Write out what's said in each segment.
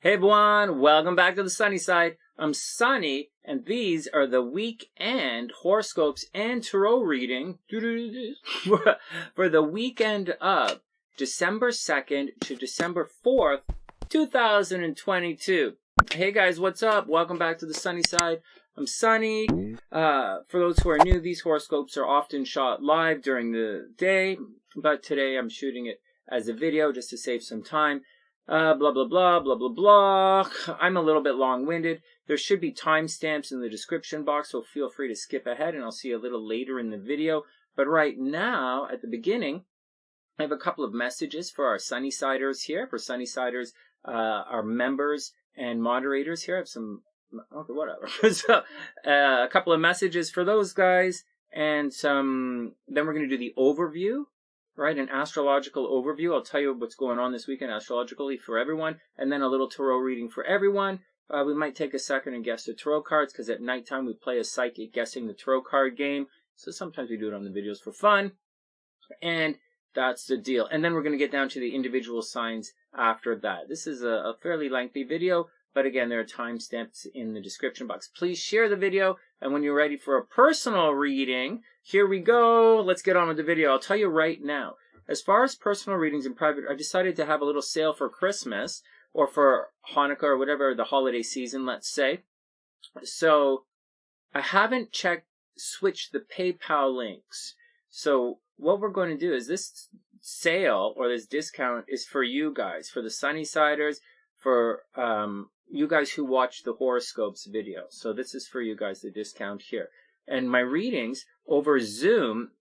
Hey everyone, welcome back to the sunny side. I'm Sonny, and these are the weekend horoscopes and tarot reading for the weekend of December 2nd to December 4th, 2022. Hey guys, what's up? Welcome back to the sunny side. I'm Sonny. For those who are new, these horoscopes are often shot live during the day, but today I'm shooting it as a video just to save some time. Blah, blah, blah, blah, blah, blah. I'm a little bit long-winded. There should be timestamps in the description box, so feel free to skip ahead, and I'll see you a little later in the video. But right now, at the beginning, I have a couple of messages for our Sunny-Siders here. For Sunny-Siders, our members and moderators here. I have some, okay, whatever. So, a couple of messages for those guys, and some, then we're going to do the overview. Right, an astrological overview. I'll tell you what's going on this weekend astrologically for everyone, and then a little tarot reading for everyone. We might take a second and guess the tarot cards, because at nighttime we play a psychic guessing the tarot card game. So sometimes we do it on the videos for fun, and that's the deal. And then we're going to get down to the individual signs after that. This is a fairly lengthy video, but again, there are timestamps in the description box. Please share the video, and when you're ready for a personal reading, here we go. Let's get on with the video. I'll tell you right now, as far as personal readings in private, I decided to have a little sale for Christmas or for Hanukkah or whatever, the holiday season, let's say. So I haven't switched the PayPal links. So what we're going to do is this sale or this discount is for you guys, for the Sunny-Siders, for you guys who watch the horoscopes video. So this is for you guys, the discount here. And my readings over Zoom,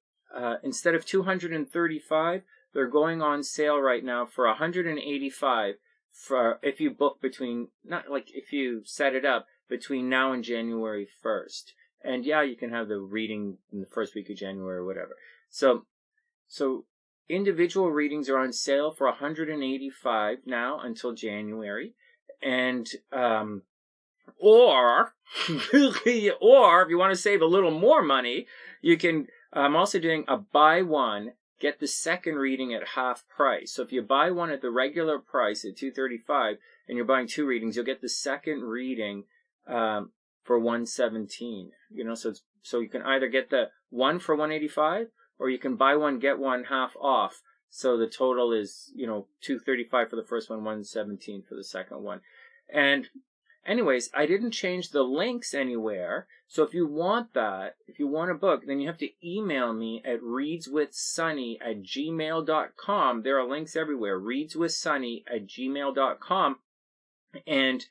instead of $235, they're going on sale right now for $185 for if you book between, not like if you set it up between now and January 1st. And yeah, you can have the reading in the first week of January or whatever. So individual readings are on sale for $185 now until January. And or if you want to save a little more money, you can, I'm also doing a buy one, get the second reading at half price. So if you buy one at the regular price at $235 and you're buying two readings, you'll get the second reading for $117. You know, so you can either get the one for $185 or you can buy one, get one half off. So the total is, you know, $235 for the first one, $117 for the second one. And anyways, I didn't change the links anywhere. So if you want that, if you want a book, then you have to email me at readswithsonny@gmail.com. There are links everywhere. readswithsonny@gmail.com. And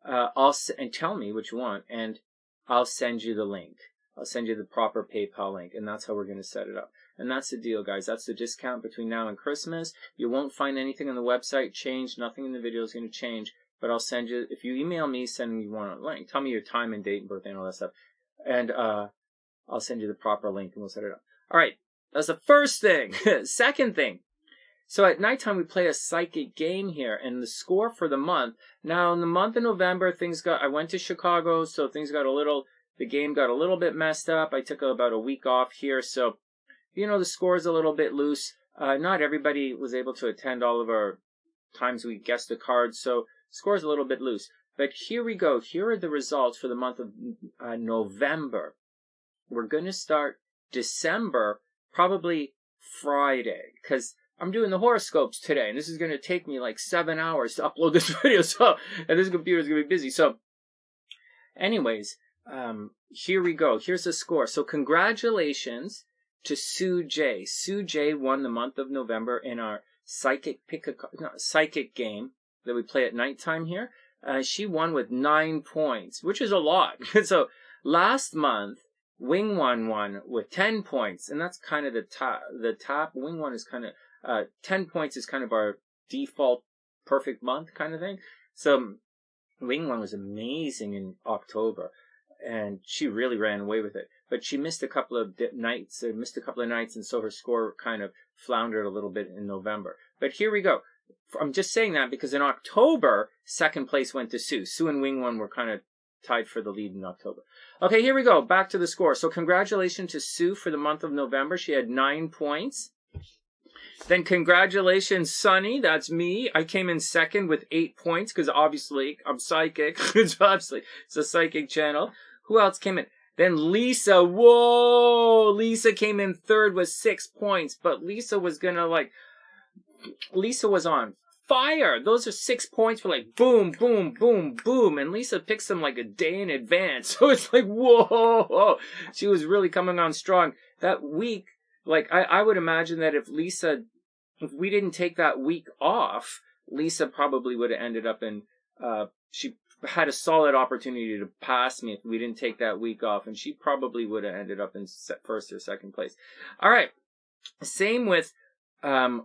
and tell me what you want, and I'll send you the link. I'll send you the proper PayPal link, and that's how we're going to set it up. And that's the deal, guys. That's the discount between now and Christmas. You won't find anything on the website change. Nothing in the video is going to change. But I'll send you, if you email me, send me one link. Tell me your time and date and birthday and all that stuff. And I'll send you the proper link and we'll set it up. All right. That's the first thing. Second thing. So at nighttime, we play a psychic game here. And the score for the month. Now, in the month of November, I went to Chicago, so things got the game got a little bit messed up. I took about a week off here. So, you know, the score is a little bit loose. Not everybody was able to attend all of our times we guessed the cards. So, score's a little bit loose. But here we go. Here are the results for the month of November. We're going to start December probably Friday, because I'm doing the horoscopes today, and this is going to take me like 7 hours to upload this video, and this computer is going to be busy. So anyways, here we go. Here's the score. So congratulations to Sue J. Sue J won the month of November in our psychic game that we play at nighttime here. She won with 9 points, which is a lot. So last month, Wing One won with 10 points, and that's kind of the top. Wing One is kind of 10 points is kind of our default perfect month kind of thing. So Wing One was amazing in October, and she really ran away with it. But she missed a couple of nights, and so her score kind of floundered a little bit in November. But here we go. I'm just saying that because in October, second place went to Sue. Sue and Wing One were kind of tied for the lead in October. Okay, here we go. Back to the score. So congratulations to Sue for the month of November. She had 9 points. Then congratulations, Sonny. That's me. I came in second with 8 points because obviously I'm psychic. It's a psychic channel. Who else came in? Then Lisa. Whoa! Lisa came in third with 6 points. But Lisa was Lisa was on fire. Those are 6 points for like boom, boom, boom, boom. And Lisa picks them like a day in advance. So it's like, whoa. She was really coming on strong. That week, like I would imagine that if we didn't take that week off, Lisa probably would have ended up in, she had a solid opportunity to pass me if we didn't take that week off. And she probably would have ended up in first or second place. All right. Same with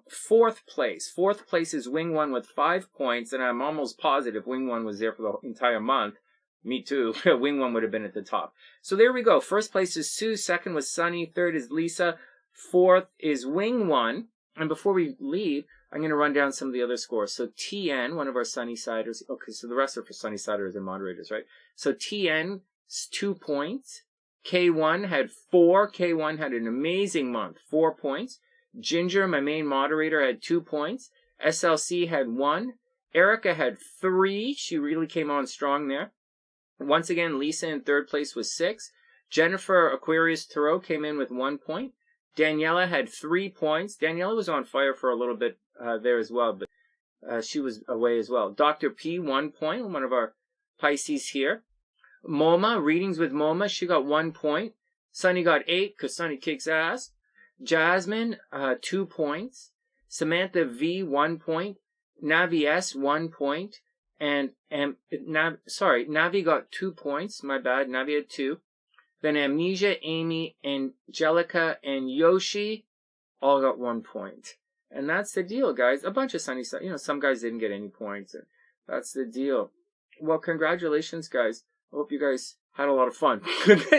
fourth place. Fourth place is Wing One with 5 points, and I'm almost positive Wing One was there for the entire month. Me too. Wing One would have been at the top. So there we go. First place is Sue. Second was Sonny. Third is Lisa. Fourth is Wing One. And before we leave, I'm going to run down some of the other scores. So TN, one of our Sunny-siders. Okay, so the rest are for Sunny-siders and moderators, right? So TN, 2 points. K1 had 4. K1 had an amazing month, 4 points. Ginger, my main moderator, had 2 points. SLC had 1. Erica had 3. She really came on strong there. Once again, Lisa in third place with 6. Jennifer Aquarius Tarot came in with 1 point. Daniela had 3 points. Daniela was on fire for a little bit there as well, but she was away as well. Dr. P, 1 point, one of our Pisces here. Moma, readings with Moma, she got 1 point. Sonny got 8 because Sonny kicks ass. Jasmine, 2 points. Samantha V, 1 point. Navi S, 1 point. And Navi got 2 points. My bad. Navi had 2. Then Amnesia, Amy, Angelica, and Yoshi all got 1 point. And that's the deal, guys. A bunch of Sunny Side. Some guys didn't get any points. And that's the deal. Well, congratulations, guys. I hope you guys had a lot of fun.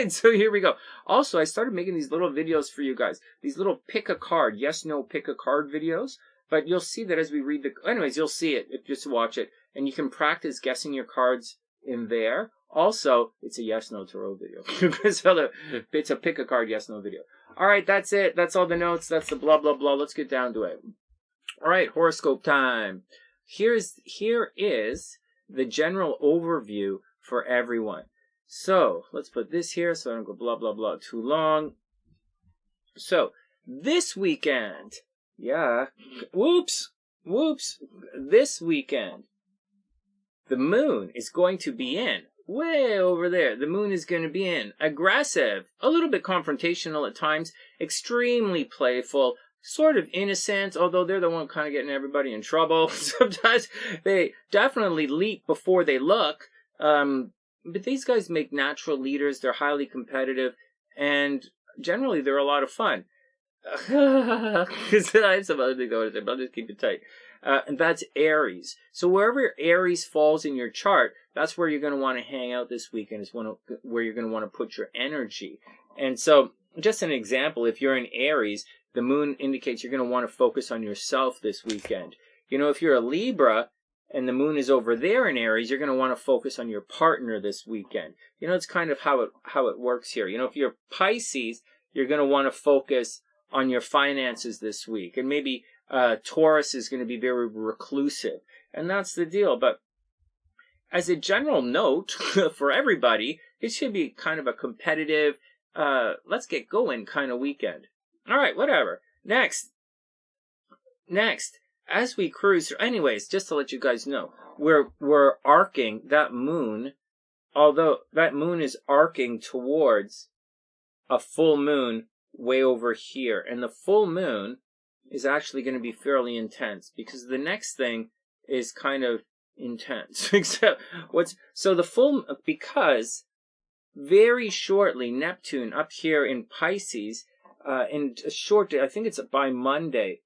So here we go. Also, I started making these little videos for you guys. These little pick a card, yes, no, pick a card videos. But you'll see that as we read anyways, you'll see it if just watch it. And you can practice guessing your cards in there. Also, it's a yes, no tarot video. So it's a pick a card, yes, no video. All right, that's it. That's all the notes. That's the blah, blah, blah. Let's get down to it. All right, horoscope time. Here is the general overview for everyone. So let's put this here so I don't go blah, blah, blah too long. So this weekend, whoops, this weekend, the moon is going to be in, way over there. The moon is going to be in aggressive, a little bit confrontational at times, extremely playful, sort of innocent, although they're the one kind of getting everybody in trouble. Sometimes they definitely leap before they look. But these guys make natural leaders. They're highly competitive, and generally they're a lot of fun. I have some other things I want to say, but I'll just keep it tight. And that's Aries. So wherever Aries falls in your chart, that's where you're going to want to hang out this weekend. Is where you're going to want to put your energy. And so, just an example, if you're in Aries, the moon indicates you're going to want to focus on yourself this weekend. If you're a Libra, and the moon is over there in Aries, you're going to want to focus on your partner this weekend. It's kind of how it works here. If you're Pisces, you're going to want to focus on your finances this week. And maybe Taurus is going to be very reclusive. And that's the deal. But as a general note for everybody, it should be kind of a competitive, let's get going kind of weekend. All right, whatever. Next. As we cruise through, anyways, just to let you guys know, we're arcing that moon, although that moon is arcing towards a full moon way over here. And the full moon is actually going to be fairly intense because the next thing is kind of intense. Because very shortly, Neptune up here in Pisces, in a short day, I think it's by Monday,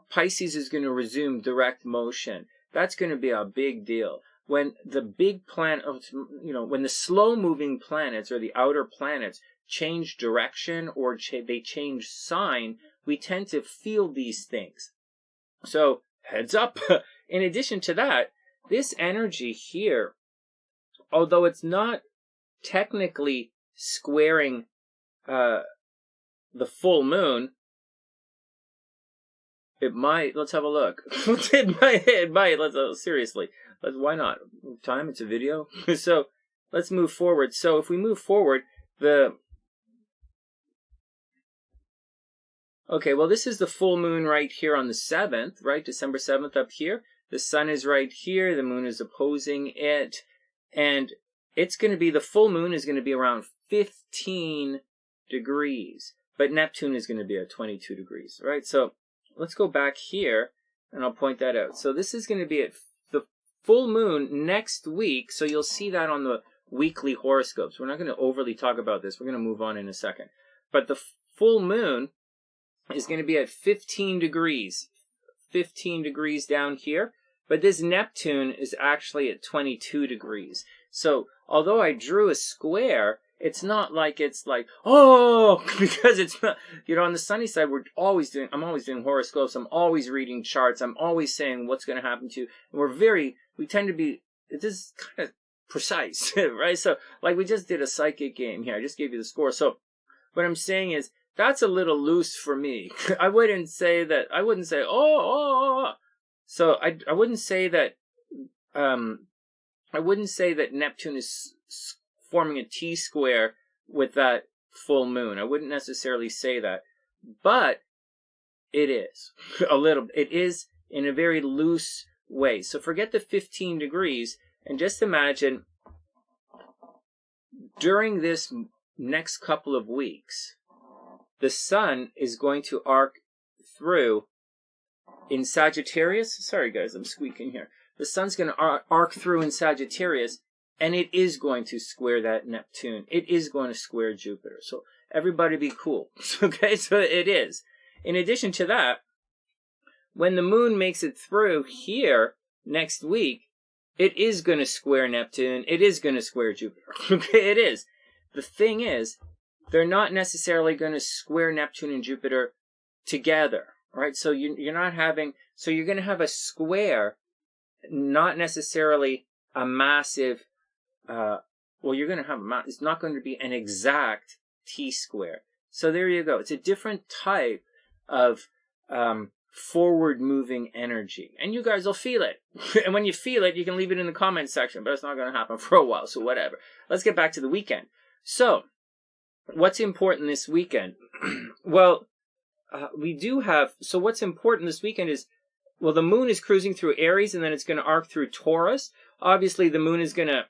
Pisces is going to resume direct motion. That's going to be a big deal. When the big planet, when the slow-moving planets or the outer planets change direction or they change sign, we tend to feel these things. So, heads up. In addition to that, this energy here, although it's not technically squaring the full moon, It might. Let's have a look. It might. Seriously. Why not? Time. It's a video. So let's move forward. So if we move forward, okay, well, this is the full moon right here on the 7th, right? December 7th up here. The sun is right here. The moon is opposing it. And it's going to be, the full moon is going to be around 15 degrees. But Neptune is going to be at 22 degrees, right? So let's go back here, and I'll point that out. So this is going to be at the full moon next week. So you'll see that on the weekly horoscopes. We're not going to overly talk about this. We're going to move on in a second. But the full moon is going to be at 15 degrees. 15 degrees down here. But this Neptune is actually at 22 degrees. So although I drew a square, it's not like it's like, oh, because it's not, you know, on the sunny side, I'm always doing horoscopes. I'm always reading charts. I'm always saying what's going to happen to you. And we tend to be, this is kind of precise, right? So like we just did a psychic game here. I just gave you the score. So what I'm saying is that's a little loose for me. I wouldn't say, oh. So I wouldn't say that, Neptune is forming a T-square with that full moon. I wouldn't necessarily say that, but it is a little. It is in a very loose way. So forget the 15 degrees and just imagine during this next couple of weeks, the sun is going to arc through in Sagittarius. Sorry guys, I'm squeaking here. The sun's going to arc through in Sagittarius, and it is going to square that Neptune. It is going to square Jupiter. So everybody be cool. Okay, so it is. In addition to that, when the moon makes it through here next week, it is going to square Neptune. It is going to square Jupiter. Okay, it is. The thing is, they're not necessarily going to square Neptune and Jupiter together, right? So you're not having, so you're going to have a square, not necessarily a massive, you're going to have it's not going to be an exact T-square. So there you go. It's a different type of forward-moving energy. And you guys will feel it. And when you feel it, you can leave it in the comment section, but it's not going to happen for a while, so whatever. Let's get back to the weekend. So, what's important this weekend? Well, what's important this weekend is, well, the moon is cruising through Aries, and then it's going to arc through Taurus. Obviously, the moon is going to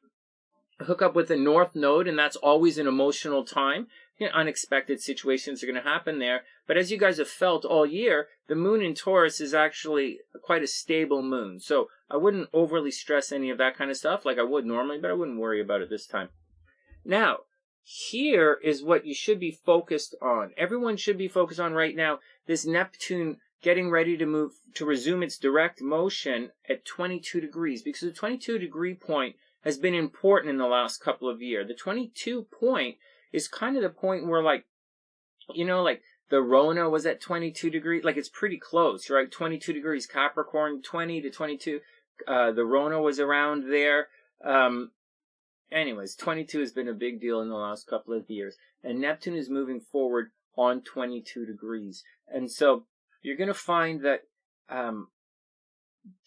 hook up with the North Node, and that's always an emotional time. You know, unexpected situations are going to happen there. But as you guys have felt all year, the moon in Taurus is actually quite a stable moon. So I wouldn't overly stress any of that kind of stuff like I would normally, but I wouldn't worry about it this time. Now, here is what you should be focused on. Everyone should be focused on right now, this Neptune getting ready to resume its direct motion at 22 degrees, because the 22 degree point has been important in the last couple of years. The 22 point is kind of the point where, like, you know, like the Rona was at 22 degrees. Like, it's pretty close, right? 22 degrees Capricorn, 20 to 22. The Rona was around there. Anyways, 22 has been a big deal in the last couple of years. And Neptune is moving forward on 22 degrees. And so you're going to find that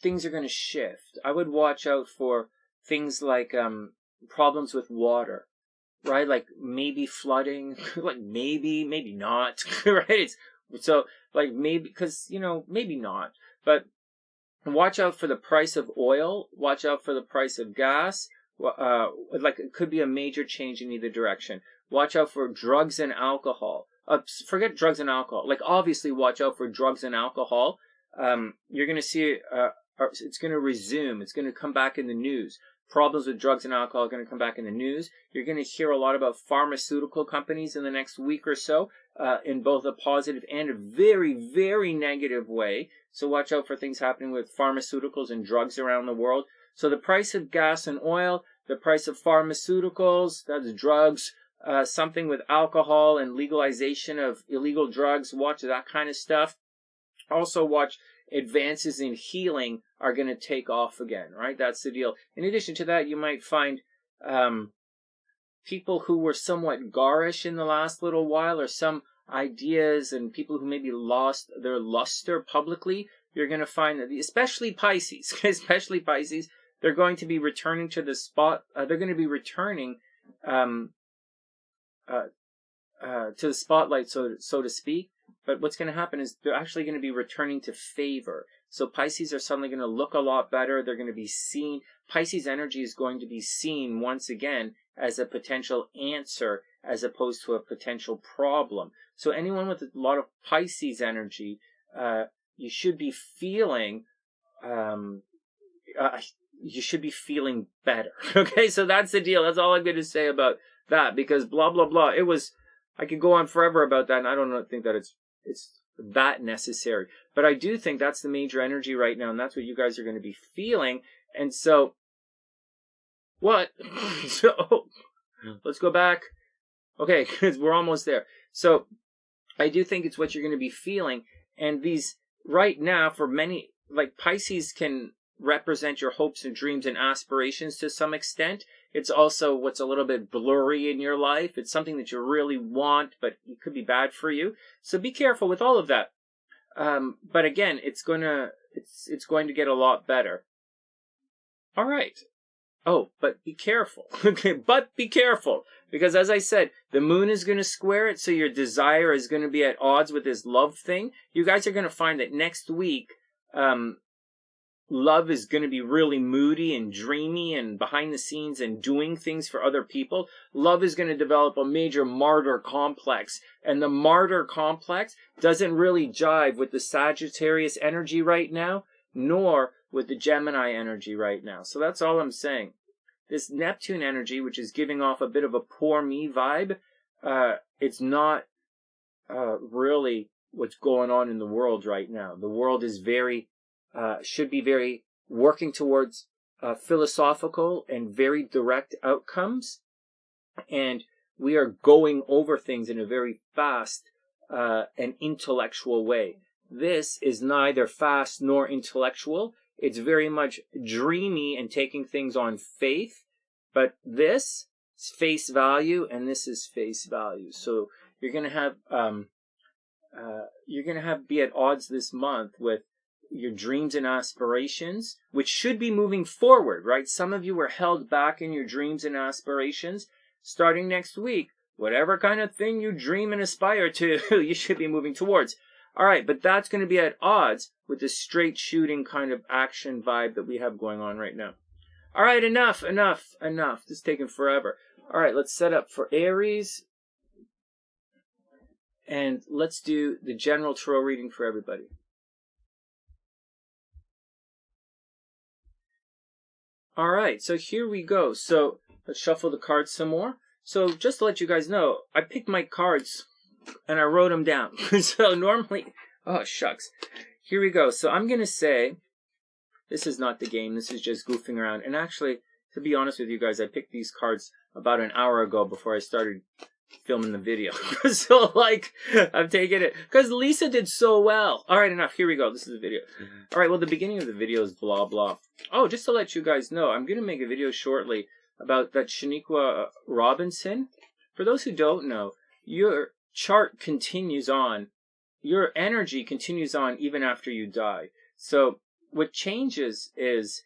things are going to shift. I would watch out for things like problems with water, right? Like maybe flooding, like maybe not, right? So like maybe, because, you know, maybe not. But watch out for the price of oil. Watch out for the price of gas. Like it could be a major change in either direction. Watch out for drugs and alcohol. Forget drugs and alcohol. Like obviously watch out for drugs and alcohol. You're going to see it's going to resume. It's going to come back in the news. Problems with drugs and alcohol are going to come back in the news. You're going to hear a lot about pharmaceutical companies in the next week or so, in both a positive and a very, very negative way. So watch out for things happening with pharmaceuticals and drugs around the world. So the price of gas and oil, the price of pharmaceuticals, that's drugs, something with alcohol and legalization of illegal drugs. Watch that kind of stuff. Also watch advances in healing are going to take off again, right? That's the deal. In addition to that, you might find people who were somewhat garish in the last little while, or some ideas, and people who maybe lost their luster publicly, you're going to find that, especially Pisces, they're going to be returning to the spot. They're going to be returning to the spotlight, so to speak. But what's going to happen is they're actually going to be returning to favor. So Pisces are suddenly going to look a lot better. They're going to be seen. Pisces energy is going to be seen once again as a potential answer as opposed to a potential problem. So anyone with a lot of Pisces energy, you should be feeling better. Okay, so that's the deal. That's all I'm going to say about that, because blah blah blah. I could go on forever about that, and I don't think that it's that necessary. But I do think that's the major energy right now, and that's what you guys are going to be feeling. And so, what? So, let's go back. Okay, because we're almost there. So, I do think it's what you're going to be feeling. And these, right now, for many, like Pisces can represent your hopes and dreams and aspirations to some extent. It's also what's a little bit blurry in your life. It's something that you really want, but it could be bad for you. So be careful with all of that. But again, it's going to get a lot better. All right. Oh, but be careful. Okay, but be careful. Because as I said, the moon is going to square it, so your desire is going to be at odds with this love thing. You guys are going to find that next week, love is going to be really moody and dreamy and behind the scenes and doing things for other people. Love is going to develop a major martyr complex. And the martyr complex doesn't really jive with the Sagittarius energy right now, nor with the Gemini energy right now. So that's all I'm saying. This Neptune energy, which is giving off a bit of a poor me vibe, it's not really what's going on in the world right now. The world is should be very working towards philosophical and very direct outcomes. And we are going over things in a very fast and intellectual way. This is neither fast nor intellectual. It's very much dreamy and taking things on faith. But this is face value, and this is face value. So you're going to have be at odds this month with your dreams and aspirations, which should be moving forward, right? Some of you were held back in your dreams and aspirations. Starting next week, whatever kind of thing you dream and aspire to, you should be moving towards. All right, but that's going to be at odds with the straight shooting kind of action vibe that we have going on right now. All right, enough. This is taking forever. All right, let's set up for Aries. And let's do the general tarot reading for everybody. All right, so here we go. So let's shuffle the cards some more. So just to let you guys know, I picked my cards and I wrote them down. So normally, oh shucks. Here we go. So I'm going to say, this is not the game. This is just goofing around. And actually, to be honest with you guys, I picked these cards about an hour ago before I started filming the video. So like, I'm taking it because Lisa did so well. All right, enough. Here we go. This is the video. All right, well, the beginning of the video is blah, blah. Oh, just to let you guys know, I'm going to make a video shortly about that Shaniqua Robinson. For those who don't know, your chart continues on. Your energy continues on even after you die. So what changes is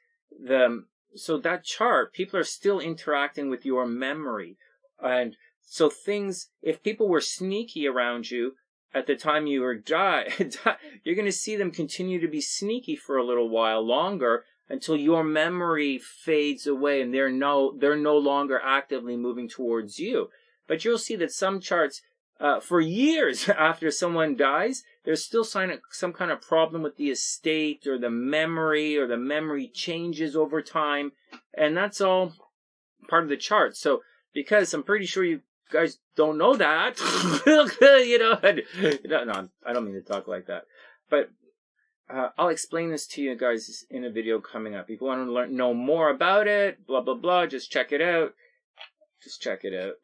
so that chart, people are still interacting with your memory. And so things, if people were sneaky around you at the time you were you're going to see them continue to be sneaky for a little while longer until your memory fades away and they're no longer actively moving towards you. But you'll see that some charts, for years after someone dies, there's still some kind of problem with the estate or the memory changes over time. And that's all part of the chart. So, because I'm pretty sure you guys don't know that, no, I don't mean to talk like that. But I'll explain this to you guys in a video coming up. If you want to know more about it, blah, blah, blah, just check it out.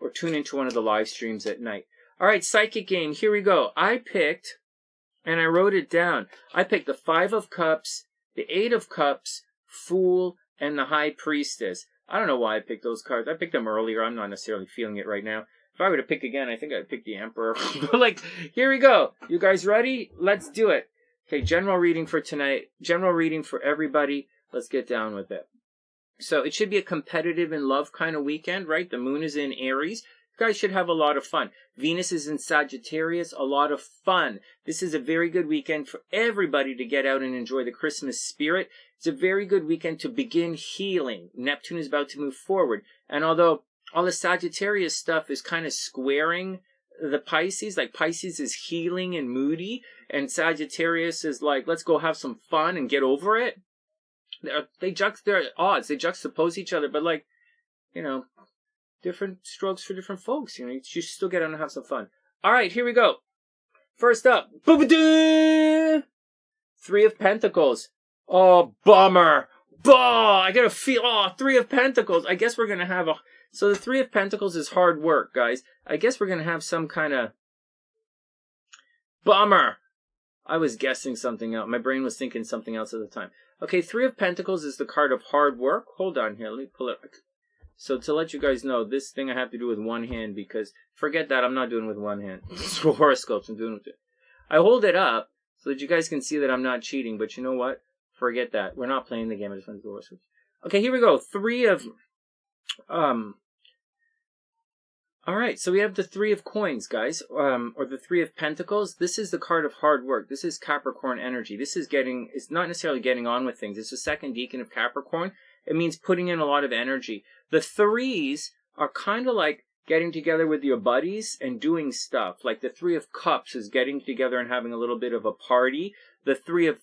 Or tune into one of the live streams at night. All right, psychic game. Here we go. I picked, and I wrote it down. I picked the 5 of Cups, the 8 of Cups, Fool, and the High Priestess. I don't know why I picked those cards. I picked them earlier. I'm not necessarily feeling it right now. If I were to pick again, I think I'd pick the Emperor. But like, here we go. You guys ready? Let's do it. Okay, general reading for tonight. General reading for everybody. Let's get down with it. So it should be a competitive in love kind of weekend, right? The moon is in Aries. You guys should have a lot of fun. Venus is in Sagittarius, a lot of fun. This is a very good weekend for everybody to get out and enjoy the Christmas spirit. It's a very good weekend to begin healing. Neptune is about to move forward. And although all the Sagittarius stuff is kind of squaring the Pisces, like Pisces is healing and moody, and Sagittarius is like, let's go have some fun and get over it. They're odds. They juxtapose each other, but like, you know, different strokes for different folks. You know, you should still get out and have some fun. All right, here we go. First up, Three of Pentacles. Oh, bummer. I gotta feel, Three of Pentacles. I guess we're gonna have so the Three of Pentacles is hard work, guys. I guess we're gonna have some kind of bummer. I was guessing something else. My brain was thinking something else at the time. Okay, Three of Pentacles is the card of hard work. Hold on here. Let me pull it. So to let you guys know, this thing I have to do with one hand because, forget that, I'm not doing it with one hand. It's for horoscopes, I'm doing it with it. I hold it up so that you guys can see that I'm not cheating, but you know what? Forget that. We're not playing the game. I just want to do horoscopes. Okay, here we go. Alright, so we have the Three of Coins, guys, or the Three of Pentacles. This is the card of hard work. This is Capricorn energy. This is it's not necessarily getting on with things. It's the second decan of Capricorn. It means putting in a lot of energy. The threes are kind of like getting together with your buddies and doing stuff. Like the Three of Cups is getting together and having a little bit of a party. The Three of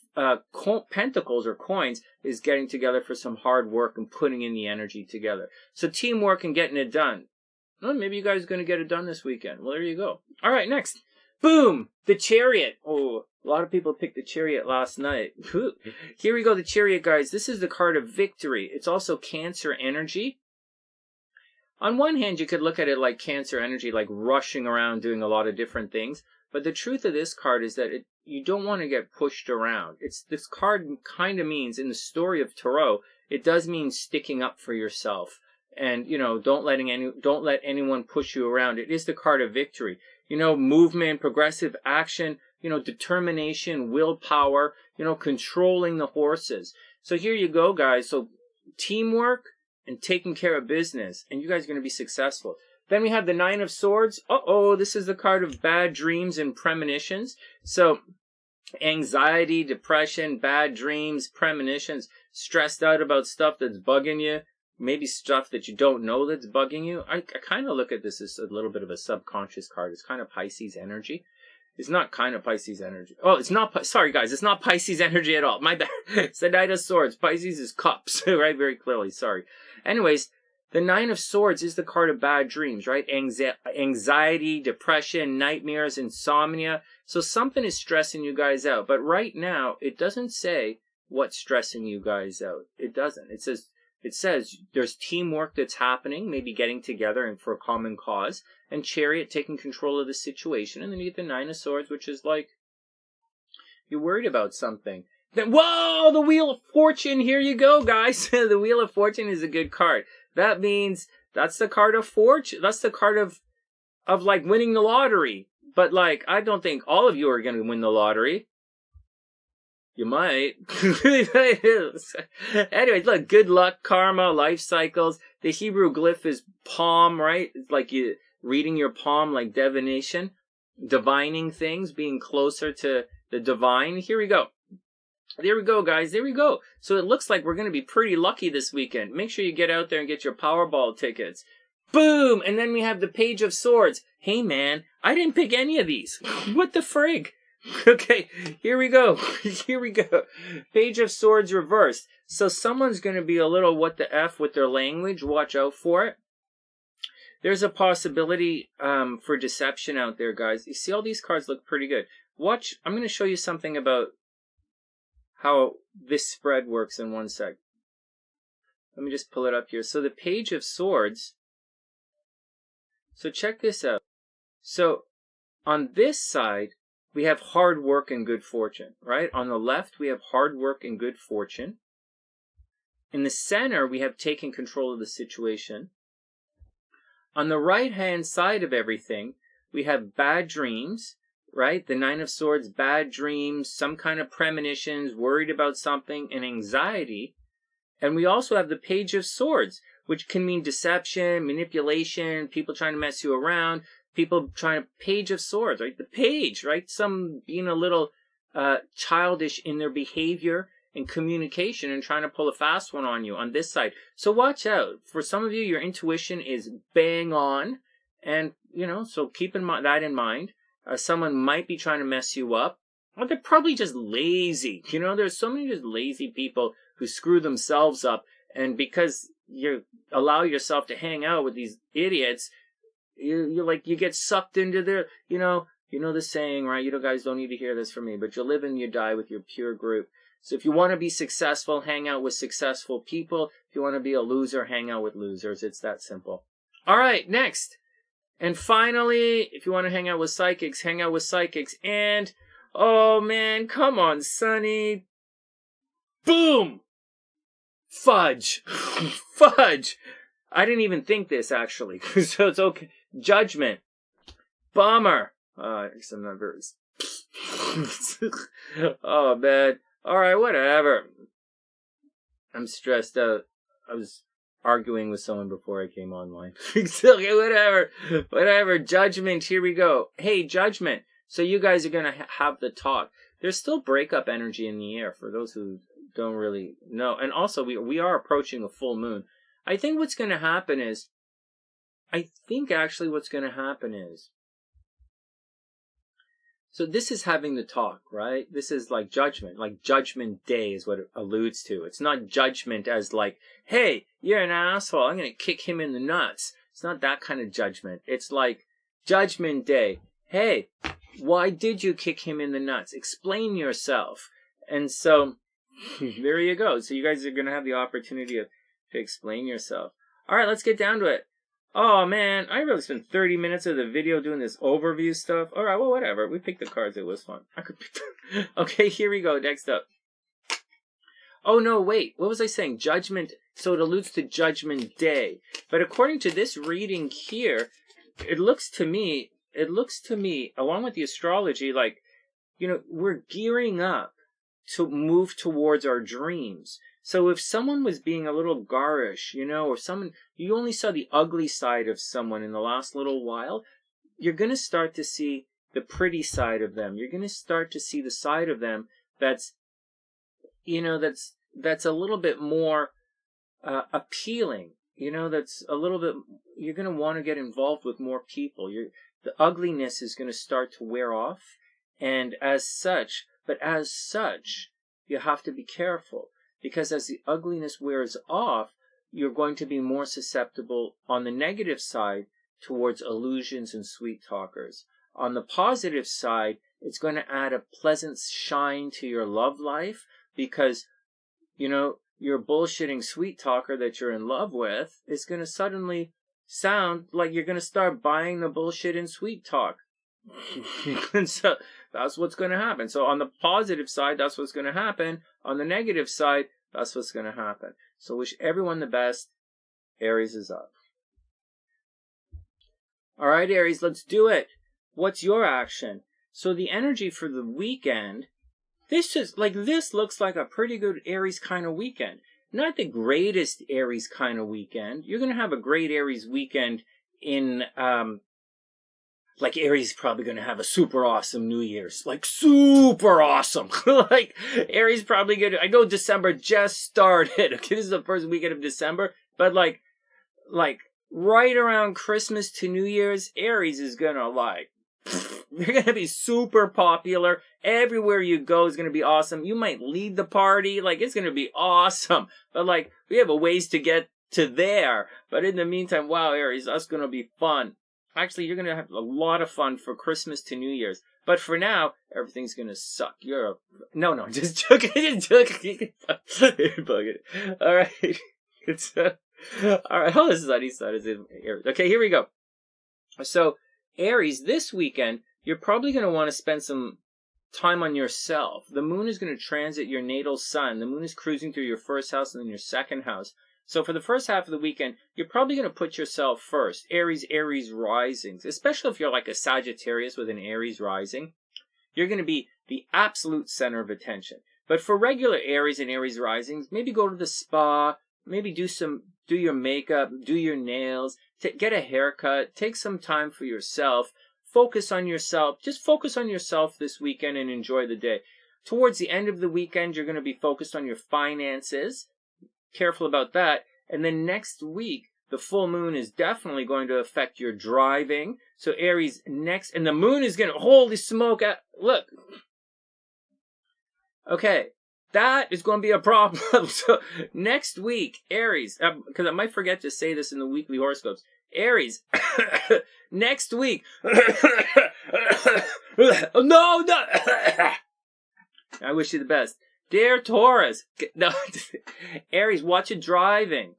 Pentacles or coins is getting together for some hard work and putting in the energy together. So teamwork and getting it done. Well, maybe you guys are going to get it done this weekend. Well, there you go. All right, next. Boom! The Chariot. Oh, a lot of people picked the Chariot last night. Here we go, the Chariot, guys. This is the card of victory. It's also Cancer energy. On one hand, you could look at it like Cancer energy, like rushing around doing a lot of different things. But the truth of this card is that you don't want to get pushed around. This card kind of means, in the story of Tarot, it does mean sticking up for yourself. And, you know, don't let anyone push you around. It is the card of victory. You know, movement, progressive action, you know, determination, willpower, you know, controlling the horses. So here you go, guys. So teamwork and taking care of business. And you guys are going to be successful. Then we have the Nine of Swords. This is the card of bad dreams and premonitions. So anxiety, depression, bad dreams, premonitions, stressed out about stuff that's bugging you. Maybe stuff that you don't know that's bugging you. I kind of look at this as a little bit of a subconscious card. It's kind of Pisces energy. It's not kind of Pisces energy. Oh, it's not. Sorry, guys. It's not Pisces energy at all. My bad. It's the Knight of Swords. Pisces is cups, right? Very clearly. Sorry. Anyways, the Nine of Swords is the card of bad dreams, right? Anxiety, depression, nightmares, insomnia. So something is stressing you guys out. But right now, it doesn't say what's stressing you guys out. It doesn't. It says there's teamwork that's happening, maybe getting together and for a common cause, and Chariot taking control of the situation. And then you get the Nine of Swords, which is like, you're worried about something. Then, whoa, the Wheel of Fortune. Here you go, guys. The Wheel of Fortune is a good card. That means that's the card of fortune. That's the card of like winning the lottery. But like, I don't think all of you are going to win the lottery. You might. Anyways, look, good luck, karma, life cycles. The Hebrew glyph is palm, right? It's like you reading your palm, like divination, divining things, being closer to the divine. Here we go. There we go, guys. There we go. So it looks like we're going to be pretty lucky this weekend. Make sure you get out there and get your Powerball tickets. Boom! And then we have the Page of Swords. Hey, man, I didn't pick any of these. What the frig? Okay, here we go. Here we go. Page of Swords reversed. So someone's going to be a little what the F with their language. Watch out for it. There's a possibility for deception out there, guys. You see all these cards look pretty good. Watch. I'm going to show you something about how this spread works in one sec. Let me just pull it up here. So the Page of Swords. So check this out. So on this side, we have hard work and good fortune, right? On the left, we have hard work and good fortune. In the center, we have taking control of the situation. On the right-hand side of everything, we have bad dreams, right? The Nine of Swords, bad dreams, some kind of premonitions, worried about something, and anxiety. And we also have the Page of Swords, which can mean deception, manipulation, people trying to mess you around, people trying to Page of Swords, right? The page, right? Some being a little childish in their behavior and communication and trying to pull a fast one on you on this side. So watch out. For some of you, your intuition is bang on. And, so keep that in mind. Someone might be trying to mess you up. Or they're probably just lazy. There's so many just lazy people who screw themselves up. And because you allow yourself to hang out with these idiots, you get sucked into their, the saying, right? You guys don't need to hear this from me, but you live and you die with your peer group. So if you want to be successful, hang out with successful people. If you want to be a loser, hang out with losers. It's that simple. All right, next. And finally, if you want to hang out with psychics, hang out with psychics. And, oh man, come on, Sonny. Boom! Fudge. Fudge. I didn't even think this, actually. So it's okay. Judgment. Bummer. I guess I'm not very... Oh, man. Alright, whatever. I'm stressed out. I was arguing with someone before I came online. Okay, whatever. Judgment, here we go. Hey, Judgment. So you guys are going to have the talk. There's still breakup energy in the air for those who don't really know. And also, we are approaching a full moon. I think what's going to happen is... So this is having the talk, right? This is like judgment. Like Judgment Day is what it alludes to. It's not judgment as like, hey, you're an asshole, I'm going to kick him in the nuts. It's not that kind of judgment. It's like Judgment Day. Hey, why did you kick him in the nuts? Explain yourself. And so, there you go. So you guys are going to have the opportunity to explain yourself. All right, let's get down to it. Oh, man, I really spent 30 minutes of the video doing this overview stuff. All right, well, whatever. We picked the cards. It was fun. I could pick them. Okay, here we go. Next up. Oh, no, wait. What was I saying? Judgment. So it alludes to Judgment Day. But according to this reading here, it looks to me, along with the astrology, like, we're gearing up to move towards our dreams. So if someone was being a little garish, or you only saw the ugly side of someone in the last little while, you're going to start to see the pretty side of them. You're going to start to see the side of them that's a little bit more appealing. That's a little bit, you're going to want to get involved with more people. The ugliness is going to start to wear off. And as such, you have to be careful. Because as the ugliness wears off, you're going to be more susceptible on the negative side towards illusions and sweet talkers. On the positive side, it's going to add a pleasant shine to your love life because, your bullshitting sweet talker that you're in love with is going to suddenly sound like you're going to start buying the bullshit and sweet talk. And so that's what's going to happen. So on the positive side, that's what's going to happen. On the negative side, that's what's going to happen. So wish everyone the best. Aries is up. All right, Aries, let's do it. What's your action? So the energy for the weekend, this looks like a pretty good Aries kind of weekend. Not the greatest Aries kind of weekend. You're going to have a great Aries weekend in, like Aries is probably going to have a super awesome New Year's. Like super awesome. Like Aries probably going to, I know December just started. Okay, this is the first weekend of December. But like right around Christmas to New Year's, Aries is going to you're going to be super popular. Everywhere you go is going to be awesome. You might lead the party. It's going to be awesome. But we have a ways to get to there. But in the meantime, wow, Aries, that's going to be fun. Actually, you're going to have a lot of fun for Christmas to New Year's. But for now, everything's going to suck. No, just joking. All right. All right. Oh, this is TheSunnySide. Okay, here we go. So, Aries, this weekend, you're probably going to want to spend some time on yourself. The moon is going to transit your natal sun. The moon is cruising through your first house and then your second house. So for the first half of the weekend, you're probably going to put yourself first. Aries risings, especially if you're like a Sagittarius with an Aries rising, you're going to be the absolute center of attention. But for regular Aries and Aries risings, maybe go to the spa, maybe do your makeup, do your nails, get a haircut, take some time for yourself, focus on yourself. Just focus on yourself this weekend and enjoy the day. Towards the end of the weekend, you're going to be focused on your finances. Careful about that. And then next week, the full moon is definitely going to affect your driving. So Aries next, and the moon is going to, holy smoke, look. Okay, that is going to be a problem. So next week, Aries, because I might forget to say this in the weekly horoscopes. Aries, next week. No. I wish you the best. Dear Taurus, no, Aries, watch your driving.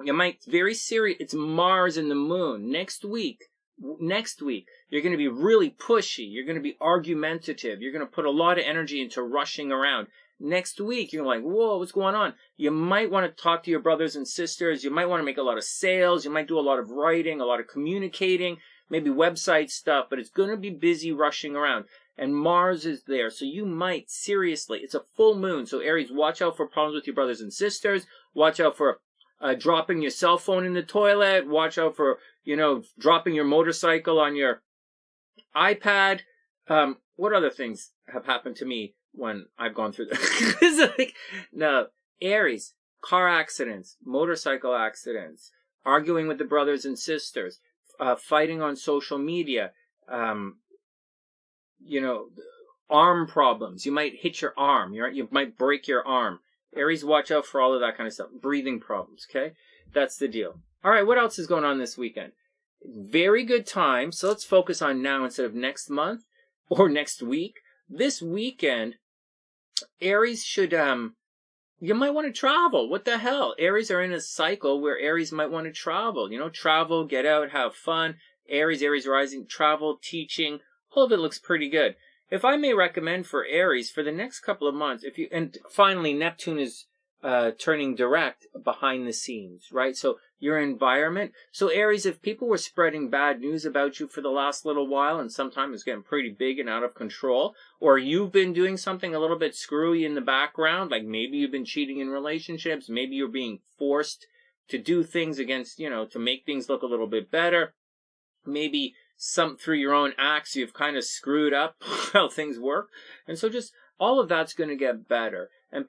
You might very serious. It's Mars and the moon. Next week, you're going to be really pushy. You're going to be argumentative. You're going to put a lot of energy into rushing around. Next week, you're like, whoa, what's going on? You might want to talk to your brothers and sisters. You might want to make a lot of sales. You might do a lot of writing, a lot of communicating, maybe website stuff, but it's going to be busy rushing around. And Mars is there, so you might, seriously, it's a full moon. So Aries, watch out for problems with your brothers and sisters. Watch out for dropping your cell phone in the toilet. Watch out for, dropping your motorcycle on your iPad. What other things have happened to me when I've gone through this? No, Aries, car accidents, motorcycle accidents, arguing with the brothers and sisters, fighting on social media, arm problems. You might hit your arm. You might break your arm. Aries, watch out for all of that kind of stuff. Breathing problems, okay? That's the deal. All right, what else is going on this weekend? Very good time. So let's focus on now instead of next month or next week. This weekend, Aries should, you might want to travel. What the hell? Aries are in a cycle where Aries might want to travel. Travel, get out, have fun. Aries rising, travel, teaching. All of it looks pretty good. If I may recommend for Aries for the next couple of months, and finally Neptune is turning direct behind the scenes, right? So your environment. So Aries, if people were spreading bad news about you for the last little while, and sometimes it's getting pretty big and out of control, or you've been doing something a little bit screwy in the background, like maybe you've been cheating in relationships, maybe you're being forced to do things against, to make things look a little bit better. Maybe through your own acts, you've kind of screwed up how things work. And so just all of that's going to get better. And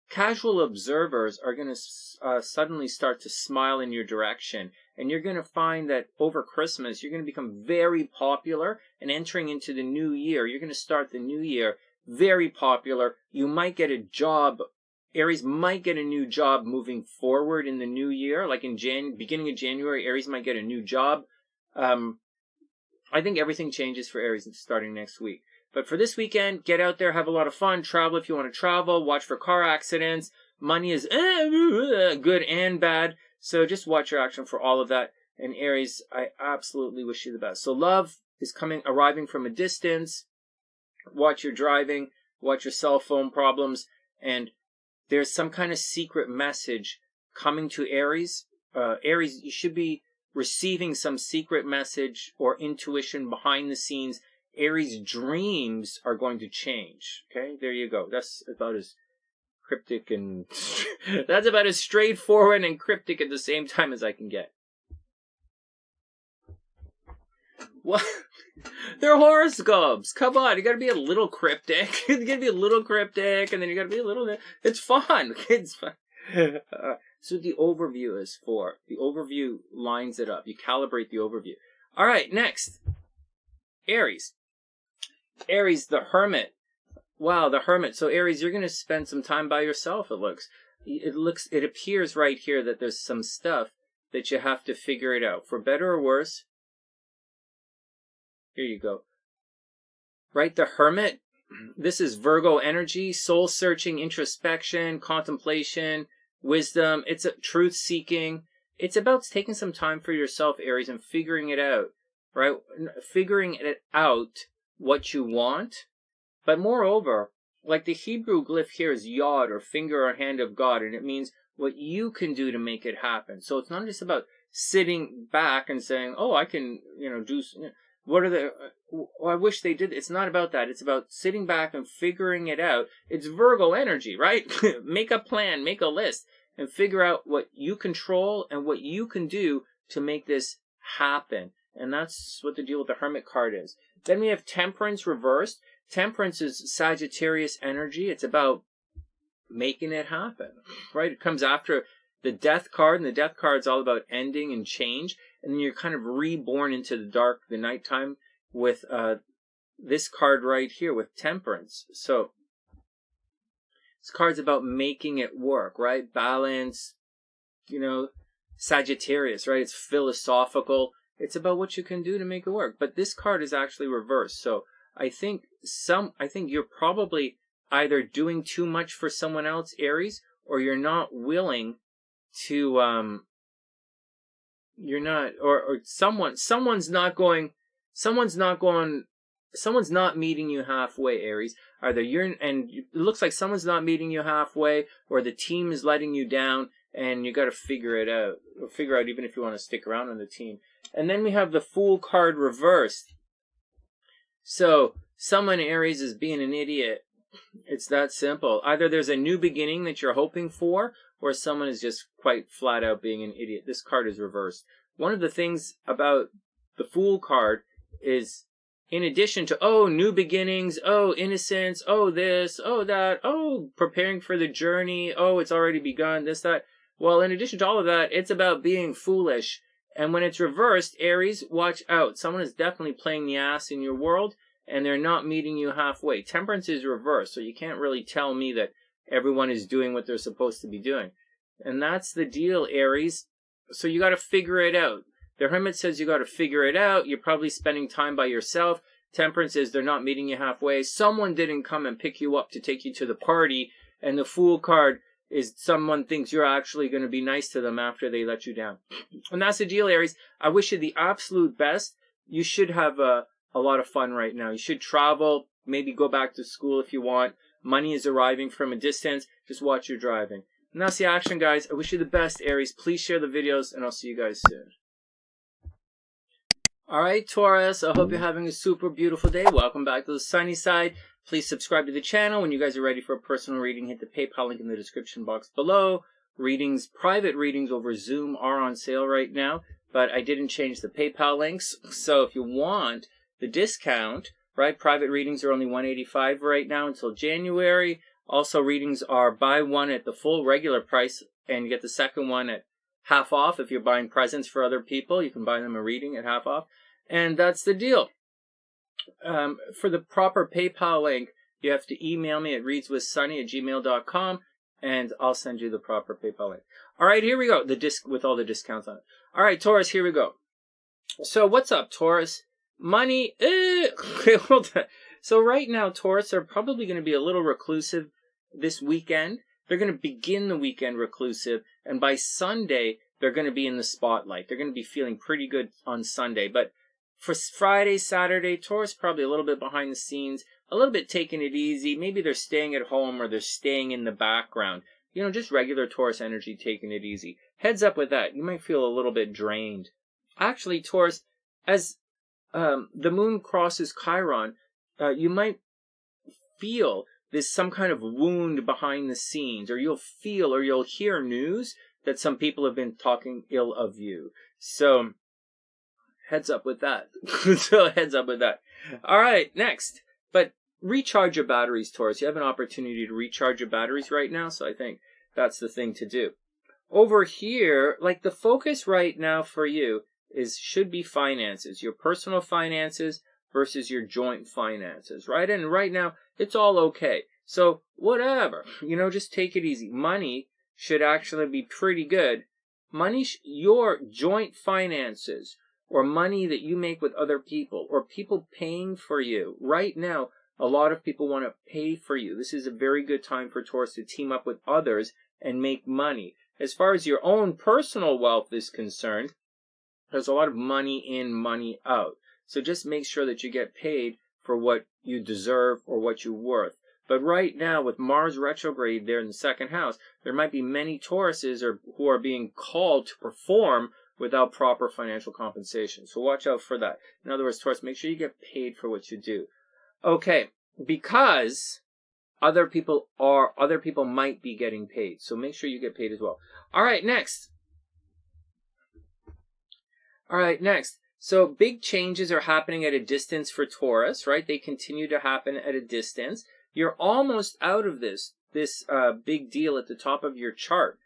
casual observers are going to suddenly start to smile in your direction. And you're going to find that over Christmas, you're going to become very popular. And entering into the new year, you're going to start the new year very popular. You might get a job. Aries might get a new job moving forward in the new year. Like in beginning of January, Aries might get a new job. I think everything changes for Aries starting next week. But for this weekend, get out there, have a lot of fun, travel if you want to travel, watch for car accidents. Money is good and bad. So just watch your action for all of that. And Aries, I absolutely wish you the best. So love is arriving from a distance. Watch your driving, watch your cell phone problems. And there's some kind of secret message coming to Aries. Aries, you should be receiving some secret message or intuition behind the scenes. Aries' dreams are going to change. Okay, there you go. That's about as cryptic and that's about as straightforward and cryptic at the same time as I can get. What? They're horoscopes. Come on, you gotta be a little cryptic. You gotta be a little cryptic, and then you gotta be a little. It's fun. It's fun. So the overview is for. The overview lines it up. You calibrate the overview. All right, next. Aries. Aries, the Hermit. Wow, the Hermit. So Aries, you're going to spend some time by yourself, it appears right here that there's some stuff that you have to figure it out. For better or worse. Here you go. Right, the Hermit. This is Virgo energy, soul-searching, introspection, contemplation, wisdom. It's a truth-seeking. It's about taking some time for yourself, Aries, and figuring it out, right? Figuring it out what you want But moreover, like the Hebrew glyph here is yod, or finger or hand of God, and it means what you can do to make it happen. So it's not just about sitting back and saying, oh, I can, do, what are the, I wish they did. It's not about that. It's about sitting back and figuring it out. It's Virgo energy, right? Make a plan, make a list, and figure out what you control and what you can do to make this happen. And that's what the deal with the Hermit card is. Then we have Temperance reversed. Temperance is Sagittarius energy. It's about making it happen, right? It comes after the Death card, and the Death card is all about ending and change. And then you're kind of reborn into the dark, the nighttime, with this card right here with Temperance. So this card's about making it work, right? Balance, Sagittarius, right? It's philosophical. It's about what you can do to make it work. But this card is actually reversed. So I think you're probably either doing too much for someone else, Aries, or you're not willing to someone's not meeting you halfway, Aries. Either it looks like someone's not meeting you halfway, or the team is letting you down, and you got to figure it out. Or figure out even if you want to stick around on the team. And then we have the Fool card reversed. So someone, Aries, is being an idiot. It's that simple. Either there's a new beginning that you're hoping for, or someone is just quite flat out being an idiot. This card is reversed. One of the things about the Fool card is, in addition to, new beginnings, innocence, this, that, preparing for the journey, it's already begun, this, that. Well, in addition to all of that, it's about being foolish. And when it's reversed, Aries, watch out. Someone is definitely playing the ass in your world, and they're not meeting you halfway. Temperance is reversed, so you can't really tell me that everyone is doing what they're supposed to be doing. And that's the deal, Aries. So you got to figure it out. The Hermit says you got to figure it out. You're probably spending time by yourself. Temperance is they're not meeting you halfway. Someone didn't come and pick you up to take you to the party. And the Fool card is someone thinks you're actually going to be nice to them after they let you down. And that's the deal, Aries. I wish you the absolute best. You should have a lot of fun right now. You should travel, maybe go back to school if you want. Money is arriving from a distance. Just watch your driving. And that's the action, guys. I wish you the best, Aries. Please share the videos, and I'll see you guys soon. All right, Taurus, I hope you're having a super beautiful day. Welcome back to the sunny side. Please subscribe to the channel. When you guys are ready for a personal reading, hit the PayPal link in the description box below. Private readings over Zoom are on sale right now, but I didn't change the PayPal links. So if you want the discount, right, private readings are only $185 right now until January. Also, readings are buy one at the full regular price and you get the second one at half off. If you're buying presents for other people, you can buy them a reading at half off. And that's the deal. For the proper PayPal link, you have to email me at readswithsonny@gmail.com, and I'll send you the proper PayPal link. All right, here we go. The disc with all the discounts on it. All right, Taurus, here we go. So what's up, Taurus? Money. Okay, hold on. So right now, Taurus are probably going to be a little reclusive this weekend. They're going to begin the weekend reclusive, and by Sunday, they're going to be in the spotlight. They're going to be feeling pretty good on Sunday. But for Friday, Saturday, Taurus probably a little bit behind the scenes, a little bit taking it easy. Maybe they're staying at home or they're staying in the background. Just regular Taurus energy, taking it easy. Heads up with that. You might feel a little bit drained. Actually, Taurus, as the moon crosses Chiron, you might feel there's some kind of wound behind the scenes, or you'll feel or you'll hear news that some people have been talking ill of you. So heads up with that. All right, next. But recharge your batteries, Taurus. You have an opportunity to recharge your batteries right now, so I think that's the thing to do. Over here, like the focus right now for you should be finances, your personal finances versus your joint finances, right? And right now, it's all okay. So whatever, just take it easy. Money should actually be pretty good. Your joint finances, or money that you make with other people, or people paying for you. Right now, a lot of people want to pay for you. This is a very good time for Taurus to team up with others and make money. As far as your own personal wealth is concerned, there's a lot of money in, money out. So just make sure that you get paid for what you deserve or what you're worth. But right now, with Mars retrograde there in the second house, there might be many Tauruses who are being called to perform without proper financial compensation. So watch out for that. In other words, Taurus, make sure you get paid for what you do. Okay, because other people might be getting paid. So make sure you get paid as well. All right, next. So big changes are happening at a distance for Taurus, right? They continue to happen at a distance. You're almost out of this big deal at the top of your chart.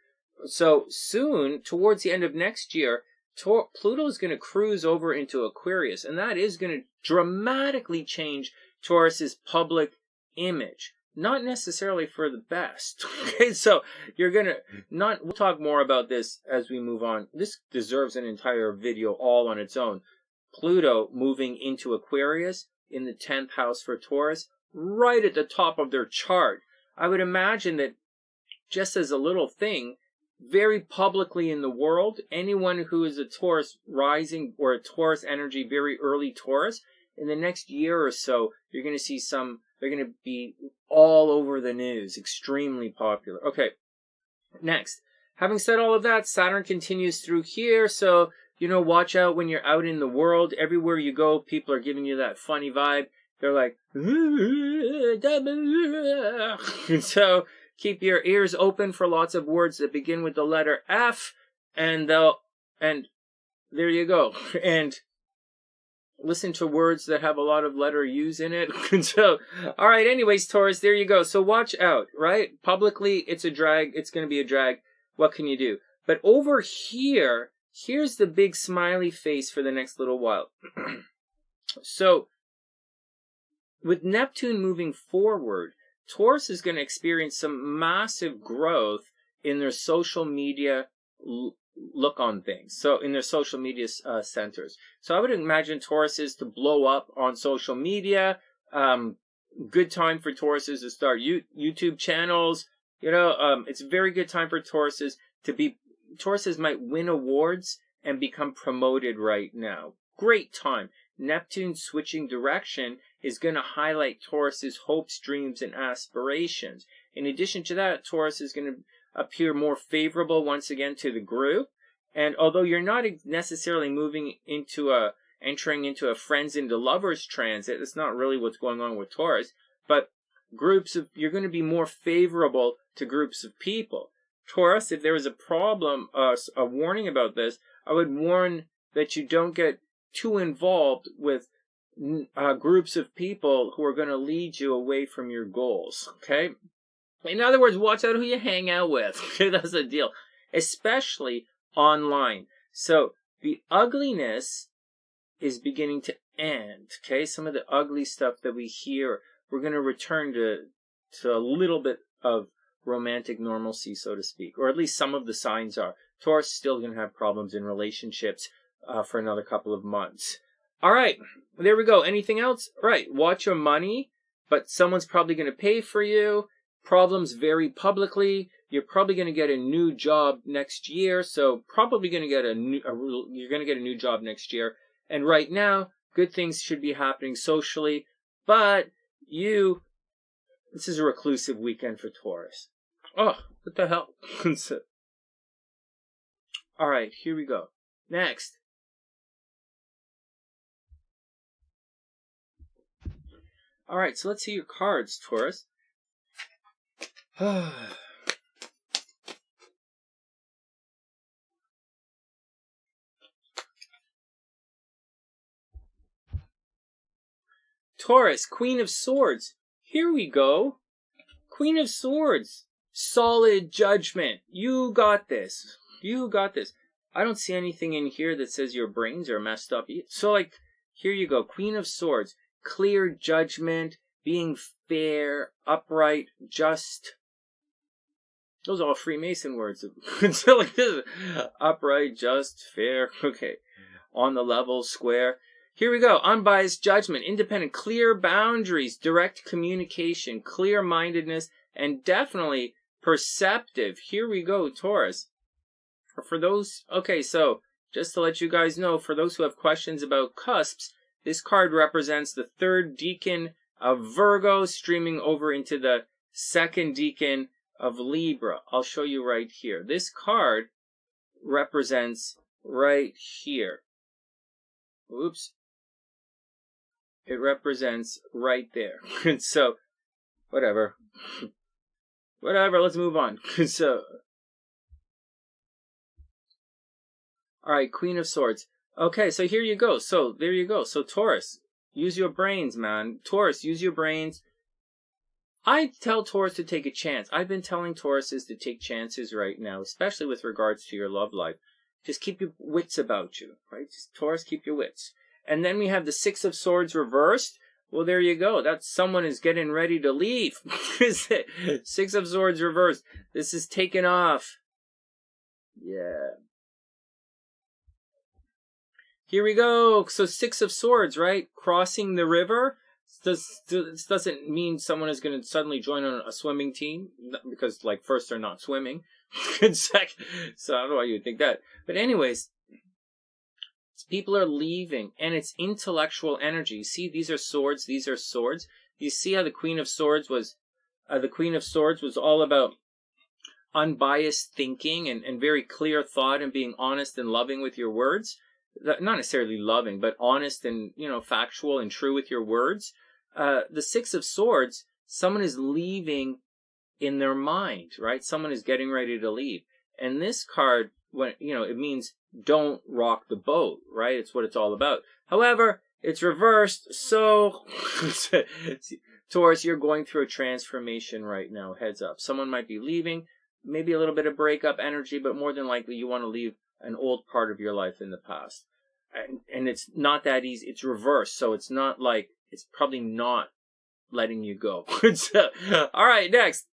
So soon, towards the end of next year, Pluto is going to cruise over into Aquarius, and that is going to dramatically change Taurus's public image. Not necessarily for the best. Okay, so we'll talk more about this as we move on. This deserves an entire video all on its own. Pluto moving into Aquarius in the 10th house for Taurus, right at the top of their chart. I would imagine that just as a little thing, very publicly in the world, anyone who is a Taurus rising or a Taurus energy, very early Taurus, in the next year or so, you're going to see they're going to be all over the news, extremely popular. Okay, next. Having said all of that, Saturn continues through here, so, watch out when you're out in the world. Everywhere you go, people are giving you that funny vibe. They're like, so keep your ears open for lots of words that begin with the letter F, and there you go. And listen to words that have a lot of letter U's in it. So, all right, anyways, Taurus, there you go. So watch out, right? Publicly, it's a drag. It's going to be a drag. What can you do? But over here, here's the big smiley face for the next little while. So, with Neptune moving forward, Taurus is going to experience some massive growth in their social media look on things. So in their social media centers. So I would imagine Tauruses to blow up on social media. Good time for Tauruses to start YouTube channels. It's a very good time for Tauruses Tauruses might win awards and become promoted right now. Great time. Neptune switching direction is going to highlight Taurus's hopes, dreams, and aspirations. In addition to that, Taurus is going to appear more favorable once again to the group. And although you're not necessarily entering into a friends into lovers transit, that's not really what's going on with Taurus, but you're going to be more favorable to groups of people. Taurus, if there was a problem, a warning about this, I would warn that you don't get too involved with groups of people who are going to lead you away from your goals, okay? In other words, watch out who you hang out with. Okay, that's the deal. Especially online. So the ugliness is beginning to end. Okay, some of the ugly stuff that we hear, we're going to return to a little bit of romantic normalcy, so to speak. Or at least some of the signs are. Taurus is still going to have problems in relationships for another couple of months. All right, there we go. Anything else? All right, watch your money, but someone's probably going to pay for you. Problems vary publicly. You're probably going to get a new job next year, so probably going to get you're going to get a new job next year. And right now, good things should be happening socially, but this is a reclusive weekend for Taurus. Oh, what the hell? All right, here we go. Next. All right, so let's see your cards, Taurus. Taurus, Queen of Swords. Here we go. Queen of Swords. Solid judgment. You got this. You got this. I don't see anything in here that says your brains are messed up. So, here you go. Queen of Swords. Clear judgment. Being fair. Upright. Just. Those are all Freemason words. So, this. Upright. Just. Fair. Okay. On the level. Square. Here we go. Unbiased judgment, independent, clear boundaries, direct communication, clear-mindedness, and definitely perceptive. Here we go, Taurus. For those, okay, so just to let you guys know, for those who have questions about cusps, This card represents the third decan of Virgo streaming over into the second decan of Libra. I'll show you right here. This card represents right here. Oops. It represents right there. And so, whatever. Whatever, let's move on. So, alright, Queen of Swords. Okay, so here you go. So, there you go. So, Taurus, use your brains, man. Taurus, use your brains. I tell Taurus to take a chance. I've been telling Tauruses to take chances right now, especially with regards to your love life. Just keep your wits about you, right? Just, Taurus, keep your wits. And then we have the Six of Swords reversed. Well, there you go. That's someone is getting ready to leave. Six of Swords reversed. This is taken off. Yeah. Here we go. So Six of Swords, right? Crossing the river. This doesn't mean someone is going to suddenly join on a swimming team, because, like, first they're not swimming, and second, so I don't know why you would think that. But anyways, people are leaving, and it's intellectual energy. You see, these are swords. These are swords. You see how the Queen of Swords was, all about unbiased thinking and very clear thought and being honest and loving with your words. Not necessarily loving, but honest and, factual and true with your words. The Six of Swords, someone is leaving in their mind, right? Someone is getting ready to leave. And this card, when it means don't rock the boat, right? It's what it's all about. However, it's reversed, so Taurus, you're going through a transformation right now. Heads up. Someone might be leaving, maybe a little bit of breakup energy, but more than likely you want to leave an old part of your life in the past. And it's not that easy. It's reversed, so it's not like, it's probably not letting you go. So, all right, next.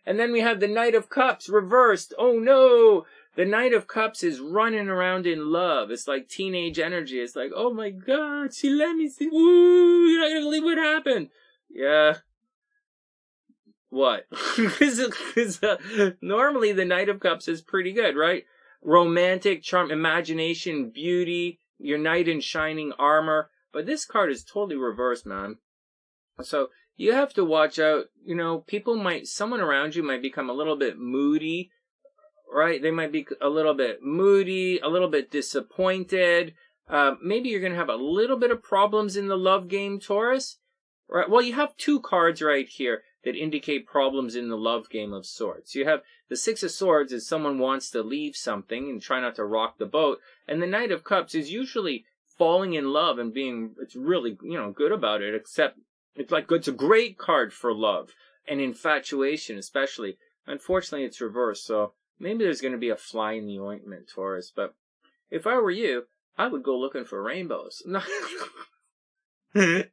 And then we have the Knight of Cups reversed. Oh no! The Knight of Cups is running around in love. It's like teenage energy. It's like, oh my God, she let me see. Woo! You're not gonna believe what happened. Yeah. What? Normally the Knight of Cups is pretty good, right? Romantic, charm, imagination, beauty, your knight in shining armor. But this card is totally reversed, man. So you have to watch out. Someone around you might become a little bit moody, right? They might be a little bit moody, a little bit disappointed. Maybe you're going to have a little bit of problems in the love game, Taurus. Right? Well, you have two cards right here that indicate problems in the love game of Swords. You have the Six of Swords is someone wants to leave something and try not to rock the boat. And the Knight of Cups is usually falling in love and it's really, good about it, except it's a great card for love and infatuation, especially. Unfortunately, it's reversed, so maybe there's going to be a fly in the ointment, Taurus. But if I were you, I would go looking for rainbows. All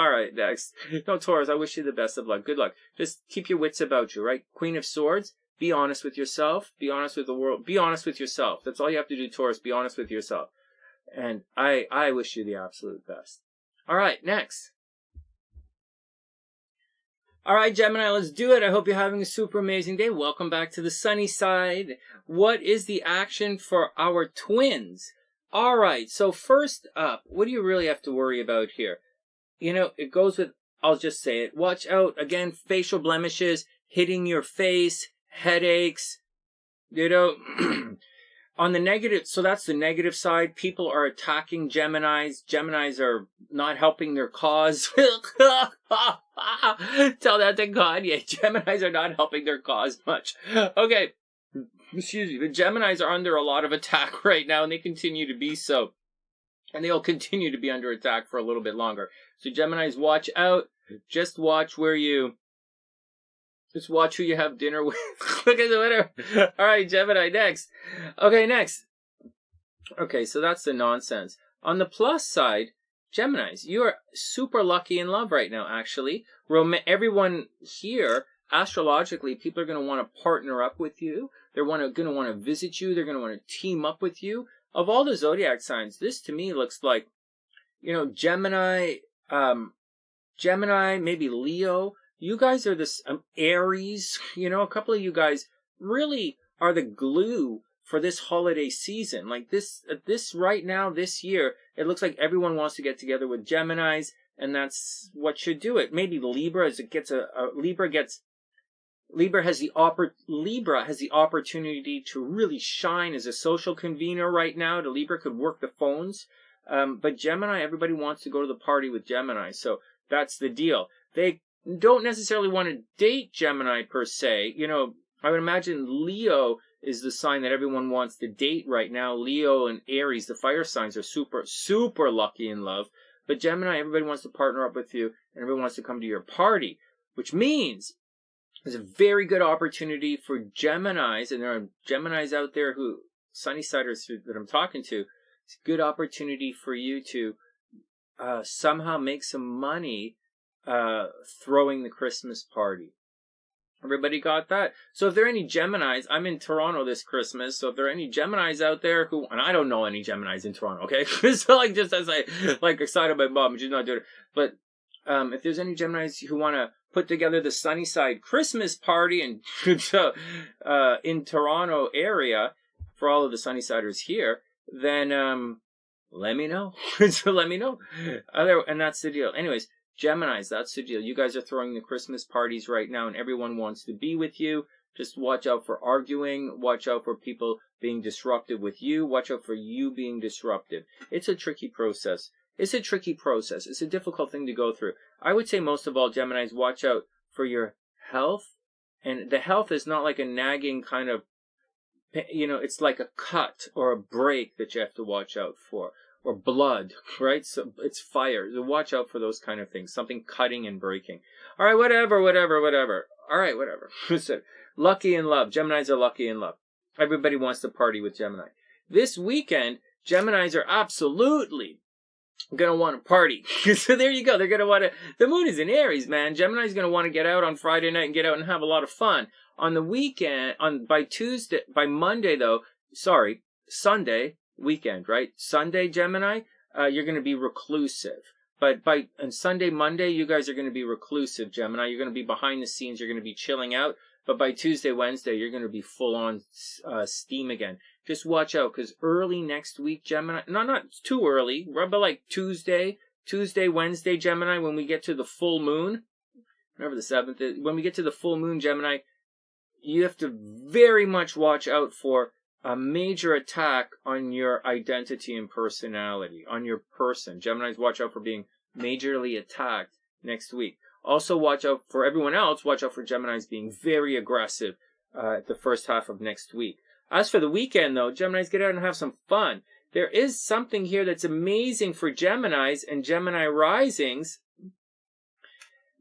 right, next. No, Taurus, I wish you the best of luck. Good luck. Just keep your wits about you, right? Queen of Swords, be honest with yourself. Be honest with the world. Be honest with yourself. That's all you have to do, Taurus. Be honest with yourself. And I wish you the absolute best. All right, next. All right, Gemini, let's do it. I hope you're having a super amazing day. Welcome back to the sunny side. What is the action for our twins? All right, so first up, what do you really have to worry about here? It goes with, I'll just say it. Watch out, again, facial blemishes, hitting your face, headaches, On the negative, so that's the negative side. People are attacking Geminis. Geminis are not helping their cause. Tell that to God. Yeah, Geminis are not helping their cause much. Okay. Excuse me. The Geminis are under a lot of attack right now, and they continue to be so. And they'll continue to be under attack for a little bit longer. So Geminis, watch out. Just watch who you have dinner with. Look at the winner. All right, Gemini, next. Okay, next. Okay, so that's the nonsense. On the plus side, Geminis, you are super lucky in love right now, actually. Everyone here, astrologically, people are going to want to partner up with you. They're going to want to visit you. They're going to want to team up with you. Of all the zodiac signs, this to me looks like, Gemini, maybe Leo. You guys are this Aries, a couple of you guys really are the glue for this holiday season. Like this right now, this year, It looks like everyone wants to get together with Geminis, and that's what should do it. Maybe Libra, as it gets Libra has the opportunity to really shine as a social convener right now. The Libra could work the phones. But Gemini, everybody wants to go to the party with Gemini. So that's the deal. They don't necessarily want to date Gemini per se. You know, I would imagine Leo is the sign that everyone wants to date right now. Leo and Aries, the fire signs, are super, super lucky in love. But Gemini, everybody wants to partner up with you, and everyone wants to come to your party, which means there's a very good opportunity for Geminis, and there are Geminis out there who, Sunnysiders that I'm talking to, it's a good opportunity for you to somehow make some money throwing the Christmas party. Everybody got that? So if there are any Geminis, I'm in Toronto this Christmas, so if there are any Geminis out there who, and I don't know any Geminis in Toronto, okay? So like, just as I, like, excited my mom, she's not doing it. But if there's any Geminis who want to put together the Sunnyside Christmas party and in Toronto area, for all of the Sunnysiders here, then let me know. So let me know. And that's the deal. Anyways, Geminis, that's the deal. You guys are throwing the Christmas parties right now, and everyone wants to be with you. Just watch out for arguing. Watch out for people being disruptive with you. Watch out for you being disruptive. It's a tricky process. It's a tricky process. It's a difficult thing to go through. I would say most of all, Geminis, watch out for your health. And the health is not like a nagging kind of, you know, it's like a cut or a break that you have to watch out for. Or blood, right? So it's fire. So watch out for those kind of things. Something cutting and breaking. All right, whatever. All right, whatever. So, lucky in love. Geminis are lucky in love. Everybody wants to party with Gemini. This weekend, Geminis are absolutely going to want to party. So there you go. They're going to want to... The moon is in Aries, man. Gemini's going to want to get out on Friday night and get out and have a lot of fun. On the weekend, by Monday, though, Sunday... weekend, right? Sunday, Gemini, you're going to be reclusive. But on Sunday, Monday, you guys are going to be reclusive, Gemini. You're going to be behind the scenes. You're going to be chilling out. But by Tuesday, Wednesday, you're going to be full on steam again. Just watch out, because early next week, Gemini, not too early, but like Tuesday, Wednesday, Gemini, when we get to the full moon, whatever the 7th is, when we get to the full moon, Gemini, you have to very much watch out for a major attack on your identity and personality, on your person. Geminis, watch out for being majorly attacked next week. Also, watch out for everyone else. Watch out for Geminis being very aggressive at the first half of next week. As for the weekend, though, Geminis, get out and have some fun. There is something here that's amazing for Geminis and Gemini risings.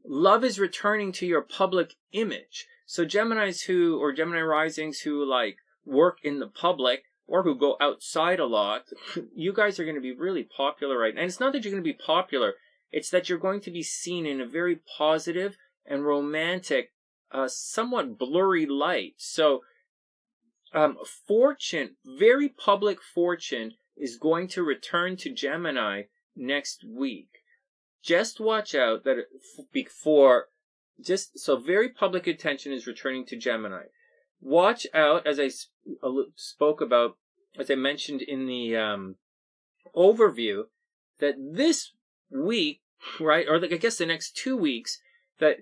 Love is returning to your public image. So Geminis or Gemini risings who like work in the public or who go outside a lot, you guys are going to be really popular right now. And it's not that you're going to be popular, it's that you're going to be seen in a very positive and romantic, somewhat blurry light. So, fortune, very public fortune, is going to return to Gemini next week. Just watch out that very public attention is returning to Gemini. Watch out, as I spoke about, as I mentioned in the overview, that this week, right, or I guess the next 2 weeks, that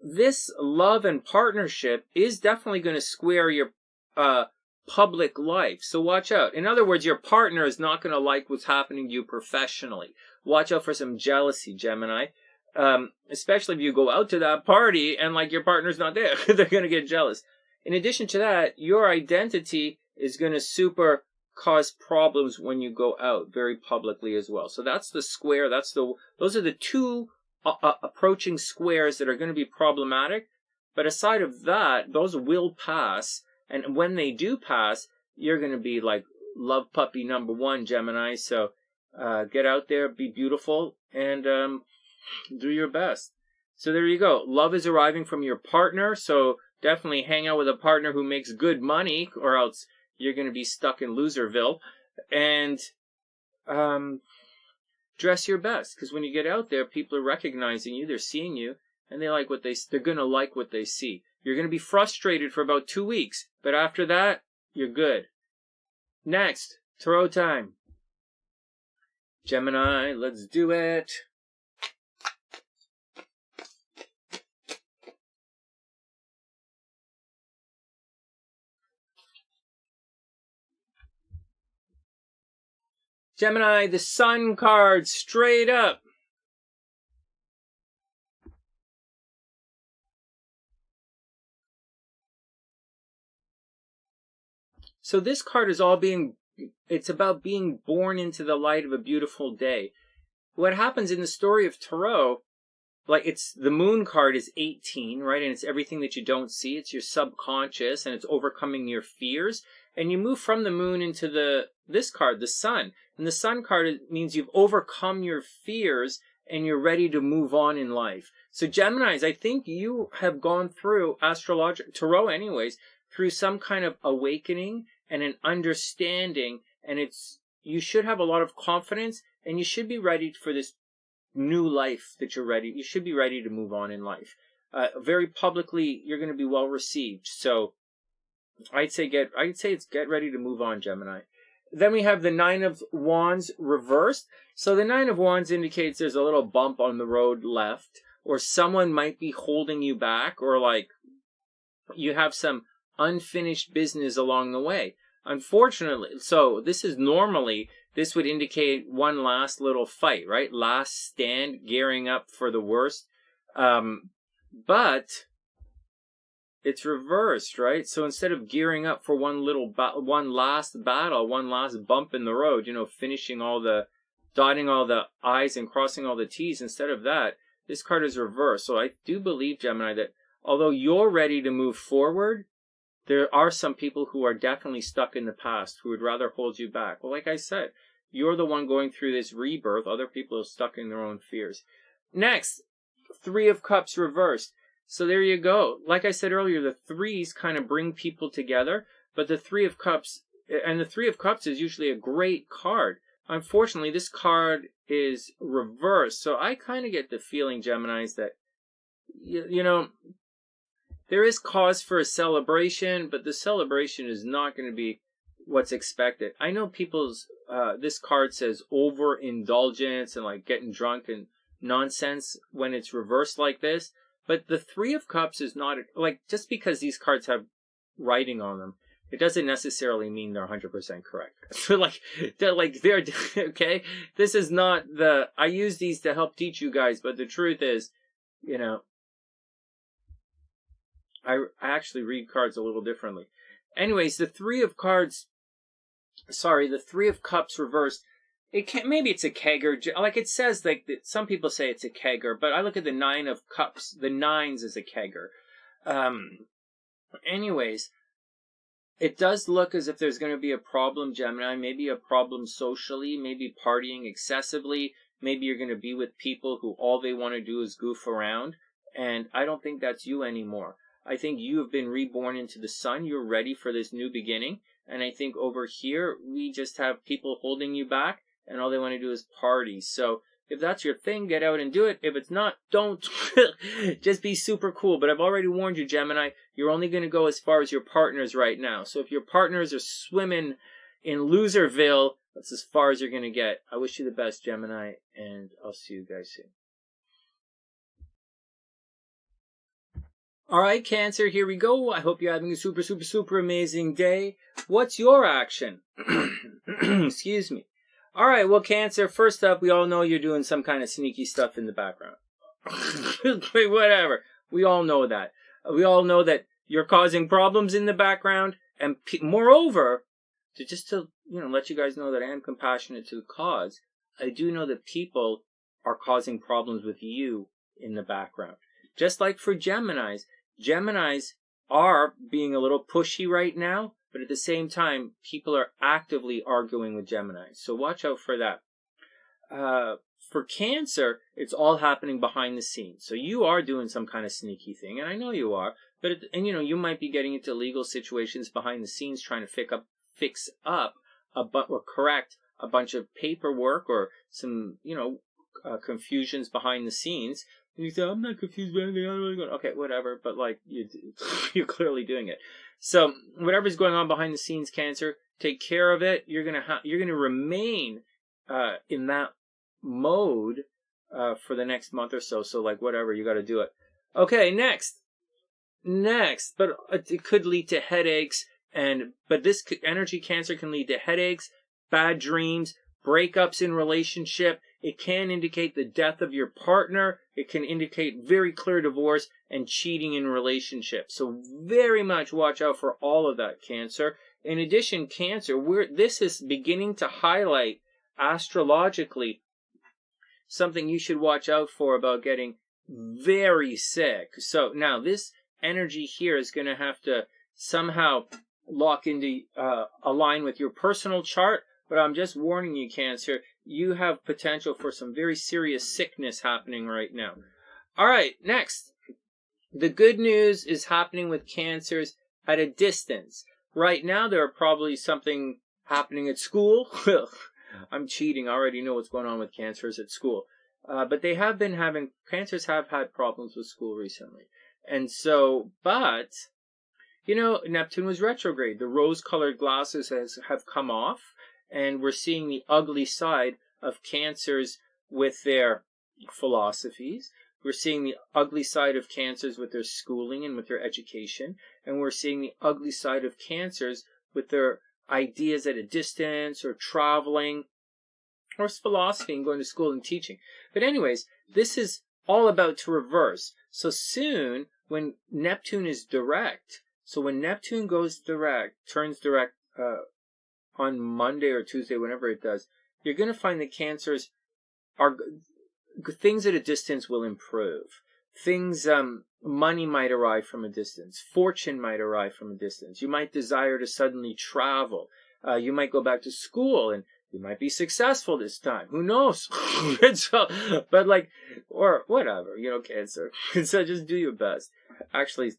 this love and partnership is definitely going to square your public life. So watch out. In other words, your partner is not going to like what's happening to you professionally. Watch out for some jealousy, Gemini. Especially if you go out to that party and like your partner's not there. They're going to get jealous. In addition to that, your identity is going to cause problems when you go out very publicly as well. So that's the square. Those are the two approaching squares that are going to be problematic. But aside of that, those will pass. And when they do pass, you're going to be like love puppy number 1, Gemini. So get out there, be beautiful, and do your best. So there you go. Love is arriving from your partner. So definitely hang out with a partner who makes good money, or else you're going to be stuck in Loserville. And dress your best, because when you get out there, people are recognizing you, they're seeing you, and they're going to like what they see. You're going to be frustrated for about 2 weeks, but after that, you're good. Next, tarot time. Gemini, let's do it. Gemini, the Sun card, straight up. So this card is it's about being born into the light of a beautiful day. What happens in the story of Tarot, like it's the moon card is 18, right? And it's everything that you don't see. It's your subconscious and it's overcoming your fears. And you move from the moon into this card, the sun. And the sun card means you've overcome your fears and you're ready to move on in life. So Geminis, I think you have gone through Tarot anyways, through some kind of awakening and an understanding, and you should have a lot of confidence and you should be ready for this new life that you're ready. You should be ready to move on in life. Very publicly, you're going to be well received. So I'd say get ready to move on, Gemini. Then we have the Nine of Wands reversed. So the Nine of Wands indicates there's a little bump on the road left, or someone might be holding you back, or like you have some unfinished business along the way. Unfortunately, so this would indicate one last little fight, right? Last stand, gearing up for the worst. But it's reversed, right? So instead of gearing up for one last battle, one last bump in the road, finishing dotting all the I's and crossing all the T's, instead of that, this card is reversed. So I do believe, Gemini, that although you're ready to move forward, there are some people who are definitely stuck in the past who would rather hold you back. Well, like I said, you're the one going through this rebirth. Other people are stuck in their own fears. Next, Three of Cups reversed. So there you go. Like I said earlier, the threes kind of bring people together, but the Three of Cups is usually a great card. Unfortunately, this card is reversed. So I kind of get the feeling, Geminis, that, there is cause for a celebration, but the celebration is not going to be what's expected. I know this card says overindulgence and like getting drunk and nonsense when it's reversed like this. But the Three of Cups is not, like, just because these cards have writing on them, it doesn't necessarily mean they're 100% correct. So they're okay. This is not I use these to help teach you guys, but the truth is, I actually read cards a little differently. Anyways, the Three of Cups reversed. Maybe it's a kegger. Like it says, like some people say it's a kegger, but I look at the Nine of Cups. The nines as a kegger. Anyways, it does look as if there's going to be a problem, Gemini. Maybe a problem socially. Maybe partying excessively. Maybe you're going to be with people who all they want to do is goof around. And I don't think that's you anymore. I think you have been reborn into the sun. You're ready for this new beginning. And I think over here, we just have people holding you back, and all they want to do is party. So if that's your thing, get out and do it. If it's not, don't. Just be super cool. But I've already warned you, Gemini, you're only going to go as far as your partners right now. So if your partners are swimming in Loserville, that's as far as you're going to get. I wish you the best, Gemini, and I'll see you guys soon. All right, Cancer, here we go. I hope you're having a super, super, super amazing day. What's your action? Excuse me. All right, well, Cancer, first up, we all know you're doing some kind of sneaky stuff in the background. Whatever. We all know that. We all know that you're causing problems in the background. And moreover, to let you guys know that I am compassionate to the cause, I do know that people are causing problems with you in the background. Just like for Geminis. Geminis are being a little pushy right now, but at the same time, people are actively arguing with Geminis. So watch out for that. For Cancer, it's all happening behind the scenes. So you are doing some kind of sneaky thing, and I know you are. You might be getting into legal situations behind the scenes, trying to fix up or correct a bunch of paperwork or some, confusions behind the scenes. And you say, I'm not confused by anything. I'm really going, okay, whatever. But you're clearly doing it. So whatever's going on behind the scenes, Cancer, take care of it. You're gonna remain in that mode for the next month or so. So like whatever, you got to do it. Okay, next, but it could lead to headaches, but this energy Cancer can lead to headaches, bad dreams, breakups in relationship. It can indicate the death of your partner. It can indicate very clear divorce and cheating in relationships. So very much watch out for all of that, Cancer. In addition, Cancer, this is beginning to highlight astrologically something you should watch out for about getting very sick. So now this energy here is going to have to somehow lock into align with your personal chart. But I'm just warning you, Cancer, you have potential for some very serious sickness happening right now. All right, next. The good news is happening with Cancers at a distance. Right now, there are probably something happening at school. I'm cheating. I already know what's going on with Cancers at school. But they have been Cancers have had problems with school recently. And so, but, Neptune was retrograde. The rose-colored glasses have come off. And we're seeing the ugly side of Cancers with their philosophies. We're seeing the ugly side of Cancers with their schooling and with their education. And we're seeing the ugly side of Cancers with their ideas at a distance or traveling or philosophy and going to school and teaching. But anyways, this is all about to reverse. So soon, when Neptune is direct, so when Neptune turns direct, on Monday or Tuesday, whenever it does, you're going to find that Cancers things at a distance will improve. Things, money might arrive from a distance. Fortune might arrive from a distance. You might desire to suddenly travel. You might go back to school and you might be successful this time. Who knows? Or whatever, Cancer. So just do your best. Actually,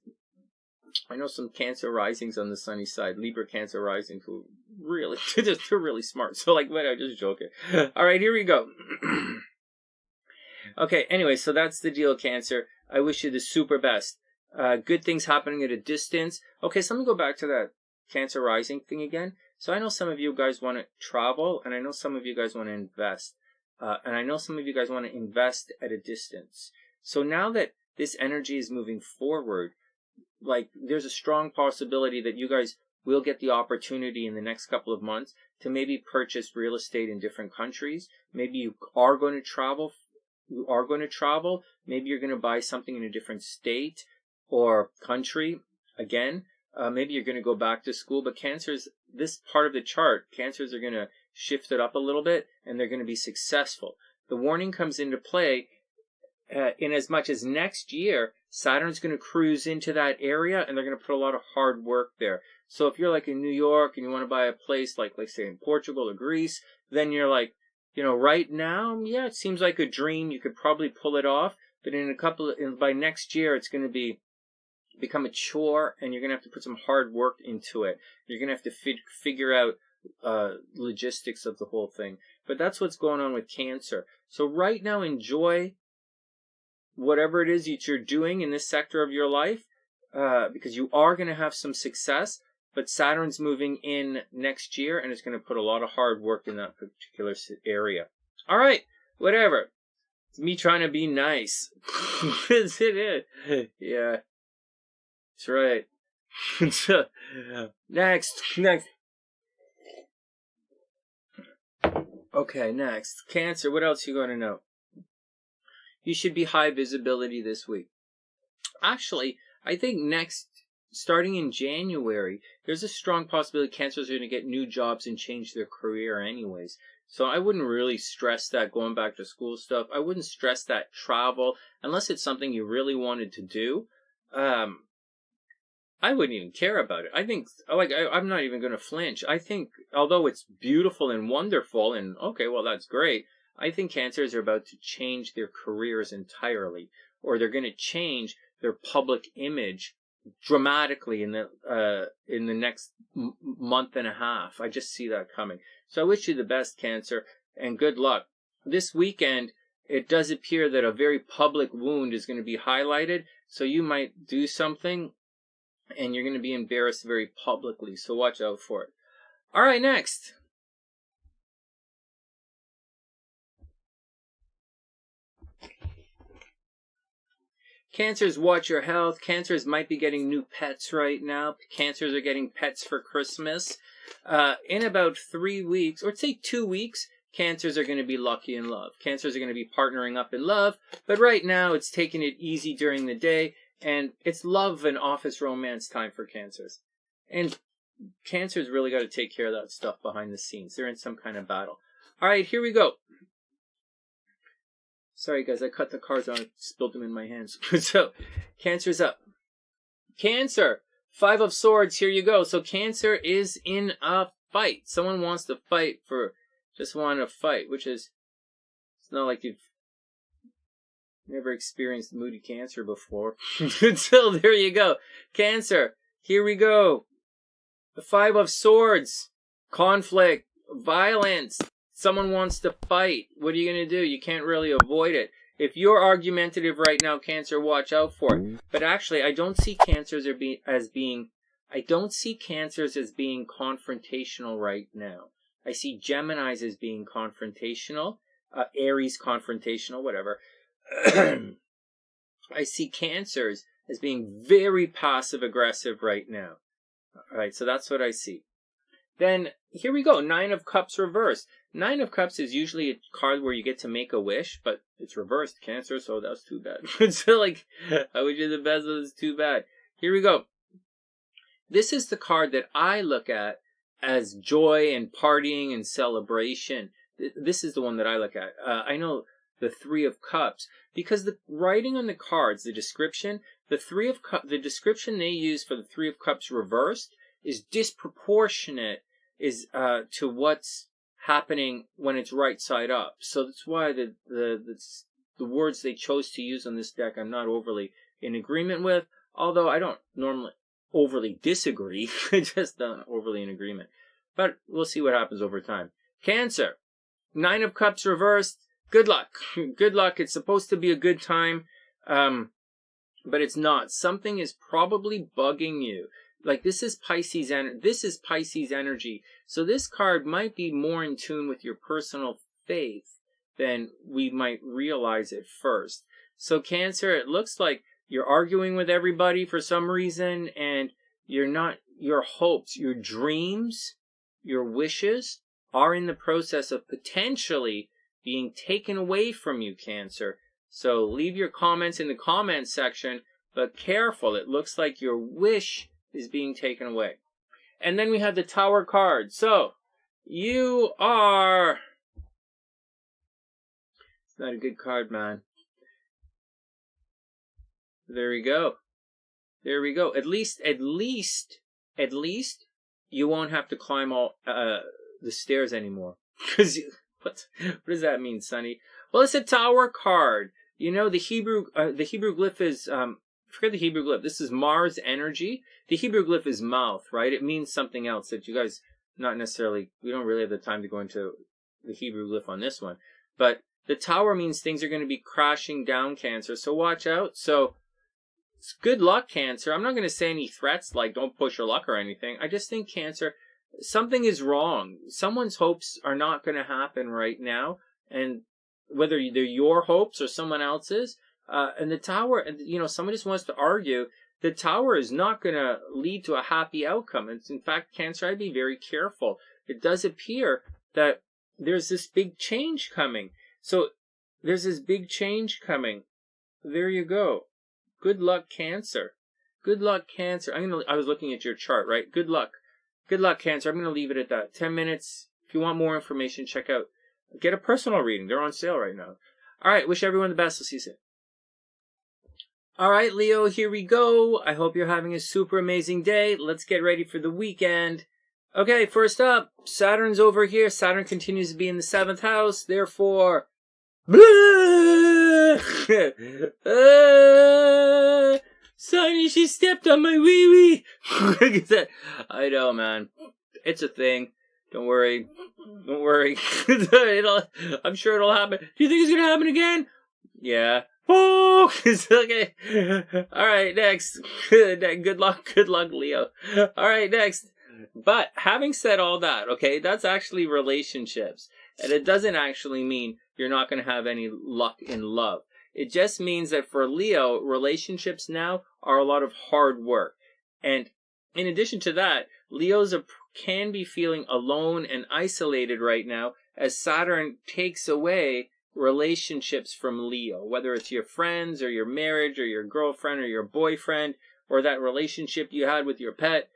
I know some Cancer risings on the sunny side, Libra Cancer rising, who really, they're really smart. So whatever, just joking. All right, here we go. Okay, anyway, so that's the deal, Cancer. I wish you the super best. Good things happening at a distance. Okay, so let me go back to that Cancer rising thing again. So I know some of you guys want to travel, and I know some of you guys want to invest. And I know some of you guys want to invest at a distance. So now that this energy is moving forward, there's a strong possibility that you guys will get the opportunity in the next couple of months to maybe purchase real estate in different countries. Maybe you are going to travel. Maybe you're going to buy something in a different state or country. Again, maybe you're going to go back to school. But Cancers, this part of the chart, Cancers are going to shift it up a little bit and they're going to be successful. The warning comes into play in as much as next year, Saturn's going to cruise into that area and they're going to put a lot of hard work there. So if you're in New York and you want to buy a place let's say in Portugal or Greece, then you're right now, yeah, it seems like a dream. You could probably pull it off, but by next year, it's going to become a chore and you're going to have to put some hard work into it. You're going to have to figure out logistics of the whole thing. But that's what's going on with Cancer. So right now, enjoy whatever it is that you're doing in this sector of your life, because you are going to have some success, but Saturn's moving in next year and it's going to put a lot of hard work in that particular area. All right, whatever. It's me trying to be nice. Is it? Yeah, that's right. Next. Okay, next. Cancer, what else you going to know? You should be high visibility this week. Actually, I think starting in January, there's a strong possibility Cancers are going to get new jobs and change their career anyways. So I wouldn't really stress that going back to school stuff. I wouldn't stress that travel unless it's something you really wanted to do. I wouldn't even care about it. I think, I'm not even going to flinch. I think, although it's beautiful and wonderful and, okay, well, that's great, I think Cancers are about to change their careers entirely, or they're going to change their public image dramatically in the next month and a half. I just see that coming. So I wish you the best, Cancer, and good luck. This weekend, it does appear that a very public wound is going to be highlighted, so you might do something and you're going to be embarrassed very publicly, so watch out for it. All right, next. Cancers, watch your health. Cancers might be getting new pets right now. Cancers are getting pets for Christmas. In about 3 weeks, or say 2 weeks, Cancers are going to be lucky in love. Cancers are going to be partnering up in love. But right now, it's taking it easy during the day. And it's love and office romance time for Cancers. And Cancers really got to take care of that stuff behind the scenes. They're in some kind of battle. All right, here we go. Sorry, guys, I cut the cards on, spilled them in my hands. So, Cancer's up. Cancer, 5 of Swords, here you go. So, Cancer is in a fight. Someone wants to fight for, just want to fight, which is, it's not like you've never experienced moody Cancer before. So, there you go. Cancer, here we go. The 5 of Swords, conflict, violence. Someone wants to fight. What are you going to do? You can't really avoid it. If you're argumentative right now, Cancer, watch out for it. But actually, I don't see Cancers as being confrontational right now. I see Geminis as being confrontational, Aries confrontational, whatever. I see Cancers as being very passive-aggressive right now. All right, so that's what I see. Then, here we go, 9 of Cups reversed. 9 of Cups is usually a card where you get to make a wish, but it's reversed, Cancer, so that's too bad. So, like, I wish you the best, but it's too bad. Here we go. This is the card that I look at as joy and partying and celebration. This is the one that I look at. I know the 3 of Cups, because the writing on the cards, the description, the description they use for the 3 of Cups reversed is disproportionate to what's happening when it's right side up. So that's why the words they chose to use on this deck I'm not overly in agreement with, although I don't normally overly disagree. Just not overly in agreement. But we'll see what happens over time. Cancer, 9 of Cups reversed. Good luck. Good luck. It's supposed to be a good time, but it's not. Something is probably bugging you. Like, this is Pisces energy. So this card might be more in tune with your personal faith than we might realize at first. So Cancer, it looks like you're arguing with everybody for some reason, and your hopes, your dreams, your wishes are in the process of potentially being taken away from you, Cancer. So leave your comments in the comments section, but careful. It looks like your wish is being taken away. And then we have the Tower card. So, you are... It's not a good card, man. There we go. There we go. At least, you won't have to climb all the stairs anymore. Because, what does that mean, Sonny? Well, it's a Tower card. You know, the Hebrew glyph is... forget the Hebrew glyph. This is Mars energy. The Hebrew glyph is mouth, right? It means something else that you guys not necessarily... We don't really have the time to go into the Hebrew glyph on this one. But the Tower means things are going to be crashing down, Cancer. So watch out. So it's good luck, Cancer. I'm not going to say any threats like don't push your luck or anything. I just think, Cancer, something is wrong. Someone's hopes are not going to happen right now. And whether they're your hopes or someone else's, and the Tower, you know, someone just wants to argue, the Tower is not going to lead to a happy outcome. It's, in fact, Cancer, I'd be very careful. It does appear that there's this big change coming. So there's this big change coming. There you go. Good luck, Cancer. Good luck, Cancer. I was looking at your chart, right? Good luck. Good luck, Cancer. I'm going to leave it at that. 10 minutes. If you want more information, check out. Get a personal reading. They're on sale right now. All right. Wish everyone the best. We'll see you soon. All right, Leo, here we go. I hope you're having a super amazing day. Let's get ready for the weekend. Okay, first up, Saturn's over here. Saturn continues to be in the 7th house. Therefore, Sonny, she stepped on my wee-wee. I know, man. It's a thing. Don't worry. Don't worry. I'm sure it'll happen. Do you think it's going to happen again? Yeah. Oh, okay. All right, next. Good luck, Leo. All right, next. But having said all that, okay, that's actually relationships. And it doesn't actually mean you're not going to have any luck in love. It just means that for Leo, relationships now are a lot of hard work. And in addition to that, Leos can be feeling alone and isolated right now as Saturn takes away relationships from Leo, whether it's your friends or your marriage or your girlfriend or your boyfriend or that relationship you had with your pet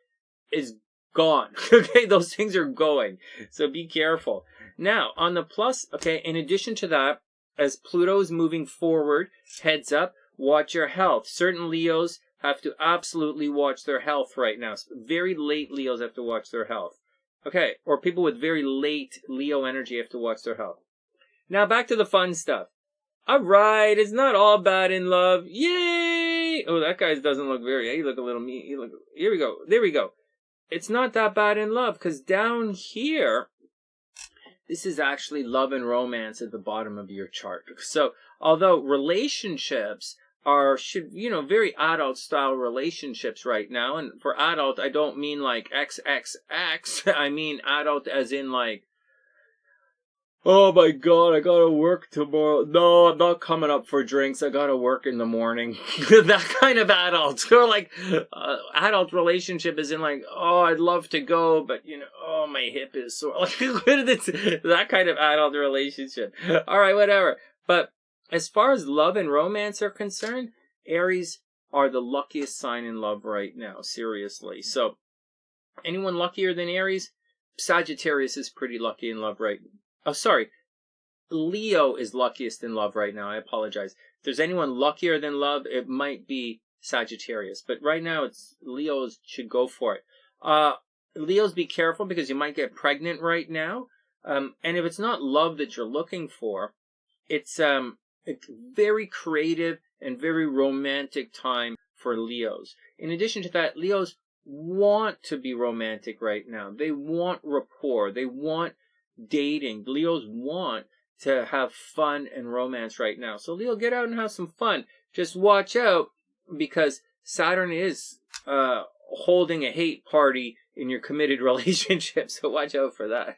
is gone. Okay, those things are going. So be careful. Now, on the plus, okay, in addition to that, as Pluto is moving forward, heads up, watch your health. Certain Leos have to absolutely watch their health right now. Very late Leos have to watch their health. Okay, or people with very late Leo energy have to watch their health. Now back to the fun stuff. Alright, it's not all bad in love. Yay! Oh, that guy doesn't look very, he look a little mean. Here we go. There we go. It's not that bad in love, because down here, this is actually love and romance at the bottom of your chart. So, although relationships very adult style relationships right now, and for adult, I don't mean like XXX, I mean adult as in like, oh my God, I gotta work tomorrow. No, I'm not coming up for drinks. I gotta work in the morning. That kind of adult. Or like, adult relationship is in like, oh, I'd love to go, but oh, my hip is sore. Like, that kind of adult relationship. Alright, whatever. But as far as love and romance are concerned, Aries are the luckiest sign in love right now. Seriously. So, anyone luckier than Aries? Sagittarius is pretty lucky in love right now. Oh, sorry. Leo is luckiest in love right now. I apologize. If there's anyone luckier than love, it might be Sagittarius. But right now, it's Leos should go for it. Leos, be careful because you might get pregnant right now. And if it's not love that you're looking for, it's a very creative and very romantic time for Leos. In addition to that, Leos want to be romantic right now. They want rapport. They want dating. Leos want to have fun and romance right now. So Leo, get out and have some fun. Just watch out because Saturn is holding a hate party in your committed relationship. So watch out for that.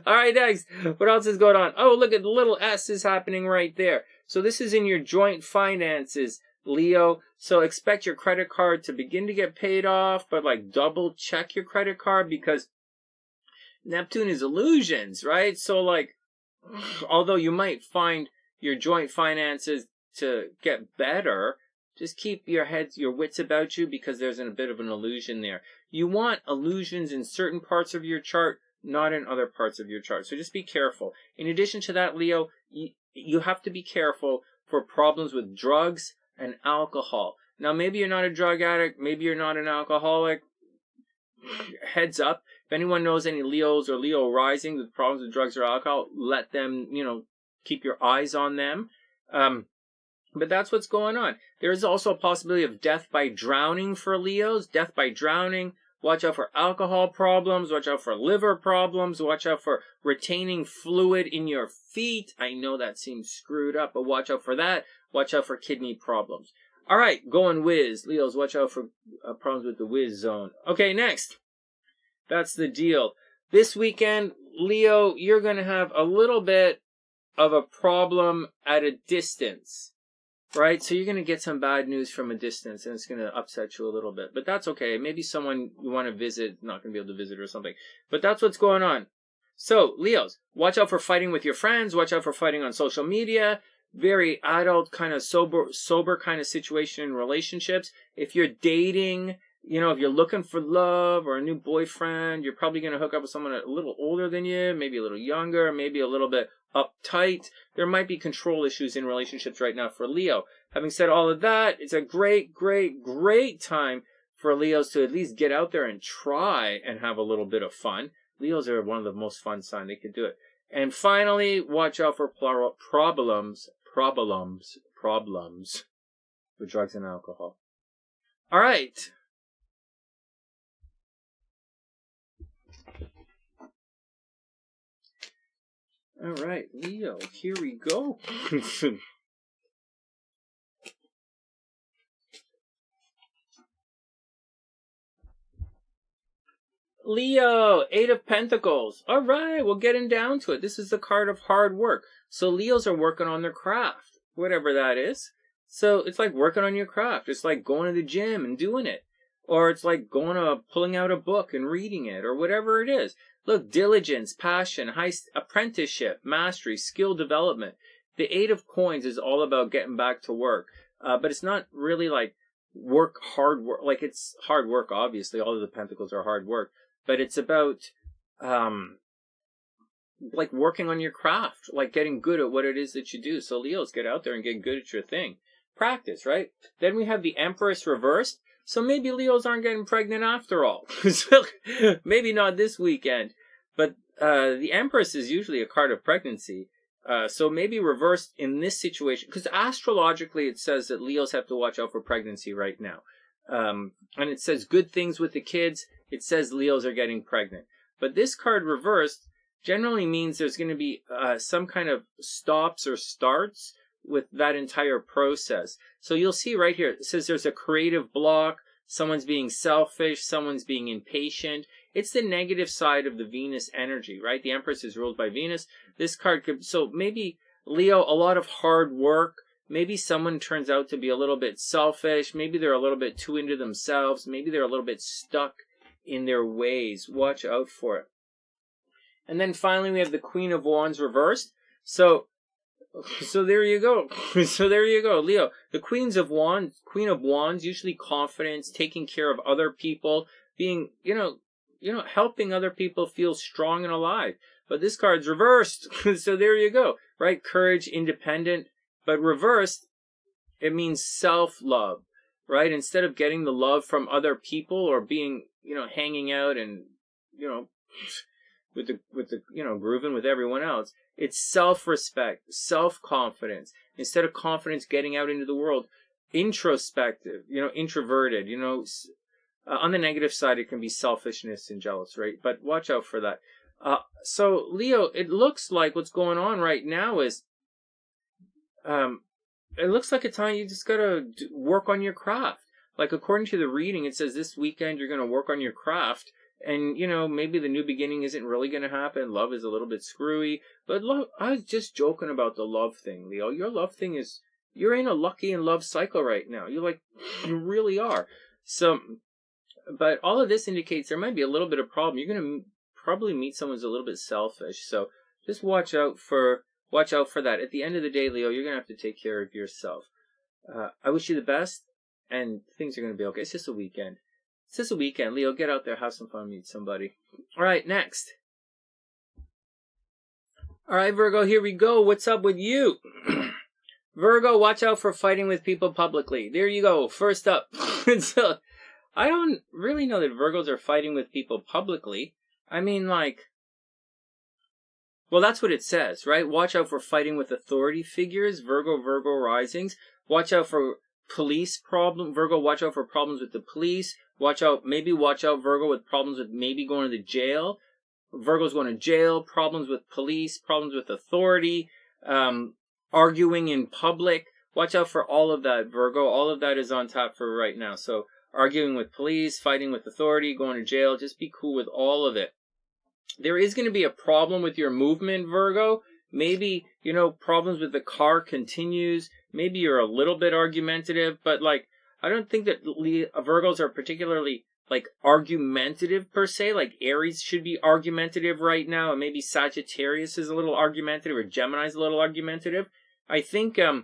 All right, next. What else is going on? Oh, look at the little S is happening right there. So this is in your joint finances, Leo. So expect your credit card to begin to get paid off, but like double check your credit card because Neptune is illusions, right? So like, although you might find your joint finances to get better, just keep your wits about you because there's a bit of an illusion there. You want illusions in certain parts of your chart, not in other parts of your chart. So just be careful. In addition to that, Leo, you have to be careful for problems with drugs and alcohol. Now, maybe you're not a drug addict. Maybe you're not an alcoholic. Heads up. If anyone knows any Leos or Leo rising with problems with drugs or alcohol, let them, keep your eyes on them. But that's what's going on. There is also a possibility of death by drowning for Leos. Death by drowning. Watch out for alcohol problems. Watch out for liver problems. Watch out for retaining fluid in your feet. I know that seems screwed up, but watch out for that. Watch out for kidney problems. All right, going whiz. Leos, watch out for problems with the whiz zone. Okay, next. That's the deal. This weekend, Leo, you're going to have a little bit of a problem at a distance, right? So you're going to get some bad news from a distance, and it's going to upset you a little bit. But that's okay. Maybe someone you want to visit, not going to be able to visit or something. But that's what's going on. So, Leos, watch out for fighting with your friends. Watch out for fighting on social media. Very adult, kind of sober kind of situation in relationships. If you're dating, if you're looking for love or a new boyfriend, you're probably going to hook up with someone a little older than you, maybe a little younger, maybe a little bit uptight. There might be control issues in relationships right now for Leo. Having said all of that, it's a great, great, great time for Leos to at least get out there and try and have a little bit of fun. Leos are one of the most fun signs. They could do it. And finally, watch out for problems with drugs and alcohol. All right. All right, Leo, here we go. Leo, Eight of Pentacles. All right, we're getting down to it. This is the card of hard work. So Leos are working on their craft, whatever that is. So it's like working on your craft. It's like going to the gym and doing it. Or it's like pulling out a book and reading it, or whatever it is. Look, diligence, passion, apprenticeship, mastery, skill development. The Eight of Coins is all about getting back to work. But it's not really like hard work. Like, it's hard work, obviously. All of the Pentacles are hard work. But it's about, like, working on your craft. Like, getting good at what it is that you do. So, Leos, get out there and get good at your thing. Practice, right? Then we have the Empress reversed. So maybe Leos aren't getting pregnant after all. So maybe not this weekend. But the Empress is usually a card of pregnancy. So maybe reversed in this situation. Because astrologically it says that Leos have to watch out for pregnancy right now. And it says good things with the kids. It says Leos are getting pregnant. But this card reversed generally means there's going to be some kind of stops or starts with that entire process. So you'll see right here, it says there's a creative block, someone's being selfish, someone's being impatient. It's the negative side of the Venus energy, right? The Empress is ruled by Venus. This card could, so maybe Leo, a lot of hard work. Maybe someone turns out to be a little bit selfish. Maybe they're a little bit too into themselves. Maybe they're a little bit stuck in their ways. Watch out for it. And then finally we have the Queen of Wands reversed. So there you go. So there you go, Leo. The Queen of Wands, usually confidence, taking care of other people, being, helping other people feel strong and alive. But this card's reversed. So there you go, right? Courage, independent, but reversed, it means self-love, right? Instead of getting the love from other people or being, hanging out and, with the grooving with everyone else. It's self-respect, self-confidence. Instead of confidence getting out into the world, introspective, introverted, on the negative side, it can be selfishness and jealous, right? But watch out for that. So Leo, it looks like what's going on right now is, it looks like a time you just gotta work on your craft. Like according to the reading, it says this weekend you're gonna work on your craft. And, maybe the new beginning isn't really going to happen. Love is a little bit screwy. But love, I was just joking about the love thing, Leo. Your love thing is, you're in a lucky and love cycle right now. You really are. So, but all of this indicates there might be a little bit of problem. You're going to probably meet someone who's a little bit selfish. So just watch out for that. At the end of the day, Leo, you're going to have to take care of yourself. I wish you the best, and things are going to be okay. It's just a weekend. It's just a weekend. Leo, get out there, have some fun, meet somebody. All right, next. All right, Virgo, here we go. What's up with you? Virgo, watch out for fighting with people publicly. There you go. First up. So, I don't really know that Virgos are fighting with people publicly. I mean, well, that's what it says, right? Watch out for fighting with authority figures. Virgo risings. Watch out for police problem. Virgo, watch out for problems with the police. Watch out, Virgo, with problems with maybe going to jail. Virgo's going to jail, problems with police, problems with authority, arguing in public. Watch out for all of that, Virgo. All of that is on tap for right now. So arguing with police, fighting with authority, going to jail, just be cool with all of it. There is going to be a problem with your movement, Virgo. Maybe, problems with the car continues. Maybe you're a little bit argumentative, but I don't think that Virgos are particularly argumentative per se. Like Aries should be argumentative right now, and maybe Sagittarius is a little argumentative, or Gemini is a little argumentative. I think, or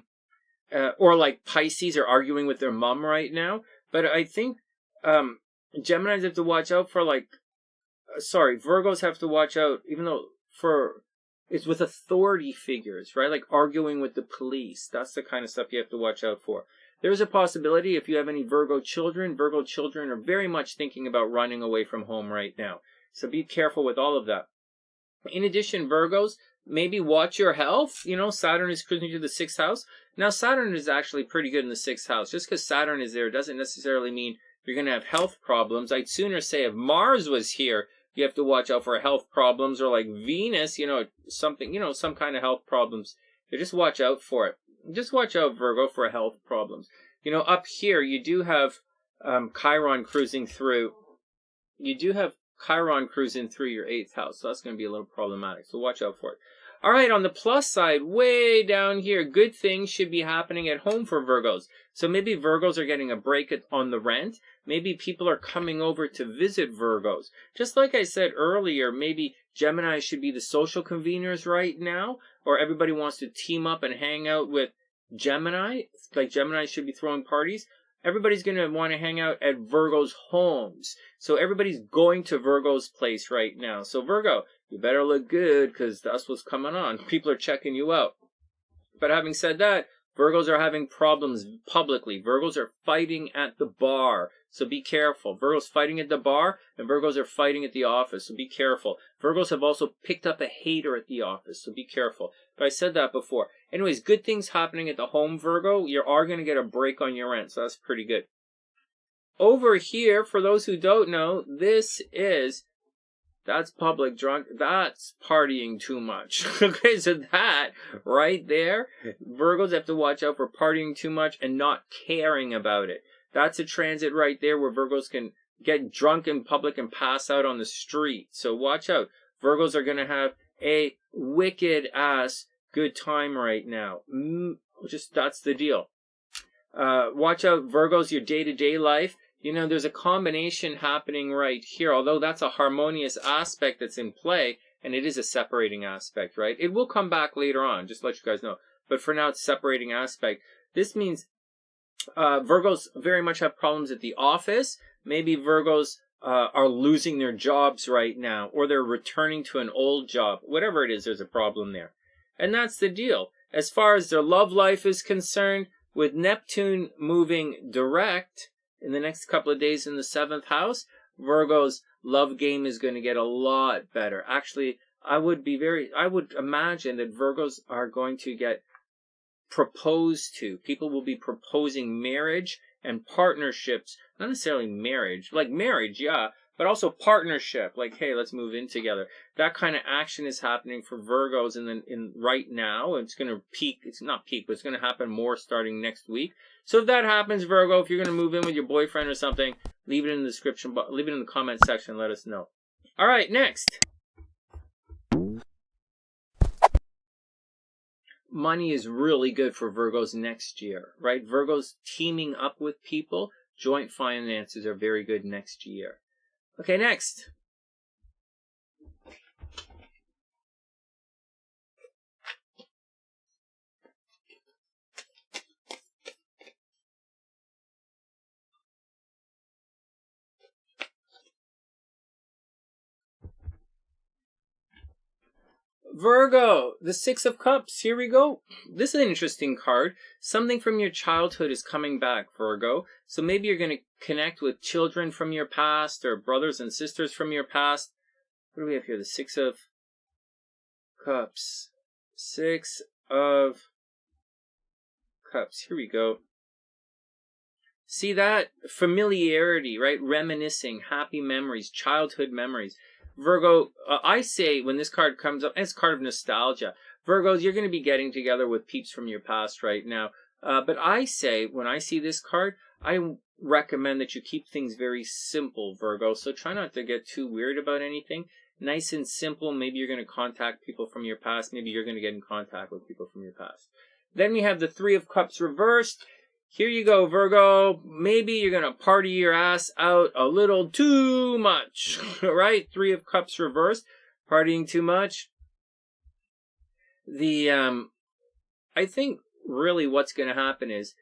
Pisces are arguing with their mom right now. But I think Geminis have to watch out for Virgos have to watch out, even though it's with authority figures, right? Like arguing with the police. That's the kind of stuff you have to watch out for. There's a possibility if you have any Virgo children are very much thinking about running away from home right now. So be careful with all of that. In addition, Virgos, maybe watch your health. Saturn is cruising to the 6th house. Now, Saturn is actually pretty good in the 6th house. Just because Saturn is there doesn't necessarily mean you're going to have health problems. I'd sooner say if Mars was here, you have to watch out for health problems, or like Venus, something, some kind of health problems. So just watch out for it. Just watch out, Virgo, for health problems. Up here, you do have Chiron cruising through. You do have Chiron cruising through your 8th house. So that's going to be a little problematic. So watch out for it. All right, on the plus side, way down here, good things should be happening at home for Virgos. So maybe Virgos are getting a break on the rent. Maybe people are coming over to visit Virgos. Just like I said earlier, maybe Gemini should be the social conveners right now, or everybody wants to team up and hang out with Gemini. Like Gemini should be throwing parties. Everybody's going to want to hang out at Virgo's homes. So everybody's going to Virgo's place right now. So Virgo, you better look good because that's what's coming on. People are checking you out. But having said that, Virgos are having problems publicly. Virgos are fighting at the bar. So be careful. Virgos fighting at the bar and Virgos are fighting at the office. So be careful. Virgos have also picked up a hater at the office. So be careful. But I said that before. Anyways, good things happening at the home, Virgo. You are going to get a break on your rent. So that's pretty good. Over here, for those who don't know, that's public drunk. That's partying too much. Okay, so that right there, Virgos have to watch out for partying too much and not caring about it. That's a transit right there where Virgos can get drunk in public and pass out on the street. So watch out. Virgos are going to have a wicked ass good time right now. That's the deal. Watch out, Virgos, your day-to-day life. You know, there's a combination happening right here, although that's a harmonious aspect that's in play, and it is a separating aspect, right? It will come back later on, just to let you guys know. But for now, it's separating aspect. This means Virgos very much have problems at the office. Maybe Virgos are losing their jobs right now, or they're returning to an old job. Whatever it is, there's a problem there. And that's the deal. As far as their love life is concerned, with Neptune moving direct in the next couple of days in the 7th house, Virgo's love game is going to get a lot better. Actually, I would imagine that Virgos are going to get proposed to. People will be proposing marriage and partnerships, not necessarily marriage, like marriage, yeah, but also partnership, like, hey, let's move in together. That kind of action is happening for Virgos in right now. It's going to peak. It's not peak, but it's going to happen more starting next week. So if that happens, Virgo, if you're going to move in with your boyfriend or something, leave it in the description, leave it in the comment section. Let us know. All right, next. Money is really good for Virgos next year, right? Virgos teaming up with people, joint finances are very good next year. Okay, next. Virgo, the 6 of Cups. Here we go. This is an interesting card. Something from your childhood is coming back, Virgo. So maybe you're going to connect with children from your past or brothers and sisters from your past. What do we have here? The 6 of Cups. 6 of Cups. Here we go. See that? Familiarity, right? Reminiscing, happy memories, childhood memories. Virgo, I say when this card comes up, it's a card of nostalgia. Virgos, you're going to be getting together with peeps from your past right now. But I say, when I see this card, I recommend that you keep things very simple, Virgo. So try not to get too weird about anything. Nice and simple. Maybe you're going to contact people from your past. Maybe you're going to get in contact with people from your past. Then we have the 3 of Cups reversed. Here you go, Virgo. Maybe you're going to party your ass out a little too much, right? 3 of Cups reversed. Partying too much. I think really what's going to happen is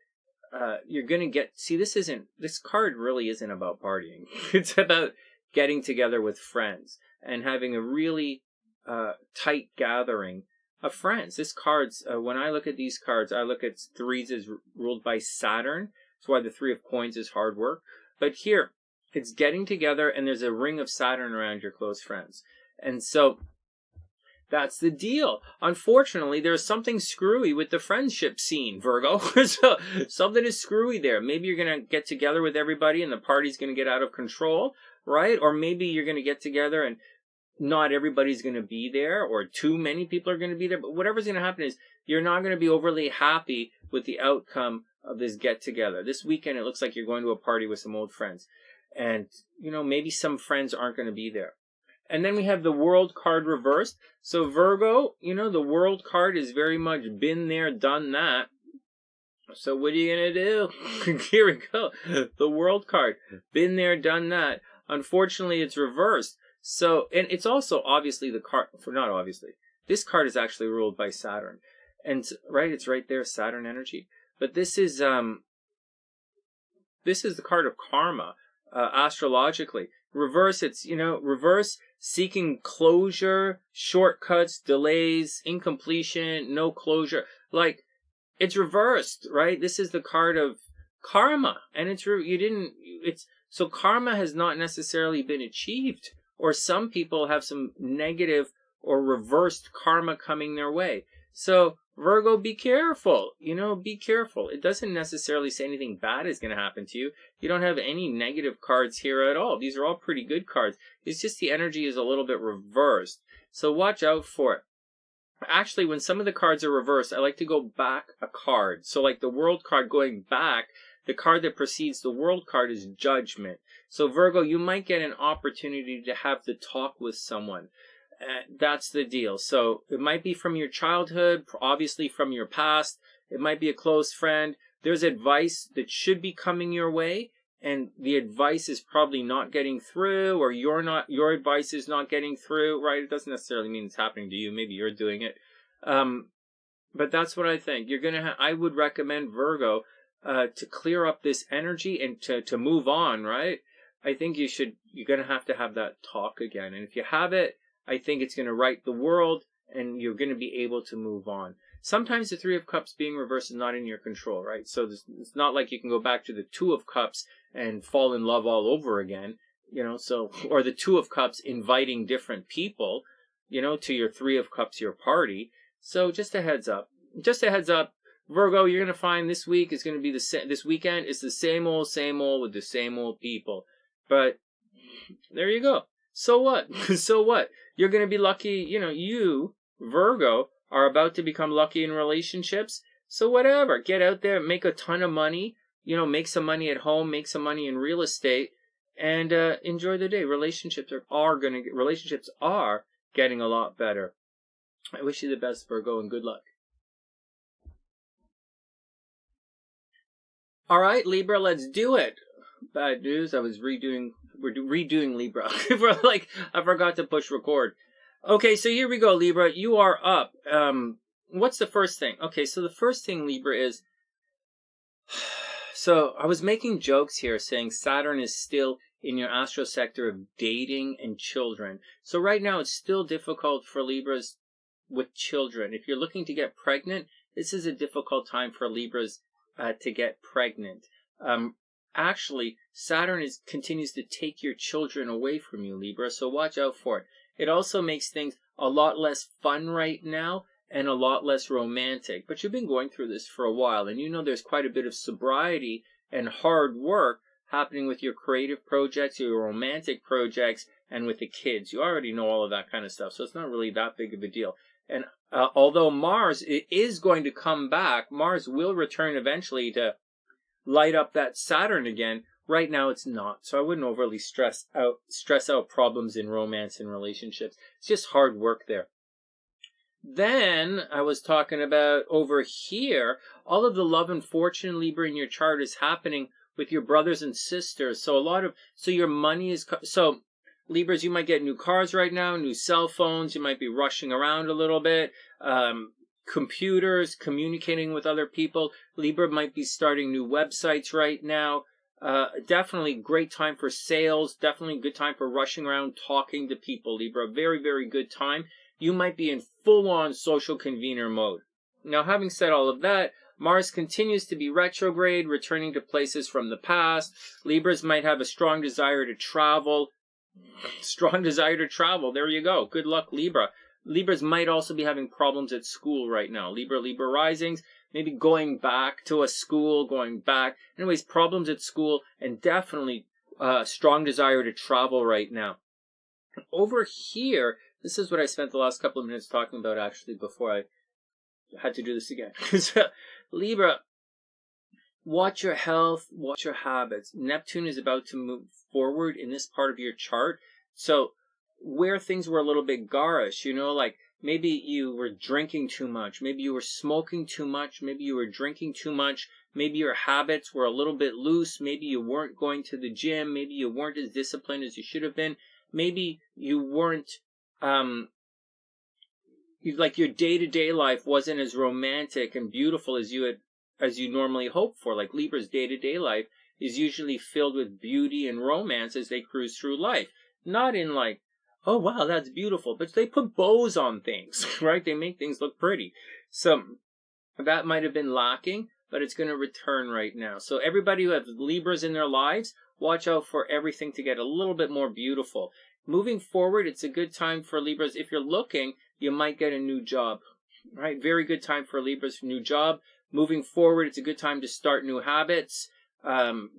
you're going to get, see, this card really isn't about partying. It's about getting together with friends and having a really tight gathering of friends. This card's, when I look at these cards, I look at 3s as ruled by Saturn. That's why the 3 of Coins is hard work. But here, it's getting together and there's a ring of Saturn around your close friends. And so that's the deal. Unfortunately, there's something screwy with the friendship scene, Virgo. So something is screwy there. Maybe you're going to get together with everybody and the party's going to get out of control, right? Or maybe you're going to get together and not everybody's going to be there, or too many people are going to be there. But whatever's going to happen is you're not going to be overly happy with the outcome of this get-together. This weekend, it looks like you're going to a party with some old friends. And, you know, maybe some friends aren't going to be there. And then we have the World card reversed. So Virgo, you know, the World card is very much been there, done that. So what are you going to do? Here we go. The World card. Been there, done that. Unfortunately, it's reversed. So, and it's also obviously the card, not obviously. This card is actually ruled by Saturn. And, right, it's right there, Saturn energy. But this is the card of karma, astrologically. Reverse, it's, you know, reverse, seeking closure, shortcuts, delays, incompletion, no closure. Like, it's reversed, right? This is the card of karma. And so karma has not necessarily been achieved. Or some people have some negative or reversed karma coming their way. So, Virgo, be careful. You know, be careful. It doesn't necessarily say anything bad is going to happen to you. You don't have any negative cards here at all. These are all pretty good cards. It's just the energy is a little bit reversed. So watch out for it. Actually, when some of the cards are reversed, I like to go back a card. So like the World card going back, the card that precedes the World card is Judgment. So Virgo, you might get an opportunity to have to talk with someone. That's the deal. So it might be from your childhood, obviously from your past. It might be a close friend. There's advice that should be coming your way, and the advice is probably not getting through, or your advice is not getting through, right? It doesn't necessarily mean it's happening to you. Maybe you're doing it. But that's what I think. I would recommend Virgo to clear up this energy and to move on, right? I think you're going to have that talk again. And if you have it, I think it's going to right the world, and you're going to be able to move on. Sometimes the Three of Cups being reversed is not in your control, right? So it's not like you can go back to the Two of Cups and fall in love all over again, you know, or the Two of Cups inviting different people, you know, to your Three of Cups, your party. So just a heads up. Virgo, you're going to find this week is going to be this weekend is the same old with the same old people. But there you go. So what? So what? You're going to be lucky, you know, you, Virgo, are about to become lucky in relationships. So whatever, get out there, make a ton of money, you know, make some money at home, make some money in real estate, and enjoy the day. Relationships are getting a lot better. I wish you the best, Virgo, and good luck. All right, Libra, let's do it. Bad news, we're redoing Libra. I forgot to push record. Okay, so here we go, Libra. You are up. What's the first thing? Okay, so the first thing, Libra, is... So, I was making jokes here saying Saturn is still in your astro sector of dating and children. So right now, it's still difficult for Libras with children. If you're looking to get pregnant, this is a difficult time for Libras to get pregnant. Actually, Saturn continues to take your children away from you, Libra, so watch out for it. It also makes things a lot less fun right now and a lot less romantic. But you've been going through this for a while, and you know there's quite a bit of sobriety and hard work happening with your creative projects, your romantic projects, and with the kids. You already know all of that kind of stuff, so it's not really that big of a deal. And although Mars is going to come back, Mars will return eventually to light up that Saturn again. Right now it's not. So I wouldn't overly stress out problems in romance and relationships. It's just hard work there. Then I was talking about over here, all of the love and fortune, Libra, in your chart is happening with your brothers and sisters. So your money is, so Libras, you might get new cars right now, new cell phones. You might be rushing around a little bit. Computers, communicating with other people. Libra might be starting new websites right now. Definitely great time for sales. Definitely good time for rushing around, talking to people, Libra. Very, very good time. You might be in full-on social convener mode. Now, having said all of that, Mars continues to be retrograde, returning to places from the past. Libras might have a strong desire to travel. There you go. Good luck, Libra. Libras might also be having problems at school right now. Libra risings, maybe going back to a school, Anyways, problems at school, and definitely strong desire to travel right now. Over here, this is what I spent the last couple of minutes talking about, actually, before I had to do this again. Libra, watch your health, watch your habits. Neptune is about to move forward in this part of your chart. So where things were a little bit garish, like maybe you were drinking too much, maybe you were smoking too much, maybe you were drinking too much, maybe your habits were a little bit loose, maybe you weren't going to the gym, maybe you weren't as disciplined as you should have been, maybe you weren't, like your day-to-day life wasn't as romantic and beautiful as you normally hope for. Like Libra's day-to-day life is usually filled with beauty and romance as they cruise through life. Not in like, oh wow, that's beautiful, but they put bows on things, right? They make things look pretty. So that might have been lacking, but it's going to return right now. So everybody who has Libras in their lives, watch out for everything to get a little bit more beautiful. Moving forward, it's a good time for Libras. If you're looking, you might get a new job, right? Very good time for Libras for new job. Moving forward, it's a good time to start new habits,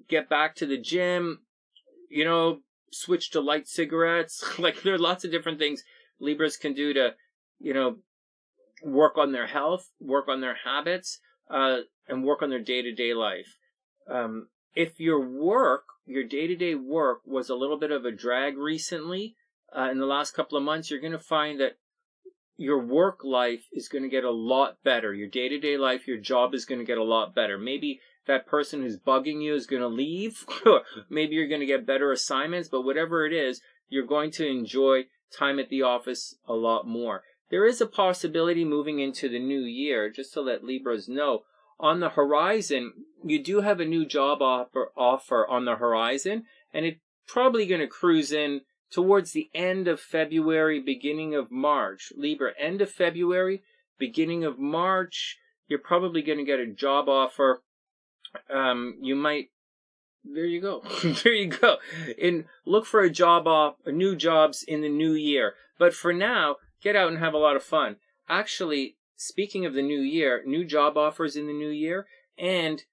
get back to the gym, switch to light cigarettes. Like there are lots of different things Libras can do to, work on their health, work on their habits, and work on their day-to-day life. If your day-to-day work was a little bit of a drag recently, in the last couple of months, you're going to find that your work life is going to get a lot better. Your day-to-day life, your job is going to get a lot better. Maybe that person who's bugging you is going to leave. Maybe you're going to get better assignments, but whatever it is, you're going to enjoy time at the office a lot more. There is a possibility moving into the new year, just to let Libras know, on the horizon, you do have a new job offer on the horizon, and it's probably going to cruise in towards the end of February, beginning of March. Libra, end of February, beginning of March, you're probably going to get a job offer. There you go. There you go. And look for new jobs in the new year. But for now, get out and have a lot of fun. Actually, speaking of the new year, new job offers in the new year, and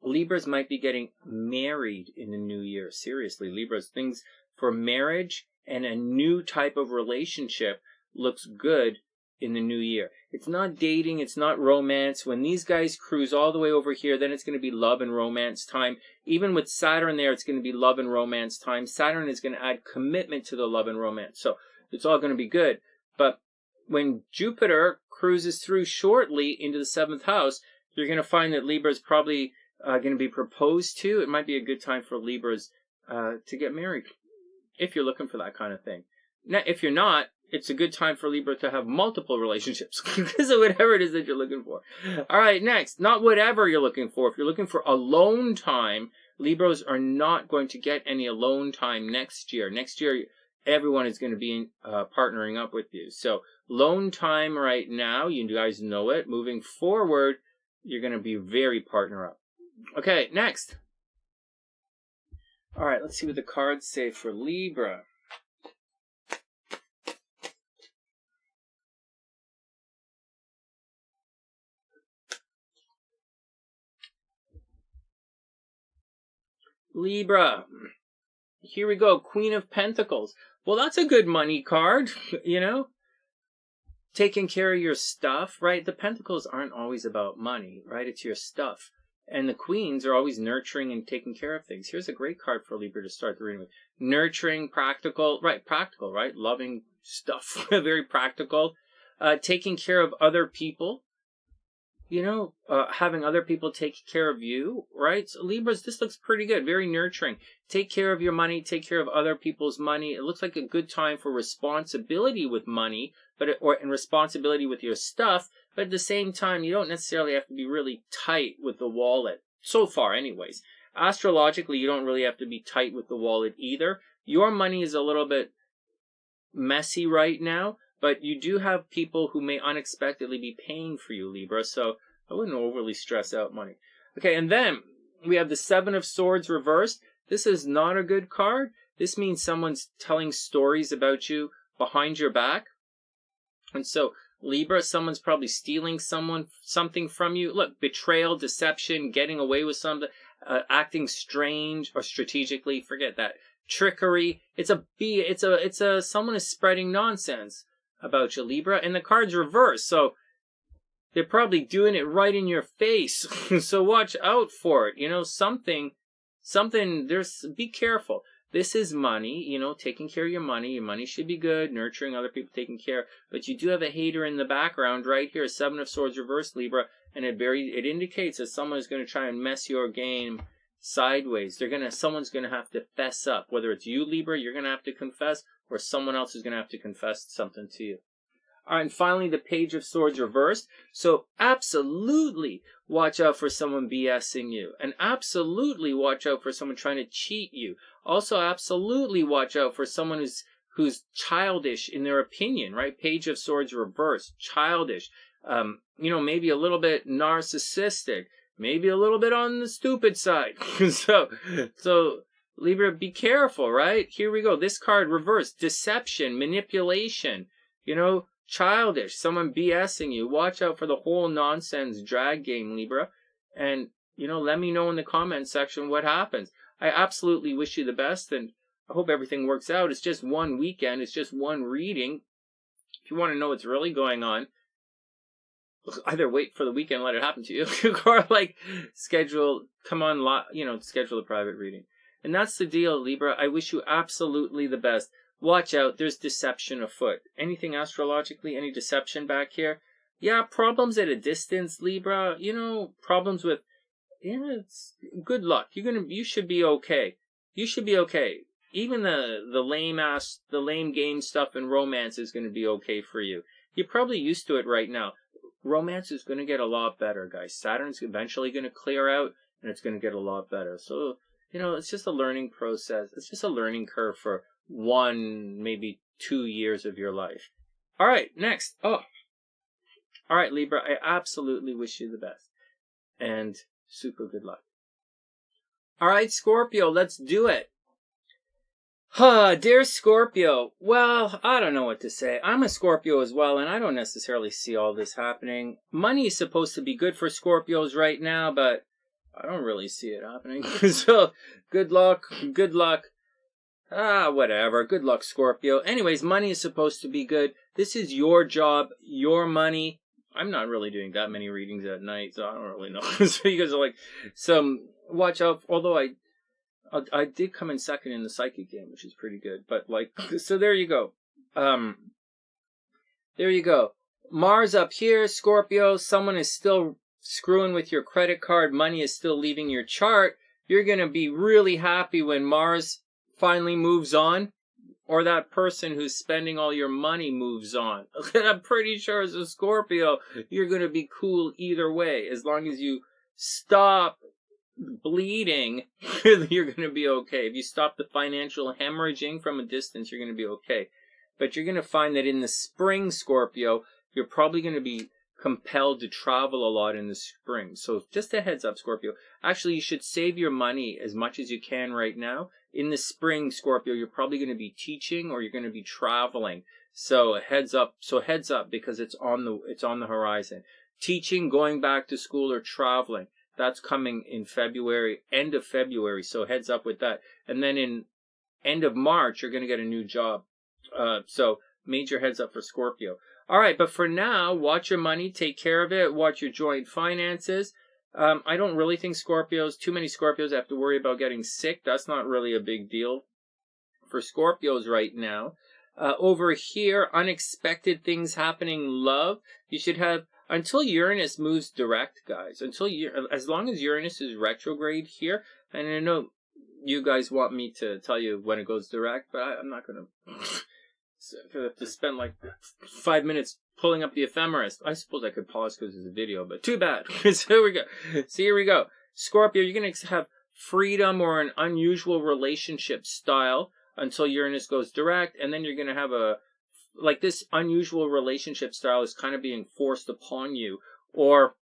Libras might be getting married in the new year. Seriously, Libras, things for marriage and a new type of relationship looks good in the new year. It's not dating, it's not romance. When these guys cruise all the way over here, then it's going to be love and romance time. Even with Saturn there, it's going to be love and romance time. Saturn is going to add commitment to the love and romance. So it's all going to be good. But when Jupiter cruises through shortly into the 7th house, you're going to find that Libra is probably going to be proposed to. It might be a good time for Libras to get married, if you're looking for that kind of thing. Now, if you're not, it's a good time for Libra to have multiple relationships because of whatever it is that you're looking for. All right, next, not whatever you're looking for. If you're looking for alone time, Libras are not going to get any alone time next year. Next year, everyone is going to be partnering up with you. So lone time right now, you guys know it. Moving forward, you're going to be very partner up. Okay, next. All right, let's see what the cards say for Libra. Libra. Here we go, Queen of Pentacles. Well, that's a good money card, Taking care of your stuff, right? The Pentacles aren't always about money, right? It's your stuff. And the Queens are always nurturing and taking care of things. Here's a great card for Libra to start the reading with. Nurturing, practical, right? Loving stuff, very practical. Taking care of other people, having other people take care of you, right? So Libras, this looks pretty good, very nurturing. Take care of your money, take care of other people's money. It looks like a good time for responsibility with money, and responsibility with your stuff. But at the same time, you don't necessarily have to be really tight with the wallet. So far, anyways. Astrologically, you don't really have to be tight with the wallet either. Your money is a little bit messy right now, but you do have people who may unexpectedly be paying for you, Libra, so I wouldn't overly stress out money. Okay, and then we have the 7 of Swords reversed. This is not a good card. This means someone's telling stories about you behind your back. And so, Libra, someone's probably stealing something from you. Look, betrayal, deception, getting away with something, acting strange or strategically, forget that. Trickery. Someone is spreading nonsense about you, Libra, and the card's reversed. So they're probably doing it right in your face. So watch out for it. You know, something, be careful. This is money, you know, taking care of your money. Your money should be good, nurturing other people, taking care. But you do have a hater in the background right here, Seven of Swords reversed, Libra, and it indicates that someone is going to try and mess your game sideways. Someone's going to have to fess up. Whether it's you, Libra, you're going to have to confess, or someone else is going to have to confess something to you. All right, and finally, the Page of Swords reversed. So absolutely watch out for someone BSing you. And absolutely watch out for someone trying to cheat you. Also, absolutely watch out for someone who's childish in their opinion, right? Page of Swords reversed, childish. You know, maybe a little bit narcissistic. Maybe a little bit on the stupid side. So Libra, be careful, right? Here we go. This card reversed. Deception, manipulation, you know, childish, someone BSing you. Watch out for the whole nonsense drag game, Libra. And, you know, let me know in the comment section what happens. I absolutely wish you the best, and I hope everything works out. It's just one weekend. It's just one reading. If you want to know what's really going on, either wait for the weekend and let it happen to you, or like schedule a private reading. And that's the deal, Libra. I wish you absolutely the best. Watch out, there's deception afoot. Anything astrologically, any deception back here? Yeah, problems at a distance, Libra. You know, problems with, it's good luck. You should be okay. You should be okay. Even the lame game stuff and romance is going to be okay for you. You're probably used to it right now. Romance is going to get a lot better, guys. Saturn's eventually going to clear out, and it's going to get a lot better. So, you know, it's just a learning process. It's just a learning curve for 1, maybe 2 years of your life. All right, next. All right, Libra, I absolutely wish you the best. And super good luck. All right, Scorpio, let's do it. Dear Scorpio, well, I don't know what to say. I'm a Scorpio as well, and I don't necessarily see all this happening. Money is supposed to be good for Scorpios right now, but I don't really see it happening. So, good luck. Whatever. Good luck, Scorpio. Anyways, money is supposed to be good. This is your job, your money. I'm not really doing that many readings at night, so I don't really know. So you guys are like, watch out. Although I did come in second in the psychic game, which is pretty good. But like, so there you go. There you go. Mars up here, Scorpio. Someone is still screwing with your credit card. Money is still leaving your chart. You're going to be really happy when Mars finally moves on, or that person who's spending all your money moves on. I'm pretty sure as a Scorpio, you're going to be cool either way. As long as you stop bleeding, you're going to be okay. If you stop the financial hemorrhaging from a distance, you're going to be okay. But you're going to find that in the spring, Scorpio, you're probably going to be compelled to travel a lot in the spring. So just a heads up, Scorpio. Actually, you should save your money as much as you can right now. In the spring, Scorpio, you're probably going to be teaching or you're going to be traveling. So heads up. Because it's on the horizon. Teaching, going back to school, or traveling. That's coming in February, end of February. So heads up with that. And then in end of March, you're going to get a new job. So major heads up for Scorpio. All right, but for now, watch your money, take care of it, watch your joint finances. I don't really think too many Scorpios have to worry about getting sick. That's not really a big deal for Scorpios right now. Over here, unexpected things happening, love. You should have, until Uranus moves direct, guys, as long as Uranus is retrograde here, and I know you guys want me to tell you when it goes direct, but I'm not going to have to spend like 5 minutes pulling up the ephemeris. I suppose I could pause because it's a video, but too bad. So here we go. Here we go. Scorpio, you're going to have freedom or an unusual relationship style until Uranus goes direct, and then you're going to have this unusual relationship style is kind of being forced upon you, or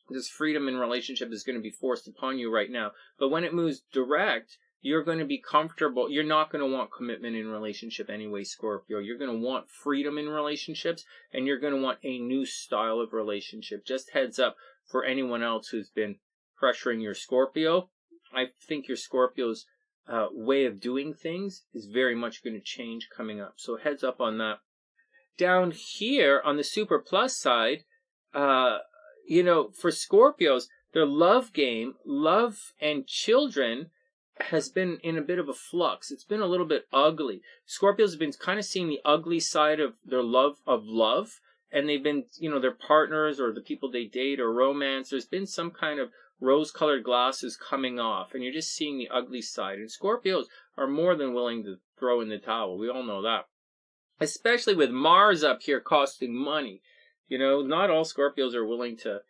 this freedom in relationship is going to be forced upon you right now. But when it moves direct, you're going to be comfortable. You're not going to want commitment in relationship anyway, Scorpio. You're going to want freedom in relationships, and you're going to want a new style of relationship. Just heads up for anyone else who's been pressuring your Scorpio. I think your Scorpio's way of doing things is very much going to change coming up. So heads up on that. Down here on the super plus side, you know, for Scorpios, their love game, love and children, has been in a bit of a flux. It's been a little bit ugly. Scorpios have been kind of seeing the ugly side of their love, and they've been, you know, their partners or the people they date or romance. There's been some kind of rose-colored glasses coming off, and you're just seeing the ugly side. And Scorpios are more than willing to throw in the towel. We all know that. Especially with Mars up here costing money. You know, not all Scorpios are willing to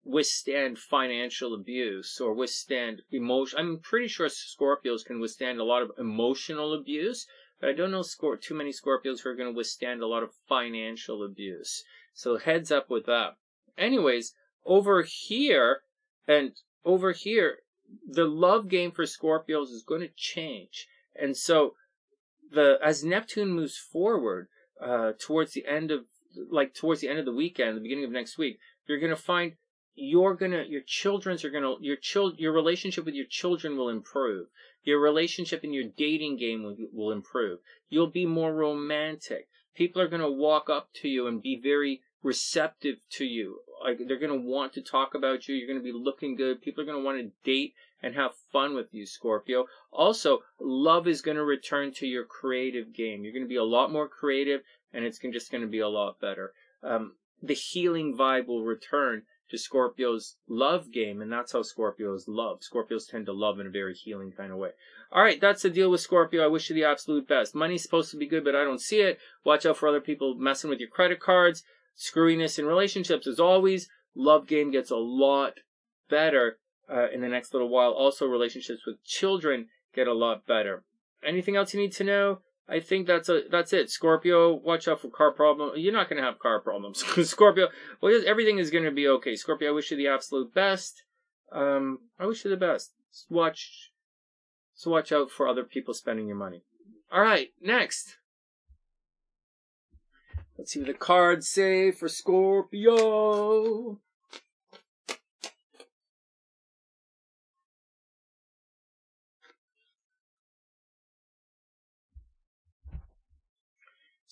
withstand financial abuse or withstand emotion. I'm pretty sure Scorpios can withstand a lot of emotional abuse, but I don't know too many Scorpios who are going to withstand a lot of financial abuse. So heads up with that. Anyways, over here, the love game for Scorpios is going to change. And so as Neptune moves forward towards the end of the weekend, the beginning of next week, you're going to find your relationship with your children will improve. Your relationship in your dating game will improve. You'll be more romantic. People are going to walk up to you and be very receptive to you. Like, they're going to want to talk about you. You're going to be looking good. People are going to want to date and have fun with you, Scorpio. Also, love is going to return to your creative game. You're going to be a lot more creative, and it's just going to be a lot better. The healing vibe will return to Scorpio's love game, and that's how Scorpios love. Scorpios tend to love in a very healing kind of way. All right, that's the deal with Scorpio. I wish you the absolute best. Money's supposed to be good, but I don't see it. Watch out for other people messing with your credit cards. Screwiness in relationships, as always. Love game gets a lot better in the next little while. Also, relationships with children get a lot better. Anything else you need to know? I think that's it. Scorpio, watch out for car problems. You're not going to have car problems. Scorpio, well, everything is going to be okay. Scorpio, I wish you the absolute best. I wish you the best. Watch out for other people spending your money. All right, next. Let's see what the cards say for Scorpio.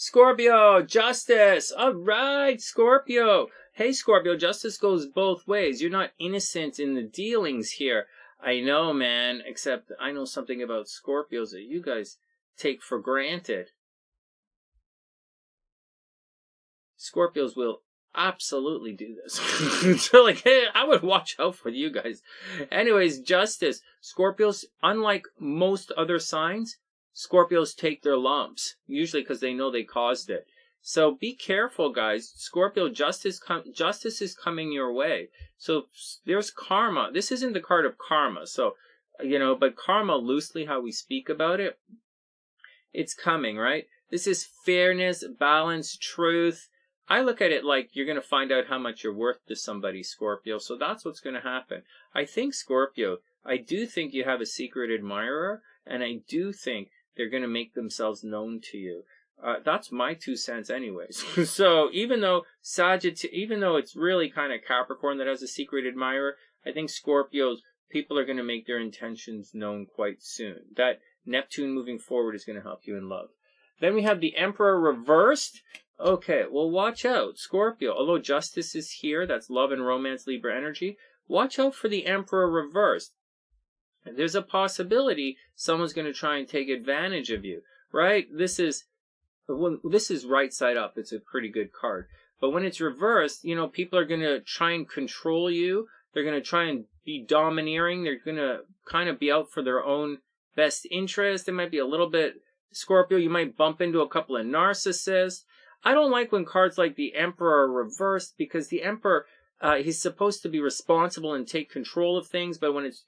Scorpio, justice. All right, Scorpio. Hey, Scorpio, justice goes both ways. You're not innocent in the dealings here. I know, man, except I know something about Scorpios that you guys take for granted. Scorpios will absolutely do this. So, like, hey, I would watch out for you guys. Anyways, justice. Scorpios, unlike most other signs, Scorpios take their lumps, usually because they know they caused it. So be careful, guys. Scorpio, justice is coming your way. So there's karma. This isn't the card of karma. So, you know, but karma, loosely how we speak about it, it's coming, right? This is fairness, balance, truth. I look at it like you're going to find out how much you're worth to somebody, Scorpio. So that's what's going to happen. I think, Scorpio, I do think you have a secret admirer, and I do think they're going to make themselves known to you. That's my 2 cents anyways. So even though it's really kind of Capricorn that has a secret admirer, I think Scorpios, people are going to make their intentions known quite soon. That Neptune moving forward is going to help you in love. Then we have the Emperor reversed. Okay, well, watch out, Scorpio. Although justice is here, that's love and romance, Libra energy, watch out for the Emperor reversed. There's a possibility someone's going to try and take advantage of you, right? This is right side up. It's a pretty good card. But when it's reversed, you know, people are going to try and control you. They're going to try and be domineering. They're going to kind of be out for their own best interest. It might be a little bit, Scorpio, you might bump into a couple of narcissists. I don't like when cards like the Emperor are reversed, because the Emperor, he's supposed to be responsible and take control of things, but when it's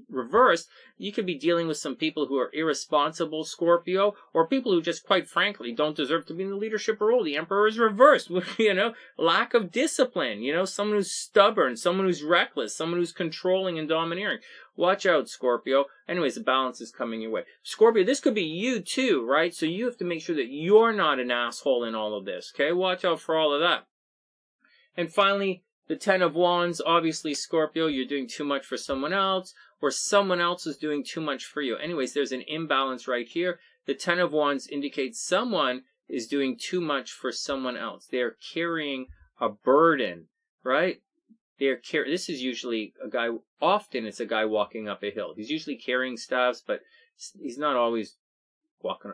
reversed, you could be dealing with some people who are irresponsible, Scorpio, or people who just, quite frankly, don't deserve to be in the leadership role. The Emperor is reversed, you know, lack of discipline, you know, someone who's stubborn, someone who's reckless, someone who's controlling and domineering. Watch out, Scorpio. Anyways, the balance is coming your way. Scorpio, this could be you too, right? So you have to make sure that you're not an asshole in all of this, okay? Watch out for all of that. And finally, the 10 of Wands. Obviously, Scorpio, you're doing too much for someone else, or someone else is doing too much for you. Anyways, there's an imbalance right here. The 10 of Wands indicates someone is doing too much for someone else. They're carrying a burden, right? This is usually a guy, often it's a guy walking up a hill. He's usually carrying staffs, but he's not always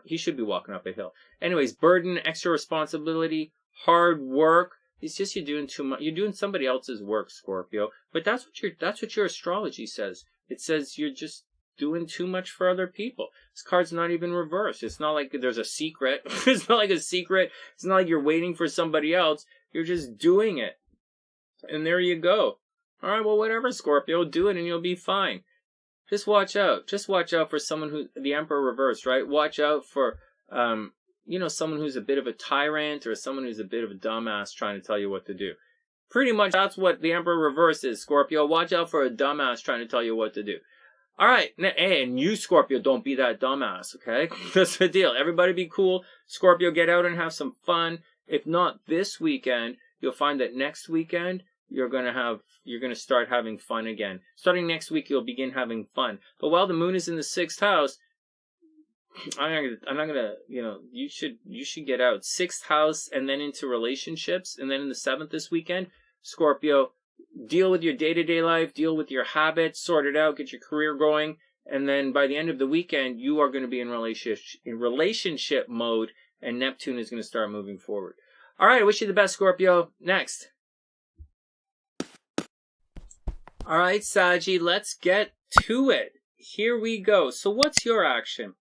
he should be walking up a hill. Anyways, burden, extra responsibility, hard work. It's just you're doing too much. You're doing somebody else's work, Scorpio. But that's what your astrology says. It says you're just doing too much for other people. This card's not even reversed. It's not like there's a secret. It's not like a secret. It's not like you're waiting for somebody else. You're just doing it. And there you go. All right, well, whatever, Scorpio, do it and you'll be fine. Just watch out. Just watch out for someone who, the Emperor reversed, right? Watch out for, someone who's a bit of a tyrant or someone who's a bit of a dumbass trying to tell you what to do. Pretty much that's what the Emperor reversed is, Scorpio. Watch out for a dumbass trying to tell you what to do. All right, hey, and you, Scorpio, don't be that dumbass, okay? That's the deal. Everybody be cool. Scorpio, get out and have some fun. If not this weekend, you'll find that next weekend, you're going to start having fun again. Starting next week, you'll begin having fun. But while the moon is in the 6th house, I'm not gonna, you should get out. 6th house and then into relationships. And then in the 7th this weekend, Scorpio, deal with your day-to-day life, deal with your habits, sort it out, get your career going. And then by the end of the weekend, you are going to be in relationship mode, and Neptune is going to start moving forward. All right, I wish you the best, Scorpio. Next. All right, Saggy, let's get to it. Here we go. So what's your action?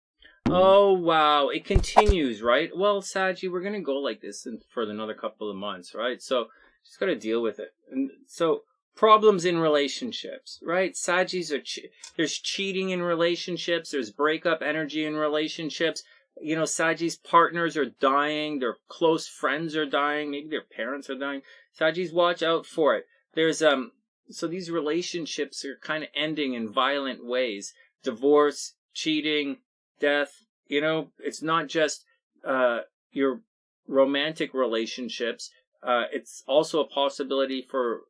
Oh, wow. It continues, right? Well, Saggy, we're going to go like this for another couple of months, right? So just got to deal with it. And so problems in relationships, right? Saggies there's cheating in relationships. There's breakup energy in relationships. Saggies partners are dying. Their close friends are dying. Maybe their parents are dying. Saggies, watch out for it. There's, so these relationships are kind of ending in violent ways. Divorce, cheating, death. It's not just your romantic relationships. It's also a possibility for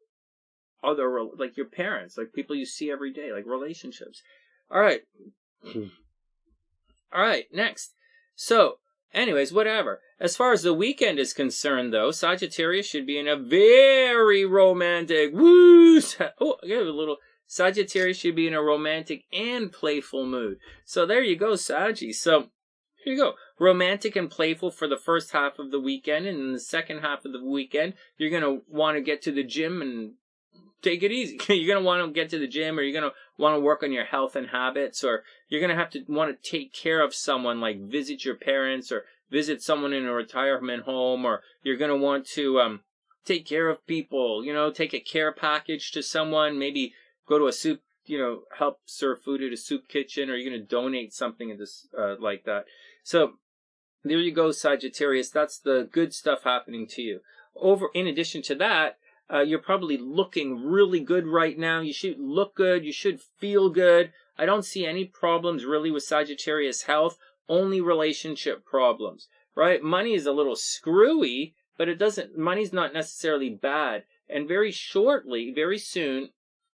other, like your parents, like people you see every day, like relationships. All right. All right, next. So, anyways, whatever. As far as the weekend is concerned, though, Sagittarius should be in a very romantic, Sagittarius should be in a romantic and playful mood. So there you go, Saggy. So here you go. Romantic and playful for the first half of the weekend, and in the second half of the weekend, you're going to want to get to the gym and take it easy. You're going to want to get to the gym, or you're going to want to work on your health and habits, or you're going to have to want to take care of someone, like visit your parents or visit someone in a retirement home, or you're going to want to take care of people, take a care package to someone, maybe go to a soup, help serve food at a soup kitchen, or you're going to donate something like that. So there you go, Sagittarius. That's the good stuff happening to you. In addition to that, you're probably looking really good right now. You should look good. You should feel good. I don't see any problems really with Sagittarius health, only relationship problems, right? Money is a little screwy, but money's not necessarily bad. And very shortly, very soon,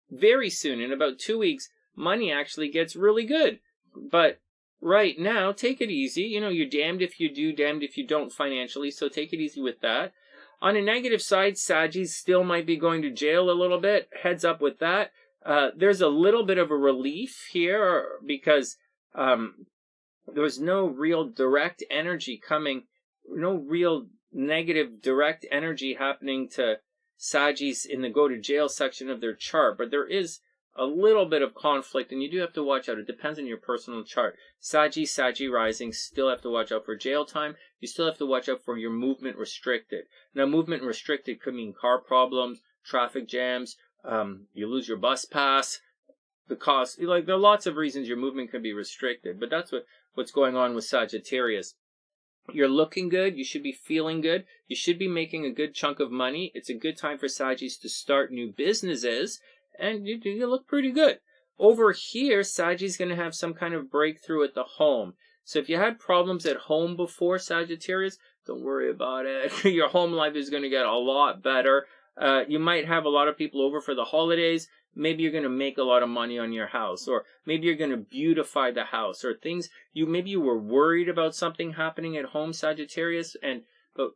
in about 2 weeks, money actually gets really good. But right now, take it easy. You're damned if you do, damned if you don't financially, so take it easy with that. On a negative side, Saggies still might be going to jail a little bit. Heads up with that. There's a little bit of a relief here because there's no real direct energy coming, no real negative direct energy happening to Saggies in the go to jail section of their chart. But there is a little bit of conflict, and you do have to watch out. It depends on your personal chart. Saggy rising, still have to watch out for jail time. You still have to watch out for your movement restricted. Now, movement restricted could mean car problems, traffic jams, you lose your bus pass, the cost. There are lots of reasons your movement can be restricted, but that's what's going on with Sagittarius. You're looking good. You should be feeling good. You should be making a good chunk of money. It's a good time for Saggies to start new businesses. And you look pretty good. Over here, Saggy's going to have some kind of breakthrough at the home. So if you had problems at home before, Sagittarius, don't worry about it. Your home life is going to get a lot better. You might have a lot of people over for the holidays. Maybe you're going to make a lot of money on your house. Or maybe you're going to beautify the house. Or maybe you were worried about something happening at home, Sagittarius. But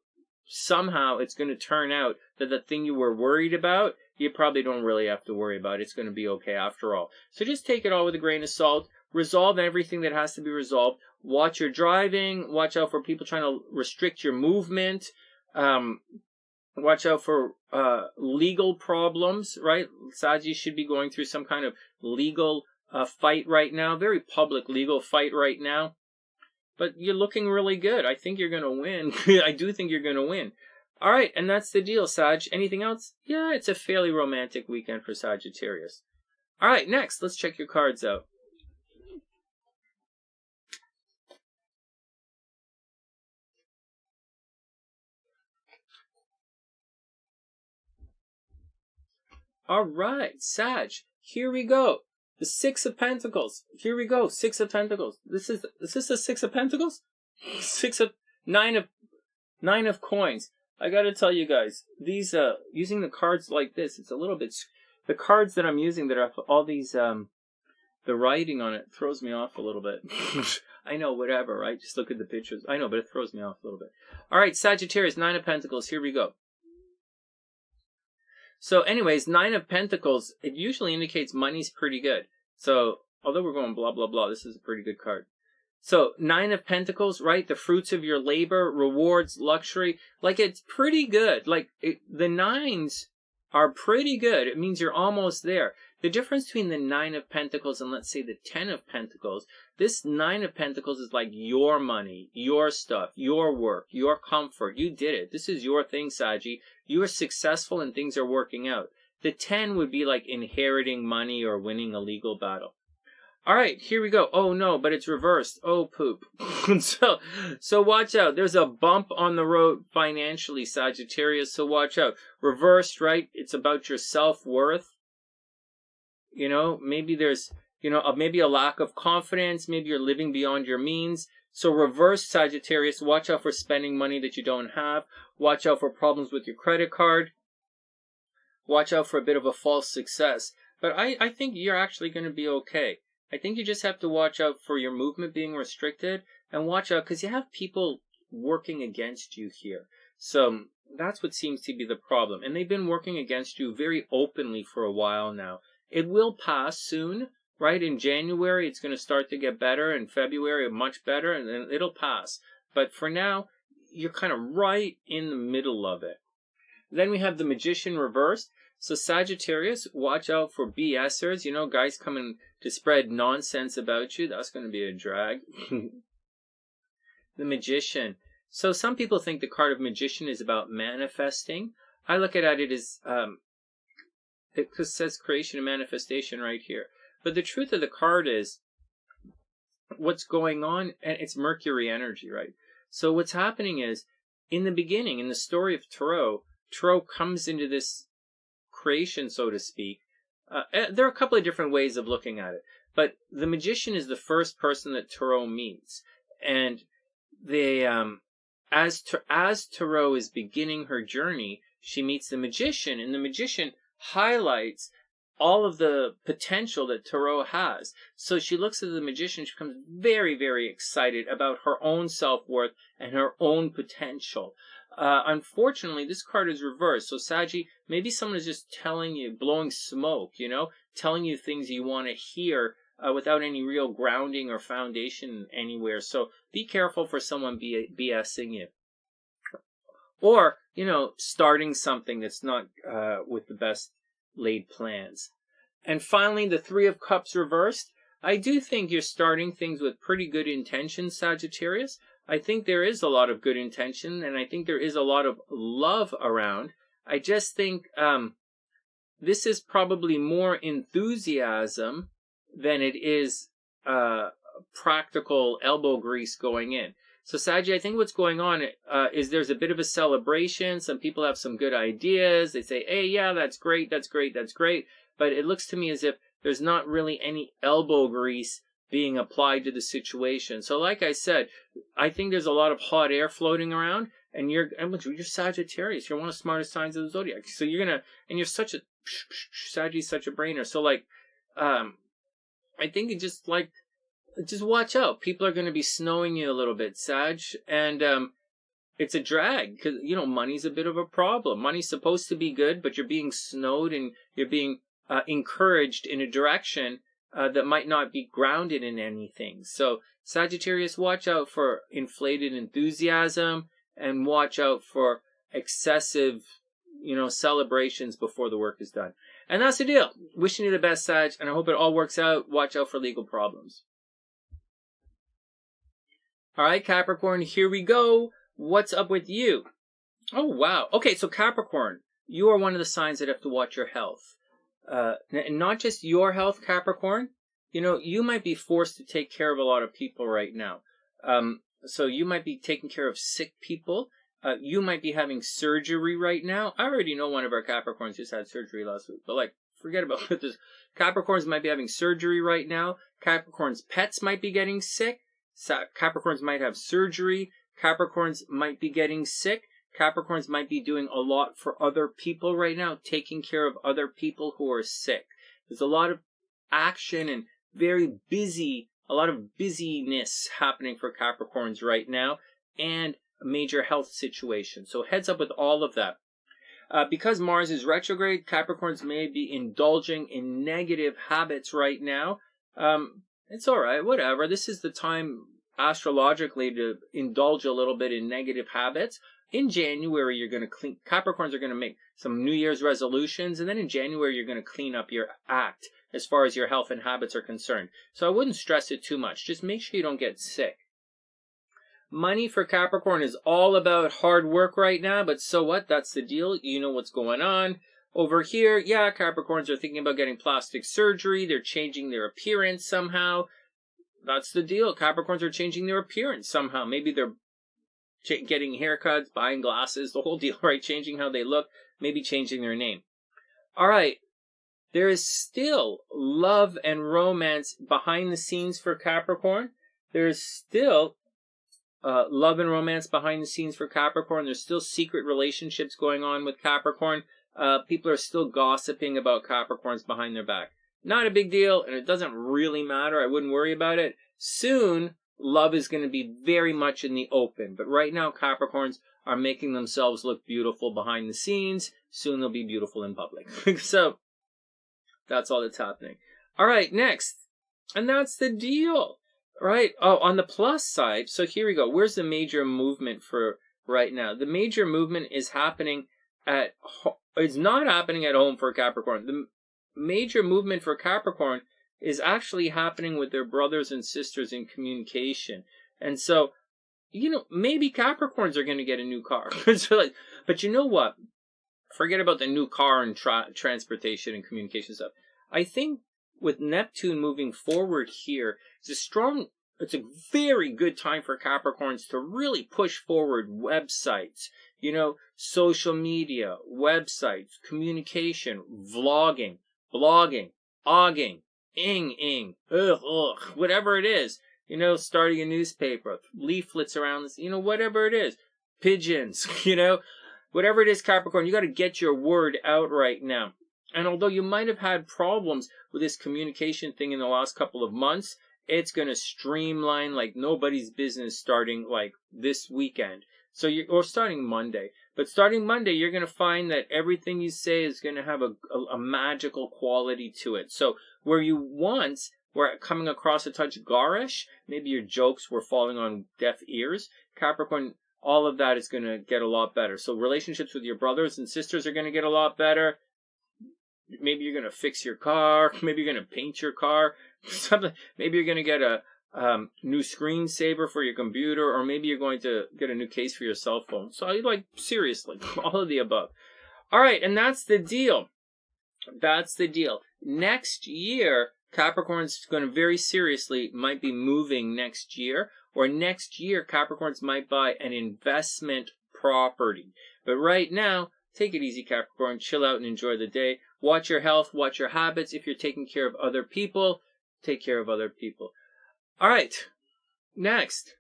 somehow it's going to turn out that the thing you were worried about, you probably don't really have to worry about. It's going to be okay after all. So just take it all with a grain of salt. Resolve everything that has to be resolved. Watch your driving. Watch out for people trying to restrict your movement. Watch out for legal problems, right? Saji should be going through some kind of legal fight right now. Very public legal fight right now. But you're looking really good. I think you're going to win. I do think you're going to win. All right, and that's the deal, Sag. Anything else? Yeah, it's a fairly romantic weekend for Sagittarius. All right, next, let's check your cards out. All right, Sag, here we go. The Six of Pentacles. Here we go, Six of Pentacles. Is this the Six of Pentacles? Nine of Coins. I gotta tell you guys, these, using the cards like this, it's a little bit, the cards that I'm using that are all these, the writing on it throws me off a little bit. I know, whatever, right? Just look at the pictures. I know, but it throws me off a little bit. All right, Sagittarius, Nine of Pentacles. Here we go. So anyways, Nine of Pentacles, it usually indicates money's pretty good. So, although we're going blah, blah, blah, this is a pretty good card. So, Nine of Pentacles, right? The fruits of your labor, rewards, luxury. Like, it's pretty good. Like, the nines are pretty good. It means you're almost there. The difference between the Nine of Pentacles and, let's say, the Ten of Pentacles, this Nine of Pentacles is like your money, your stuff, your work, your comfort. You did it. This is your thing, Saji. You are successful and things are working out. The 10 would be like inheriting money or winning a legal battle. All right, here we go. Oh, no, but it's reversed. Oh, poop. so watch out. There's a bump on the road financially, Sagittarius, so watch out. Reversed, right? It's about your self-worth. You know, maybe there's, maybe a lack of confidence. Maybe you're living beyond your means. So reverse, Sagittarius, watch out for spending money that you don't have. Watch out for problems with your credit card. Watch out for a bit of a false success. But I think you're actually going to be okay. I think you just have to watch out for your movement being restricted. And watch out, because you have people working against you here. So that's what seems to be the problem. And they've been working against you very openly for a while now. It will pass soon, right? In January, it's going to start to get better. In February, much better, and then it'll pass. But for now, you're kind of right in the middle of it. Then we have the Magician reversed. So Sagittarius, watch out for BSers. You know, guys coming to spread nonsense about you. That's going to be a drag. The Magician. So some people think the card of Magician is about manifesting. I look at it as... it says creation and manifestation right here. But the truth of the card is what's going on, and it's Mercury energy, right? So what's happening is, in the beginning, in the story of Tarot comes into this creation, so to speak. There are a couple of different ways of looking at it. But the Magician is the first person that Tarot meets. And they, as Tarot is beginning her journey, she meets the Magician, and the Magician highlights all of the potential that Tarot has. So she looks at the Magician, she becomes very, very excited about her own self-worth and her own potential. Unfortunately, this card is reversed. So Saji, maybe someone is just telling you, blowing smoke, telling you things you want to hear without any real grounding or foundation anywhere. So be careful for someone BSing you. Or, starting something that's not with the best laid plans. And finally, the Three of Cups reversed. I do think you're starting things with pretty good intention, Sagittarius. I think there is a lot of good intention, and I think there is a lot of love around. I just think this is probably more enthusiasm than it is practical elbow grease going in. So, Saggy, I think what's going on is there's a bit of a celebration. Some people have some good ideas. They say, hey, yeah, that's great, that's great, that's great. But it looks to me as if there's not really any elbow grease being applied to the situation. So, like I said, I think there's a lot of hot air floating around. And you're Sagittarius. You're one of the smartest signs of the Zodiac. So you're going to, and you're such a, Saggy's such a brainer. So, like, I think it just, like, just watch out. People are going to be snowing you a little bit, Sag. And it's a drag because, you know, money's a bit of a problem. Money's supposed to be good, but you're being snowed and you're being encouraged in a direction that might not be grounded in anything. So Sagittarius, watch out for inflated enthusiasm and watch out for excessive, you know, celebrations before the work is done. And that's the deal. Wishing you the best, Sag, and I hope it all works out. Watch out for legal problems. All right, Capricorn, here we go. What's up with you? Oh, wow. Okay, so Capricorn, you are one of the signs that have to watch your health. And not just your health, Capricorn. You know, you might be forced to take care of a lot of people right now. So you might be taking care of sick people. You might be having surgery right now. I already know one of our Capricorns just had surgery last week. But, like, forget about this. Capricorns might be having surgery right now. Capricorn's pets might be getting sick. Capricorns might have surgery. Capricorns might be getting sick. Capricorns might be doing a lot for other people right now, taking care of other people who are sick. There's a lot of action and very busy, a lot of busyness happening for Capricorns right now, and a major health situation. So heads up with all of that. Because Mars is retrograde, Capricorns may be indulging in negative habits right now. It's all right, whatever. This is the time astrologically to indulge a little bit in negative habits. In January, you're going to clean. Capricorns are going to make some New Year's resolutions, and then in January, you're going to clean up your act as far as your health and habits are concerned. So I wouldn't stress it too much. Just make sure you don't get sick. Money for Capricorn is all about hard work right now, but so what? That's the deal. You know what's going on. Over here, yeah, Capricorns are thinking about getting plastic surgery. They're changing their appearance somehow. That's the deal. Capricorns are changing their appearance somehow. Maybe they're getting haircuts, buying glasses, the whole deal, right? Changing how they look, maybe changing their name. All right. There is still love and romance behind the scenes for Capricorn. There's still love and romance behind the scenes for Capricorn. There's still secret relationships going on with Capricorn. People are still gossiping about Capricorns behind their back. Not a big deal, and it doesn't really matter. I wouldn't worry about it. Soon, love is going to be very much in the open. But right now, Capricorns are making themselves look beautiful behind the scenes. Soon they'll be beautiful in public. So, that's all that's happening. All right, next. And that's the deal. Right? Oh, on the plus side, so here we go. Where's the major movement for right now? The major movement is happening it's not happening at home for Capricorn. The major movement for Capricorn is actually happening with their brothers and sisters in communication. And so, you know, maybe Capricorns are going to get a new car. But you know what? Forget about the new car and transportation and communication stuff. I think with Neptune moving forward here, it's a very good time for Capricorns to really push forward websites, you know, social media, websites, communication, vlogging, blogging, ogging, whatever it is, you know, starting a newspaper, leaflets around this, you know, whatever it is, pigeons, you know, whatever it is, Capricorn, you got to get your word out right now. And although you might have had problems with this communication thing in the last couple of months, it's going to streamline like nobody's business starting like this weekend. So or starting Monday. But starting Monday, you're going to find that everything you say is going to have a magical quality to it. So where you once were coming across a touch garish, maybe your jokes were falling on deaf ears, Capricorn, all of that is going to get a lot better. So relationships with your brothers and sisters are going to get a lot better. Maybe you're going to fix your car. Maybe you're going to paint your car. Something. Maybe you're going to get a new screensaver for your computer, or maybe you're going to get a new case for your cell phone. So, like, seriously, all of the above. All right, and that's the deal. That's the deal. Next year, Capricorn's going to very seriously might be moving next year, or next year, Capricorns might buy an investment property. But right now, take it easy, Capricorn. Chill out and enjoy the day. Watch your health. Watch your habits. If you're taking care of other people, take care of other people. All right. Next.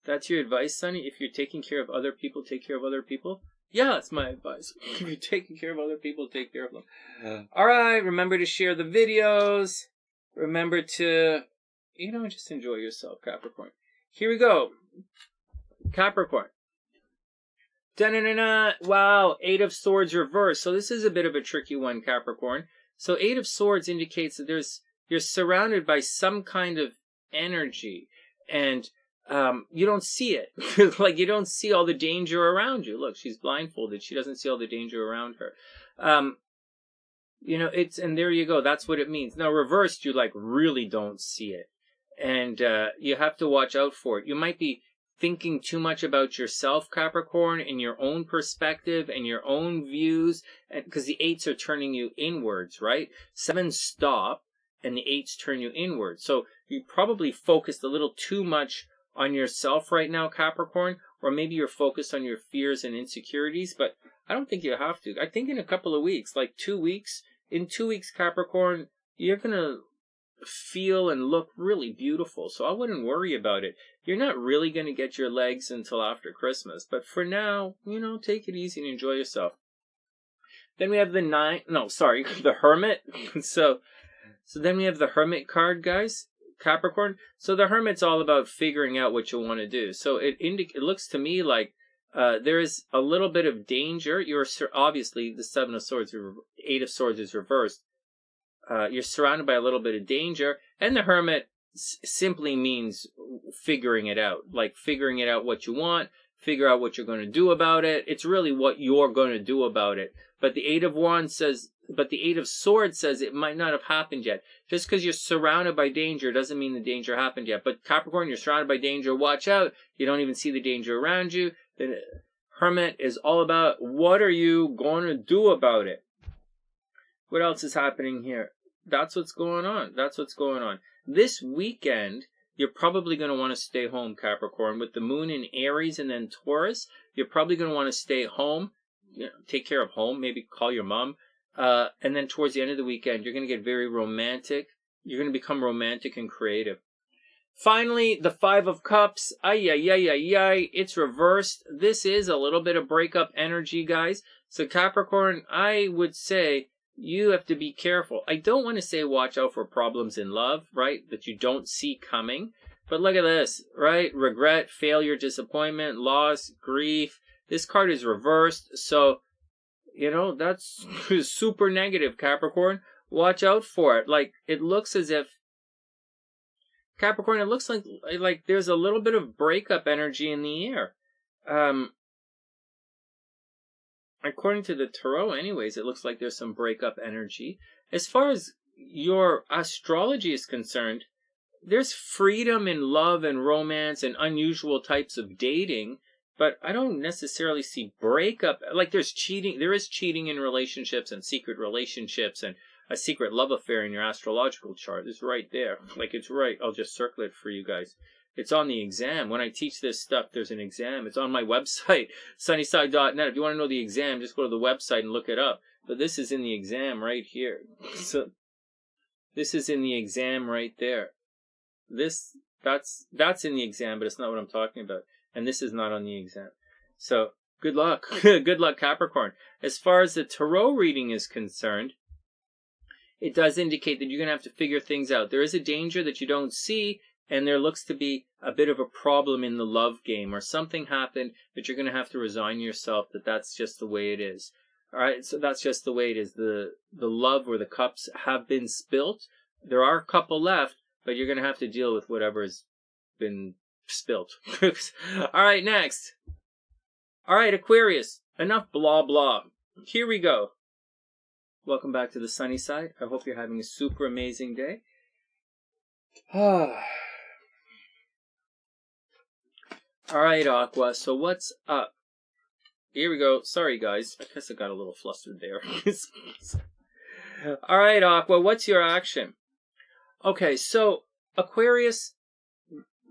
That's your advice, Sonny? If you're taking care of other people, take care of other people? Yeah, that's my advice. If you're taking care of other people, take care of them. Yeah. All right. Remember to share the videos. Remember to, just enjoy yourself, Capricorn. Here we go. Capricorn. Da-na-na-na. Wow, Eight of Swords reversed. So this is a bit of a tricky one, Capricorn. So Eight of Swords indicates that you're surrounded by some kind of energy, and you don't see it. Like, you don't see all the danger around you. Look, she's blindfolded. She doesn't see all the danger around her. And there you go. That's what it means. Now, reversed, you like really don't see it, and you have to watch out for it. You might be thinking too much about yourself, Capricorn, and your own perspective and your own views, because the eights are turning you inwards, right? Sevens stop, and the eights turn you inwards. So you probably focused a little too much on yourself right now, Capricorn, or maybe you're focused on your fears and insecurities, but I don't think you have to. I think in a couple of weeks, like 2 weeks, in 2 weeks, Capricorn, you're going to feel and look really beautiful. So I wouldn't worry about it. You're not really going to get your legs until after Christmas. But for now, take it easy and enjoy yourself. Then we have the Hermit. So then we have the Hermit card, guys. Capricorn. So the Hermit's all about figuring out what you want to do. So it looks to me like there is a little bit of danger. You're obviously the Eight of Swords is reversed. You're surrounded by a little bit of danger, and the Hermit simply means figuring it out, like figuring it out what you want, figure out what you're going to do about it. It's really what you're going to do about it. But the Eight of Swords says it might not have happened yet. Just because you're surrounded by danger doesn't mean the danger happened yet. But Capricorn, you're surrounded by danger. Watch out. You don't even see the danger around you. The Hermit is all about what are you going to do about it. What else is happening here? That's what's going on. This weekend, you're probably going to want to stay home, Capricorn. With the moon in Aries and then Taurus, you're probably going to want to stay home. Take care of home. Maybe call your mom. And then towards the end of the weekend, you're going to get very romantic. You're going to become romantic and creative. Finally, the Five of Cups. It's reversed. This is a little bit of breakup energy, guys. So Capricorn, I would say you have to be careful. I don't want to say watch out for problems in love, right? That you don't see coming. But look at this, right? Regret, failure, disappointment, loss, grief. This card is reversed. So, that's super negative, Capricorn. Watch out for it. Like, it looks as if Capricorn, it looks like there's a little bit of breakup energy in the air. According to the tarot, anyways, it looks like there's some breakup energy. As far as your astrology is concerned, there's freedom in love and romance and unusual types of dating, but I don't necessarily see breakup. Like, there's cheating. There is cheating in relationships and secret relationships and a secret love affair in your astrological chart. It's right there. Like, it's right. I'll just circle it for you guys. It's on the exam. When I teach this stuff, there's an exam. It's on my website, TheSunnySide.net. If you want to know the exam, just go to the website and look it up. But this is in the exam right here. So this is in the exam right there. That's in the exam, but it's not what I'm talking about. And this is not on the exam. So good luck. Good luck, Capricorn. As far as the tarot reading is concerned, it does indicate that you're going to have to figure things out. There is a danger that you don't see, and there looks to be a bit of a problem in the love game, or something happened that you're going to have to resign yourself that that's just the way it is. All right, so that's just the way it is. The love or the cups have been spilt. There are a couple left, but you're going to have to deal with whatever's been spilt. All right, next. All right, Aquarius. Enough blah blah. Here we go. Welcome back to the sunny side. I hope you're having a super amazing day. All right, Aqua. So what's up? Here we go. Sorry, guys. I guess I got a little flustered there. All right, Aqua. What's your action? Okay, so Aquarius,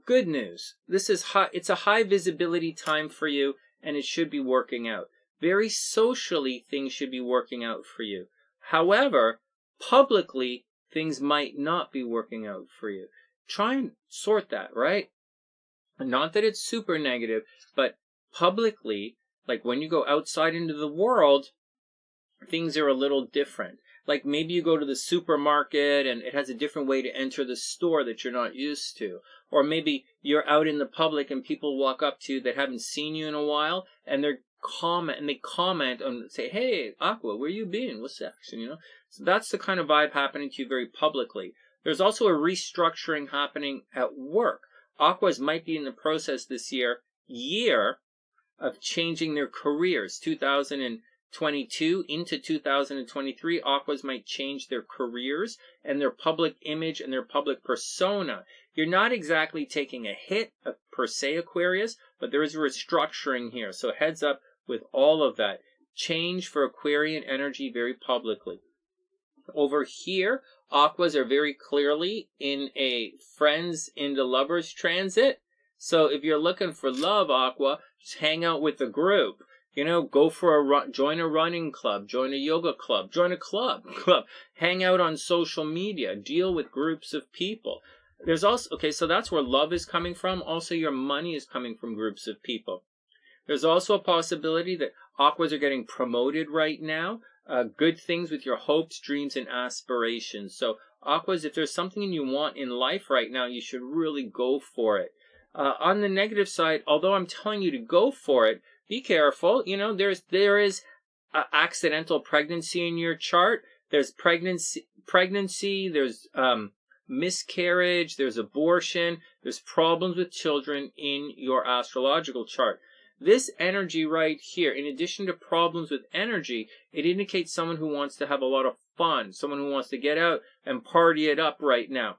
good news. This is high. It's a high visibility time for you, and it should be working out. Very socially, things should be working out for you. However, publicly, things might not be working out for you. Try and sort that, right? Not that it's super negative, but publicly, like when you go outside into the world, things are a little different. Like maybe you go to the supermarket and it has a different way to enter the store that you're not used to. Or maybe you're out in the public and people walk up to you that haven't seen you in a while and they're comment, and they comment on, say, hey, Aqua, where you been? What's the action, you know? So that's the kind of vibe happening to you very publicly. There's also a restructuring happening at work. Aquas might be in the process this year of changing their careers. 2022 into 2023, Aquas might change their careers and their public image and their public persona. You're not exactly taking a hit per se, Aquarius, but there is a restructuring here. So heads up with all of that. Change for Aquarian energy very publicly. Over here, Aquas are very clearly in a friends into lovers transit. So if you're looking for love, Aqua, just hang out with the group. You know, go for a run, join a running club, join a yoga club, join a club, hang out on social media, deal with groups of people. There's also, okay, so that's where love is coming from. Also, your money is coming from groups of people. There's also a possibility that Aquas are getting promoted right now. Good things with your hopes, dreams, and aspirations. So, Aquas, if there's something you want in life right now, you should really go for it. On the negative side, although I'm telling you to go for it, be careful. You know, there is accidental pregnancy in your chart. There's pregnancy. There's miscarriage. There's abortion. There's problems with children in your astrological chart. This energy right here, in addition to problems with energy, it indicates someone who wants to have a lot of fun, someone who wants to get out and party it up right now.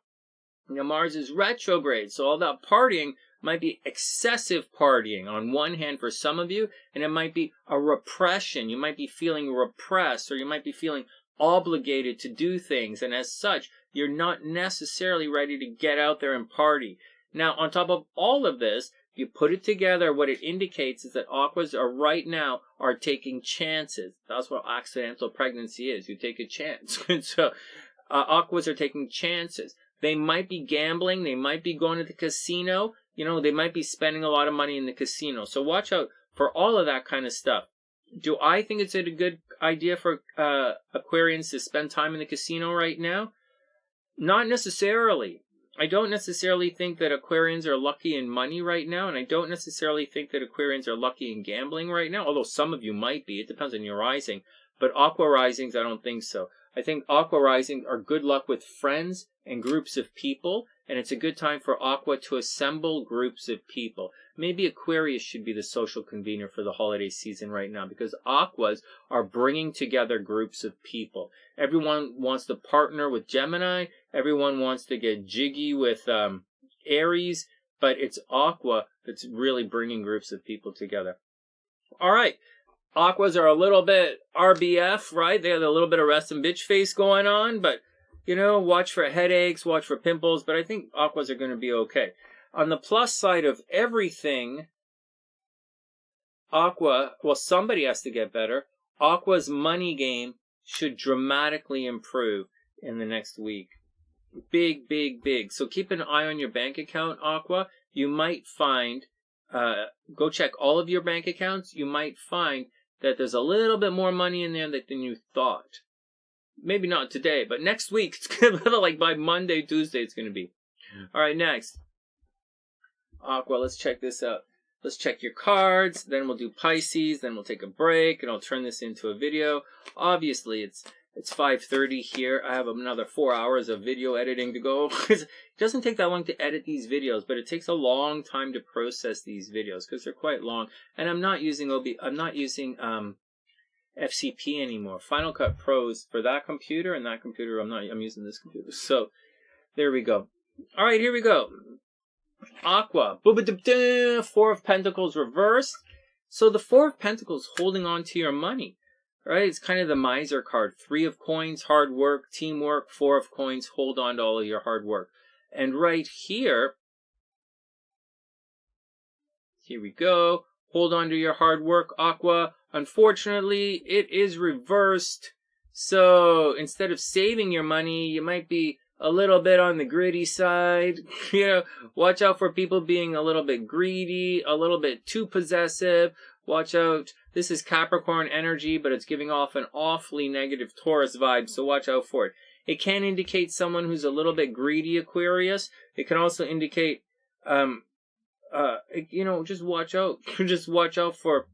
Now, Mars is retrograde, so all that partying might be excessive partying on one hand for some of you, and it might be a repression. You might be feeling repressed, or you might be feeling obligated to do things, and as such, you're not necessarily ready to get out there and party. Now, on top of all of this, you put it together, what it indicates is that Aquas are right now are taking chances. That's what accidental pregnancy is. You take a chance. So Aquas are taking chances. They might be gambling. They might be going to the casino. You know, they might be spending a lot of money in the casino. So watch out for all of that kind of stuff. Do I think it's a good idea for Aquarians to spend time in the casino right now? Not necessarily. I don't necessarily think that Aquarians are lucky in money right now, and I don't necessarily think that Aquarians are lucky in gambling right now, although some of you might be. It depends on your rising. But Aqua risings, I don't think so. I think Aqua risings are good luck with friends and groups of people, and it's a good time for Aqua to assemble groups of people. Maybe Aquarius should be the social convener for the holiday season right now, because Aquas are bringing together groups of people. Everyone wants to partner with Gemini. Everyone wants to get jiggy with Aries, but it's Aqua that's really bringing groups of people together. All right. Aquas are a little bit RBF, right? They have a little bit of rest and bitch face going on, but, you know, watch for headaches, watch for pimples, but I think Aquas are going to be okay. On the plus side of everything, Aqua, well, somebody has to get better. Aqua's money game should dramatically improve in the next week. Big, big, big. So keep an eye on your bank account, Aqua. You might find, go check all of your bank accounts. You might find that there's a little bit more money in there than you thought. Maybe not today, but next week, it's going to be like by Monday, Tuesday, it's going to be. All right, next. Aqua, let's check this out. Let's check your cards, then we'll do Pisces, then we'll take a break, and I'll turn this into a video. Obviously, it's 5:30 here. I have another 4 hours of video editing to go. It doesn't take that long to edit these videos, but it takes a long time to process these videos because they're quite long. And I'm not using FCP anymore. Final Cut Pros for that computer, and that computer I'm using this computer. So there we go. All right, here we go. Aqua, Four of Pentacles reversed. So the Four of Pentacles holding on to your money, right? It's kind of the miser card. 3 of Coins, hard work, teamwork. 4 of Coins, hold on to all of your hard work. And right here we go. Hold on to your hard work, Aqua. Unfortunately, it is reversed. So instead of saving your money, you might be a little bit on the gritty side. You know, watch out for people being a little bit greedy, a little bit too possessive. Watch out. This is Capricorn energy, but it's giving off an awfully negative Taurus vibe, so watch out for it. It can indicate someone who's a little bit greedy, Aquarius. It can also indicate, you know, just watch out. Just watch out for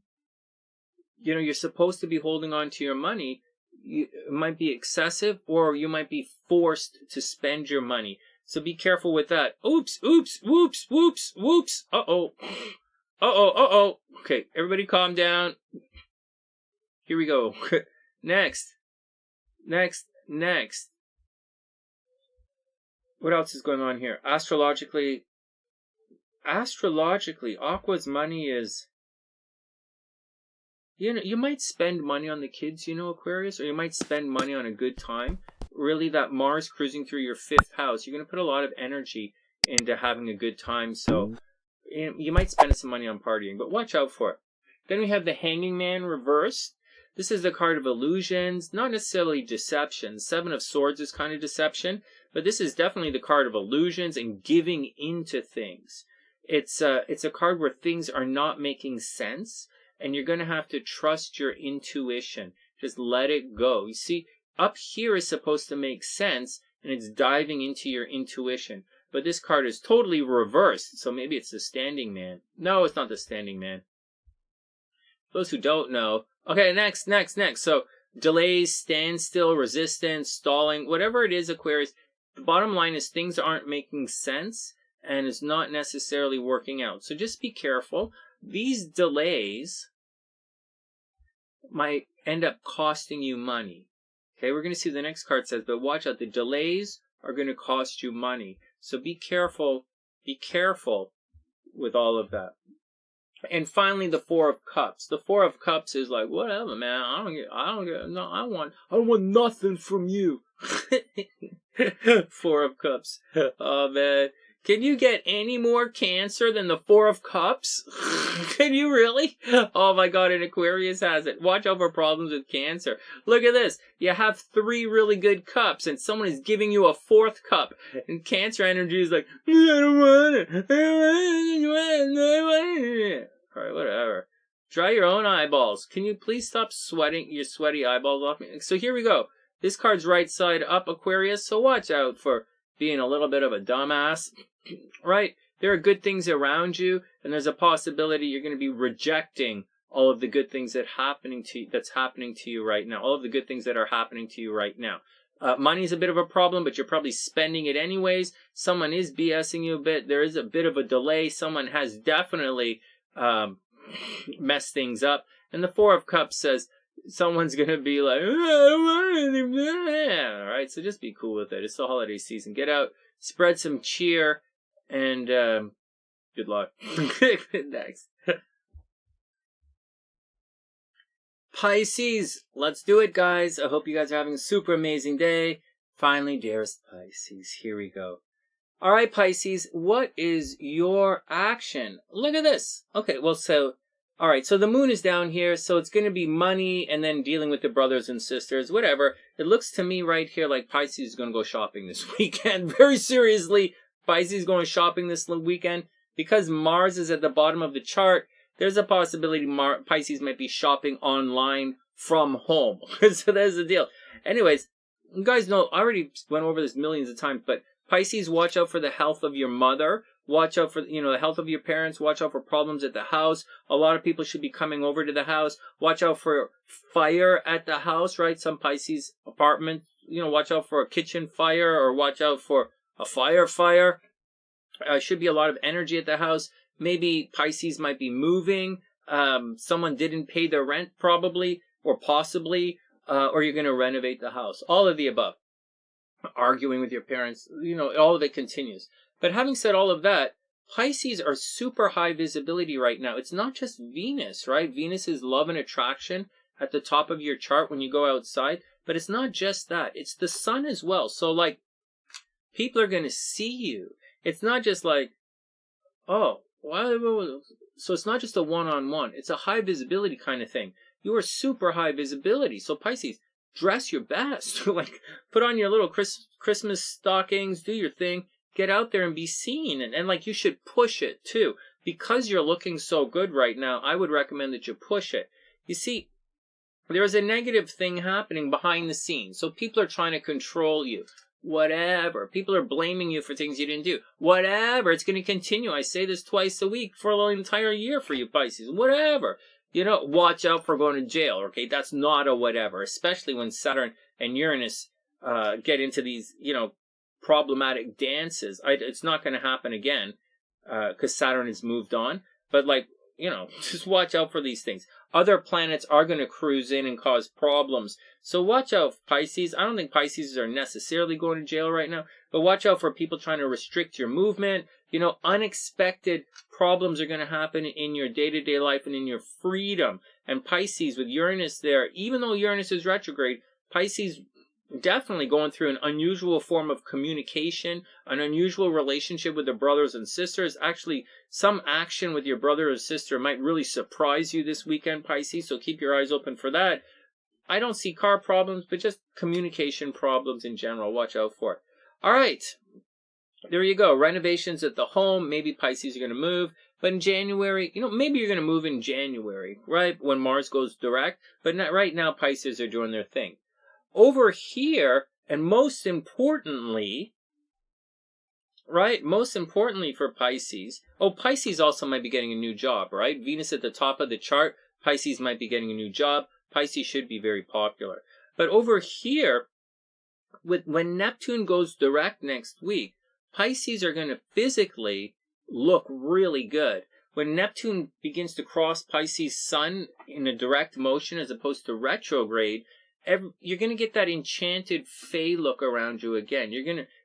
you're supposed to be holding on to your money. It might be excessive, or you might be forced to spend your money. So be careful with that. Oops, oops, whoops, whoops, whoops. Uh-oh. Uh-oh, uh-oh. Okay, everybody calm down. Here we go. Next. What else is going on here? Astrologically, Aqua's money is... you might spend money on the kids, Aquarius, or you might spend money on a good time. Really, that Mars cruising through your 5th house, you're going to put a lot of energy into having a good time. So you might spend some money on partying, but watch out for it. Then we have the Hanging Man reversed. This is the card of illusions, not necessarily deception. 7 of Swords is kind of deception, but this is definitely the card of illusions and giving into things. It's a card where things are not making sense, and you're going to have to trust your intuition. Just let it go. You see, up here is supposed to make sense, and it's diving into your intuition. But this card is totally reversed, so maybe it's the Standing Man. No, it's not the Standing Man. Those who don't know. Okay, next. So, delays, standstill, resistance, stalling, whatever it is, Aquarius, the bottom line is things aren't making sense, and it's not necessarily working out. So just be careful. These delays might end up costing you money. Okay, we're going to see what the next card says, but watch out. The delays are going to cost you money. So be careful. Be careful with all of that. And finally, the 4 of Cups. The 4 of Cups is like, whatever, man. I want nothing from you. 4 of Cups. Oh, man. Can you get any more Cancer than the 4 of Cups? Can you really? Oh my God, and Aquarius has it. Watch out for problems with Cancer. Look at this. You have 3 really good cups, and someone is giving you a 4th cup. And Cancer energy is like, I don't want it. I don't want it. Alright, whatever. Dry your own eyeballs. Can you please stop sweating your sweaty eyeballs off me? So here we go. This card's right side up, Aquarius, so watch out for being a little bit of a dumbass. Right? There are good things around you, and there's a possibility you're going to be rejecting all of the good things that's happening to you right now. All of the good things that are happening to you right now. Money's a bit of a problem, but you're probably spending it anyways. Someone is BSing you a bit. There is a bit of a delay. Someone has definitely messed things up. And the 4 of Cups says someone's going to be like, alright, so just be cool with it. It's the holiday season. Get out, spread some cheer, and good luck. Next. Pisces, let's do it, guys. I hope you guys are having a super amazing day. Finally, dearest Pisces, here we go. All right, Pisces, what is your action? Look at this. Okay, well, all right, so the moon is down here, so it's going to be money and then dealing with the brothers and sisters, whatever. It looks to me right here like Pisces is going to go shopping this weekend. Very seriously, Pisces is going shopping this weekend. Because Mars is at the bottom of the chart, there's a possibility Pisces might be shopping online from home. So there's the deal. Anyways, you guys know, I already went over this millions of times, but Pisces, watch out for the health of your mother. Watch out for, the health of your parents. Watch out for problems at the house. A lot of people should be coming over to the house. Watch out for fire at the house, right? Some Pisces apartment, watch out for a kitchen fire, or watch out for a fire. Should be a lot of energy at the house. Maybe Pisces might be moving. Someone didn't pay their rent probably, or possibly, or you're going to renovate the house. All of the above. Arguing with your parents, all of it continues. But having said all of that, Pisces are super high visibility right now. It's not just Venus, right? Venus is love and attraction at the top of your chart when you go outside. But it's not just that. It's the sun as well. So, people are going to see you. It's not just like, oh, so it's not just a one-on-one. It's a high visibility kind of thing. You are super high visibility. So Pisces, dress your best. Put on your little Christmas stockings, do your thing, get out there and be seen. And you should push it too. Because you're looking so good right now, I would recommend that you push it. You see, there's a negative thing happening behind the scenes. So people are trying to control you. Whatever. People are blaming you for things you didn't do. Whatever. It's going to continue. I say this twice a week for an entire year for you, Pisces. Whatever. watch out for going to jail, okay? That's not a whatever, especially when Saturn and Uranus get into these, problematic dances. It's not going to happen again because Saturn has moved on. But, just watch out for these things. Other planets are going to cruise in and cause problems. So watch out, Pisces. I don't think Pisces are necessarily going to jail right now, but watch out for people trying to restrict your movement. Unexpected problems are going to happen in your day-to-day life and in your freedom. And Pisces, with Uranus there, even though Uranus is retrograde, Pisces definitely going through an unusual form of communication, an unusual relationship with their brothers and sisters. Actually, some action with your brother or sister might really surprise you this weekend, Pisces, so keep your eyes open for that. I don't see car problems, but just communication problems in general. Watch out for it. All right. There you go. Renovations at the home. Maybe Pisces are going to move. But in January, maybe you're going to move in January, right? When Mars goes direct. But not right now, Pisces are doing their thing. Over here, and most importantly for Pisces, Pisces also might be getting a new job, right? Venus at the top of the chart, Pisces might be getting a new job. Pisces should be very popular. But over here, when Neptune goes direct next week, Pisces are going to physically look really good. When Neptune begins to cross Pisces' sun in a direct motion as opposed to retrograde, you're going to get that enchanted fae look around you again.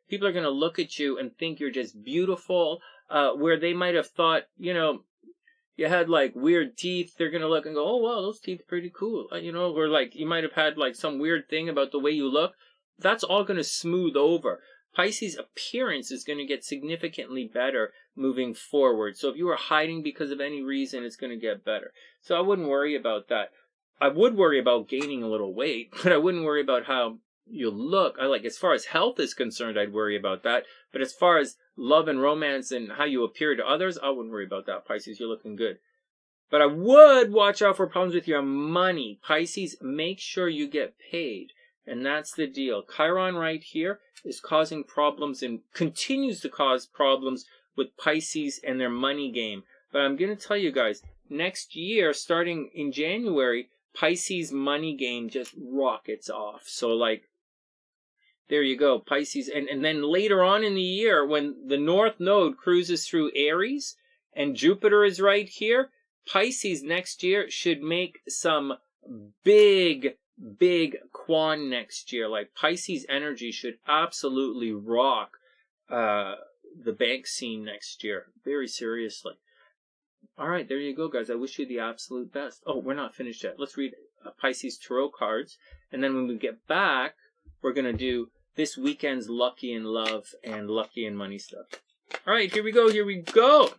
People are going to look at you and think you're just beautiful, where they might have thought, you had like weird teeth. They're going to look and go, oh, wow, those teeth are pretty cool. Or like you might have had like some weird thing about the way you look. That's all going to smooth over. Pisces' appearance is going to get significantly better moving forward. So if you were hiding because of any reason, it's going to get better. So I wouldn't worry about that. I would worry about gaining a little weight, but I wouldn't worry about how you look. As far as health is concerned, I'd worry about that. But as far as love and romance and how you appear to others, I wouldn't worry about that, Pisces. You're looking good. But I would watch out for problems with your money. Pisces, make sure you get paid. And that's the deal. Chiron right here is causing problems and continues to cause problems with Pisces and their money game. But I'm going to tell you guys, next year, starting in January, Pisces money game just rockets off. So there you go, Pisces. And then later on in the year, when the North Node cruises through Aries and Jupiter is right here, Pisces next year should make some big quan next year. Pisces energy should absolutely rock the bank scene next year. Very seriously. All right, there you go, guys. I wish you the absolute best. Oh, we're not finished yet. Let's read Pisces Tarot cards. And then when we get back, we're going to do this weekend's lucky in love and lucky in money stuff. All right, here we go.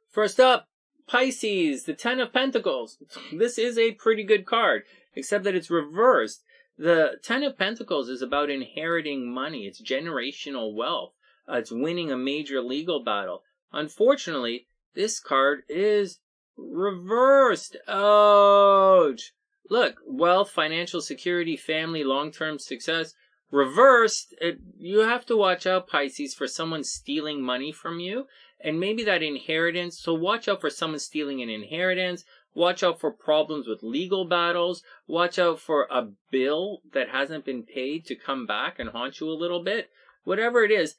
First up, Pisces, the Ten of Pentacles. This is a pretty good card, except that it's reversed. The Ten of Pentacles is about inheriting money. It's generational wealth. It's winning a major legal battle. Unfortunately, this card is reversed. Ouch. Look, wealth, financial security, family, long-term success. Reversed, you have to watch out, Pisces, for someone stealing money from you. And maybe that inheritance. So watch out for someone stealing an inheritance. Watch out for problems with legal battles. Watch out for a bill that hasn't been paid to come back and haunt you a little bit. Whatever it is,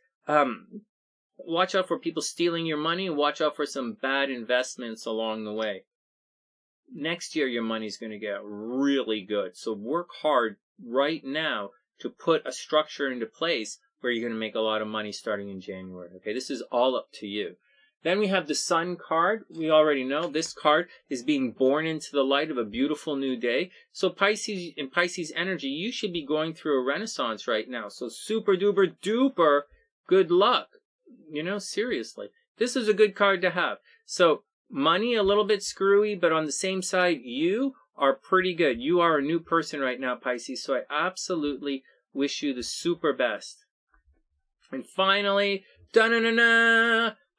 watch out for people stealing your money. Watch out for some bad investments along the way. Next year, your money's going to get really good. So work hard right now to put a structure into place where you're going to make a lot of money starting in January. Okay, this is all up to you. Then we have the Sun card. We already know this card is being born into the light of a beautiful new day. So Pisces, in Pisces energy, you should be going through a renaissance right now. So super duper duper good luck. Seriously. This is a good card to have. So money a little bit screwy, but on the same side, you are pretty good. You are a new person right now, Pisces. So I absolutely wish you the super best. And finally,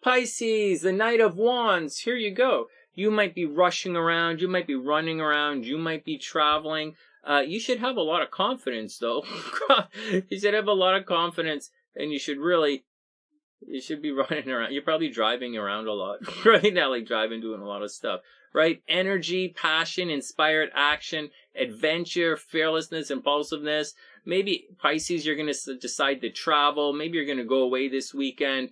Pisces, the Knight of Wands. Here you go. You might be rushing around. You might be running around. You might be traveling. You should have a lot of confidence, though. You should have a lot of confidence, and you should really You should be running around. You're probably driving around a lot right now, like driving, doing a lot of stuff, right? Energy, passion, inspired action, adventure, fearlessness, impulsiveness. Maybe Pisces, you're going to decide to travel. Maybe you're going to go away this weekend.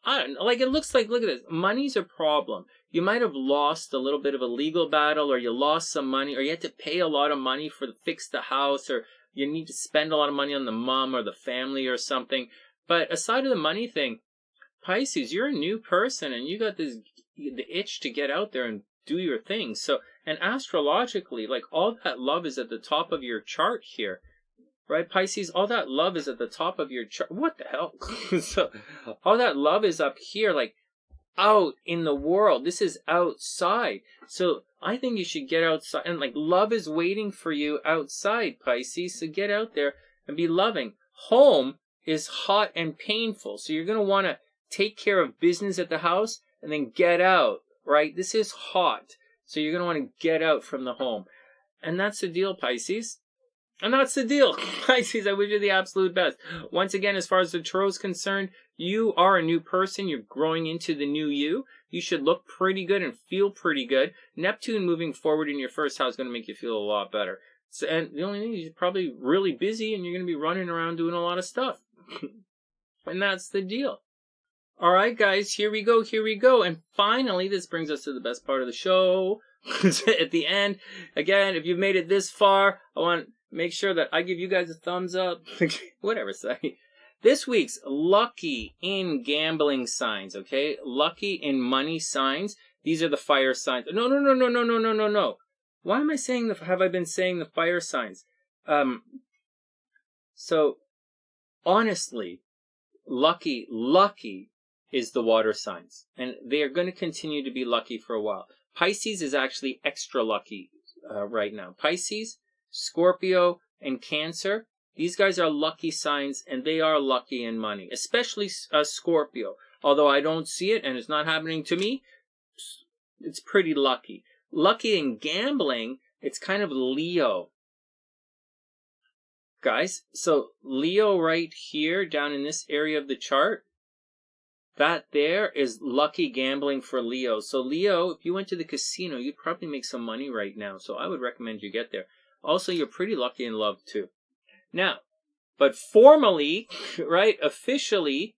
I don't know. Like, it looks like, look at this. Money's a problem. You might have lost a little bit of a legal battle, or you lost some money, or you had to pay a lot of money to fix the house, or you need to spend a lot of money on the mom or the family or something. But aside of the money thing, Pisces, you're a new person, and you got the itch to get out there and do your thing. So, and astrologically, like, all that love is at the top of your chart here. Right, Pisces? All that love is at the top of your chart. What the hell? So, all that love is up here, like, out in the world. This is outside. So, I think you should get outside. And, like, love is waiting for you outside, Pisces. So, get out there and be loving. Home is hot and painful. So, you're going to want to take care of business at the house and then get out, right? This is hot. So, you're going to want to get out from the home. And that's the deal, Pisces. And that's the deal, Pisces. I wish you the absolute best. Once again, as far as the tarot is concerned, you are a new person. You're growing into the new you. You should look pretty good and feel pretty good. Neptune moving forward in your first house is going to make you feel a lot better. So, and the only thing is you're probably really busy and you're going to be running around doing a lot of stuff. And that's the deal. All right, guys, here we go. Here we go. And finally, this brings us to the best part of the show. At the end, again, if you've made it this far, I want make sure that I give you guys a thumbs up. Whatever, say. This week's lucky in gambling signs, okay? Lucky in money signs. These are the fire signs. No. Why am I saying have I been saying the fire signs? So, honestly, lucky is the water signs. And they are going to continue to be lucky for a while. Pisces is actually extra lucky right now. Pisces, Scorpio, and Cancer, these guys are lucky signs, and they are lucky in money, especially Scorpio. Although I don't see it, and it's not happening to me, it's pretty lucky. Lucky in gambling, it's kind of Leo. Guys, so Leo right here, down in this area of the chart, that there is lucky gambling for Leo. So Leo, if you went to the casino, you'd probably make some money right now. So I would recommend you get there. Also, you're pretty lucky in love too. Now, but formally, right, officially,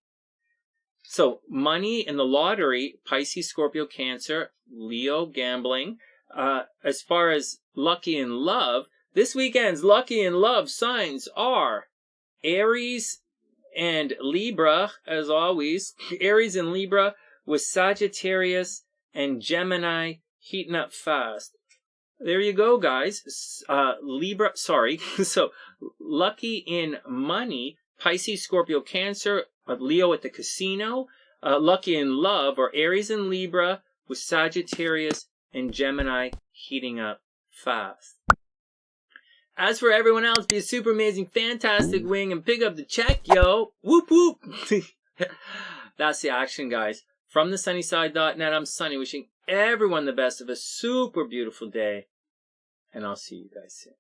so money in the lottery, Pisces, Scorpio, Cancer, Leo, gambling. As far as lucky in love, this weekend's lucky in love signs are Aries and Libra, as always. Aries and Libra with Sagittarius and Gemini heating up fast. There you go, guys. Libra, sorry. So, lucky in money, Pisces, Scorpio, Cancer, Leo at the casino. Lucky in love are Aries and Libra with Sagittarius and Gemini heating up fast. As for everyone else, be a super amazing, fantastic wing and pick up the check, yo. Whoop, whoop. That's the action, guys. From TheSunnySide.net, I'm Sonny, wishing everyone the best of a super beautiful day. And I'll see you guys soon.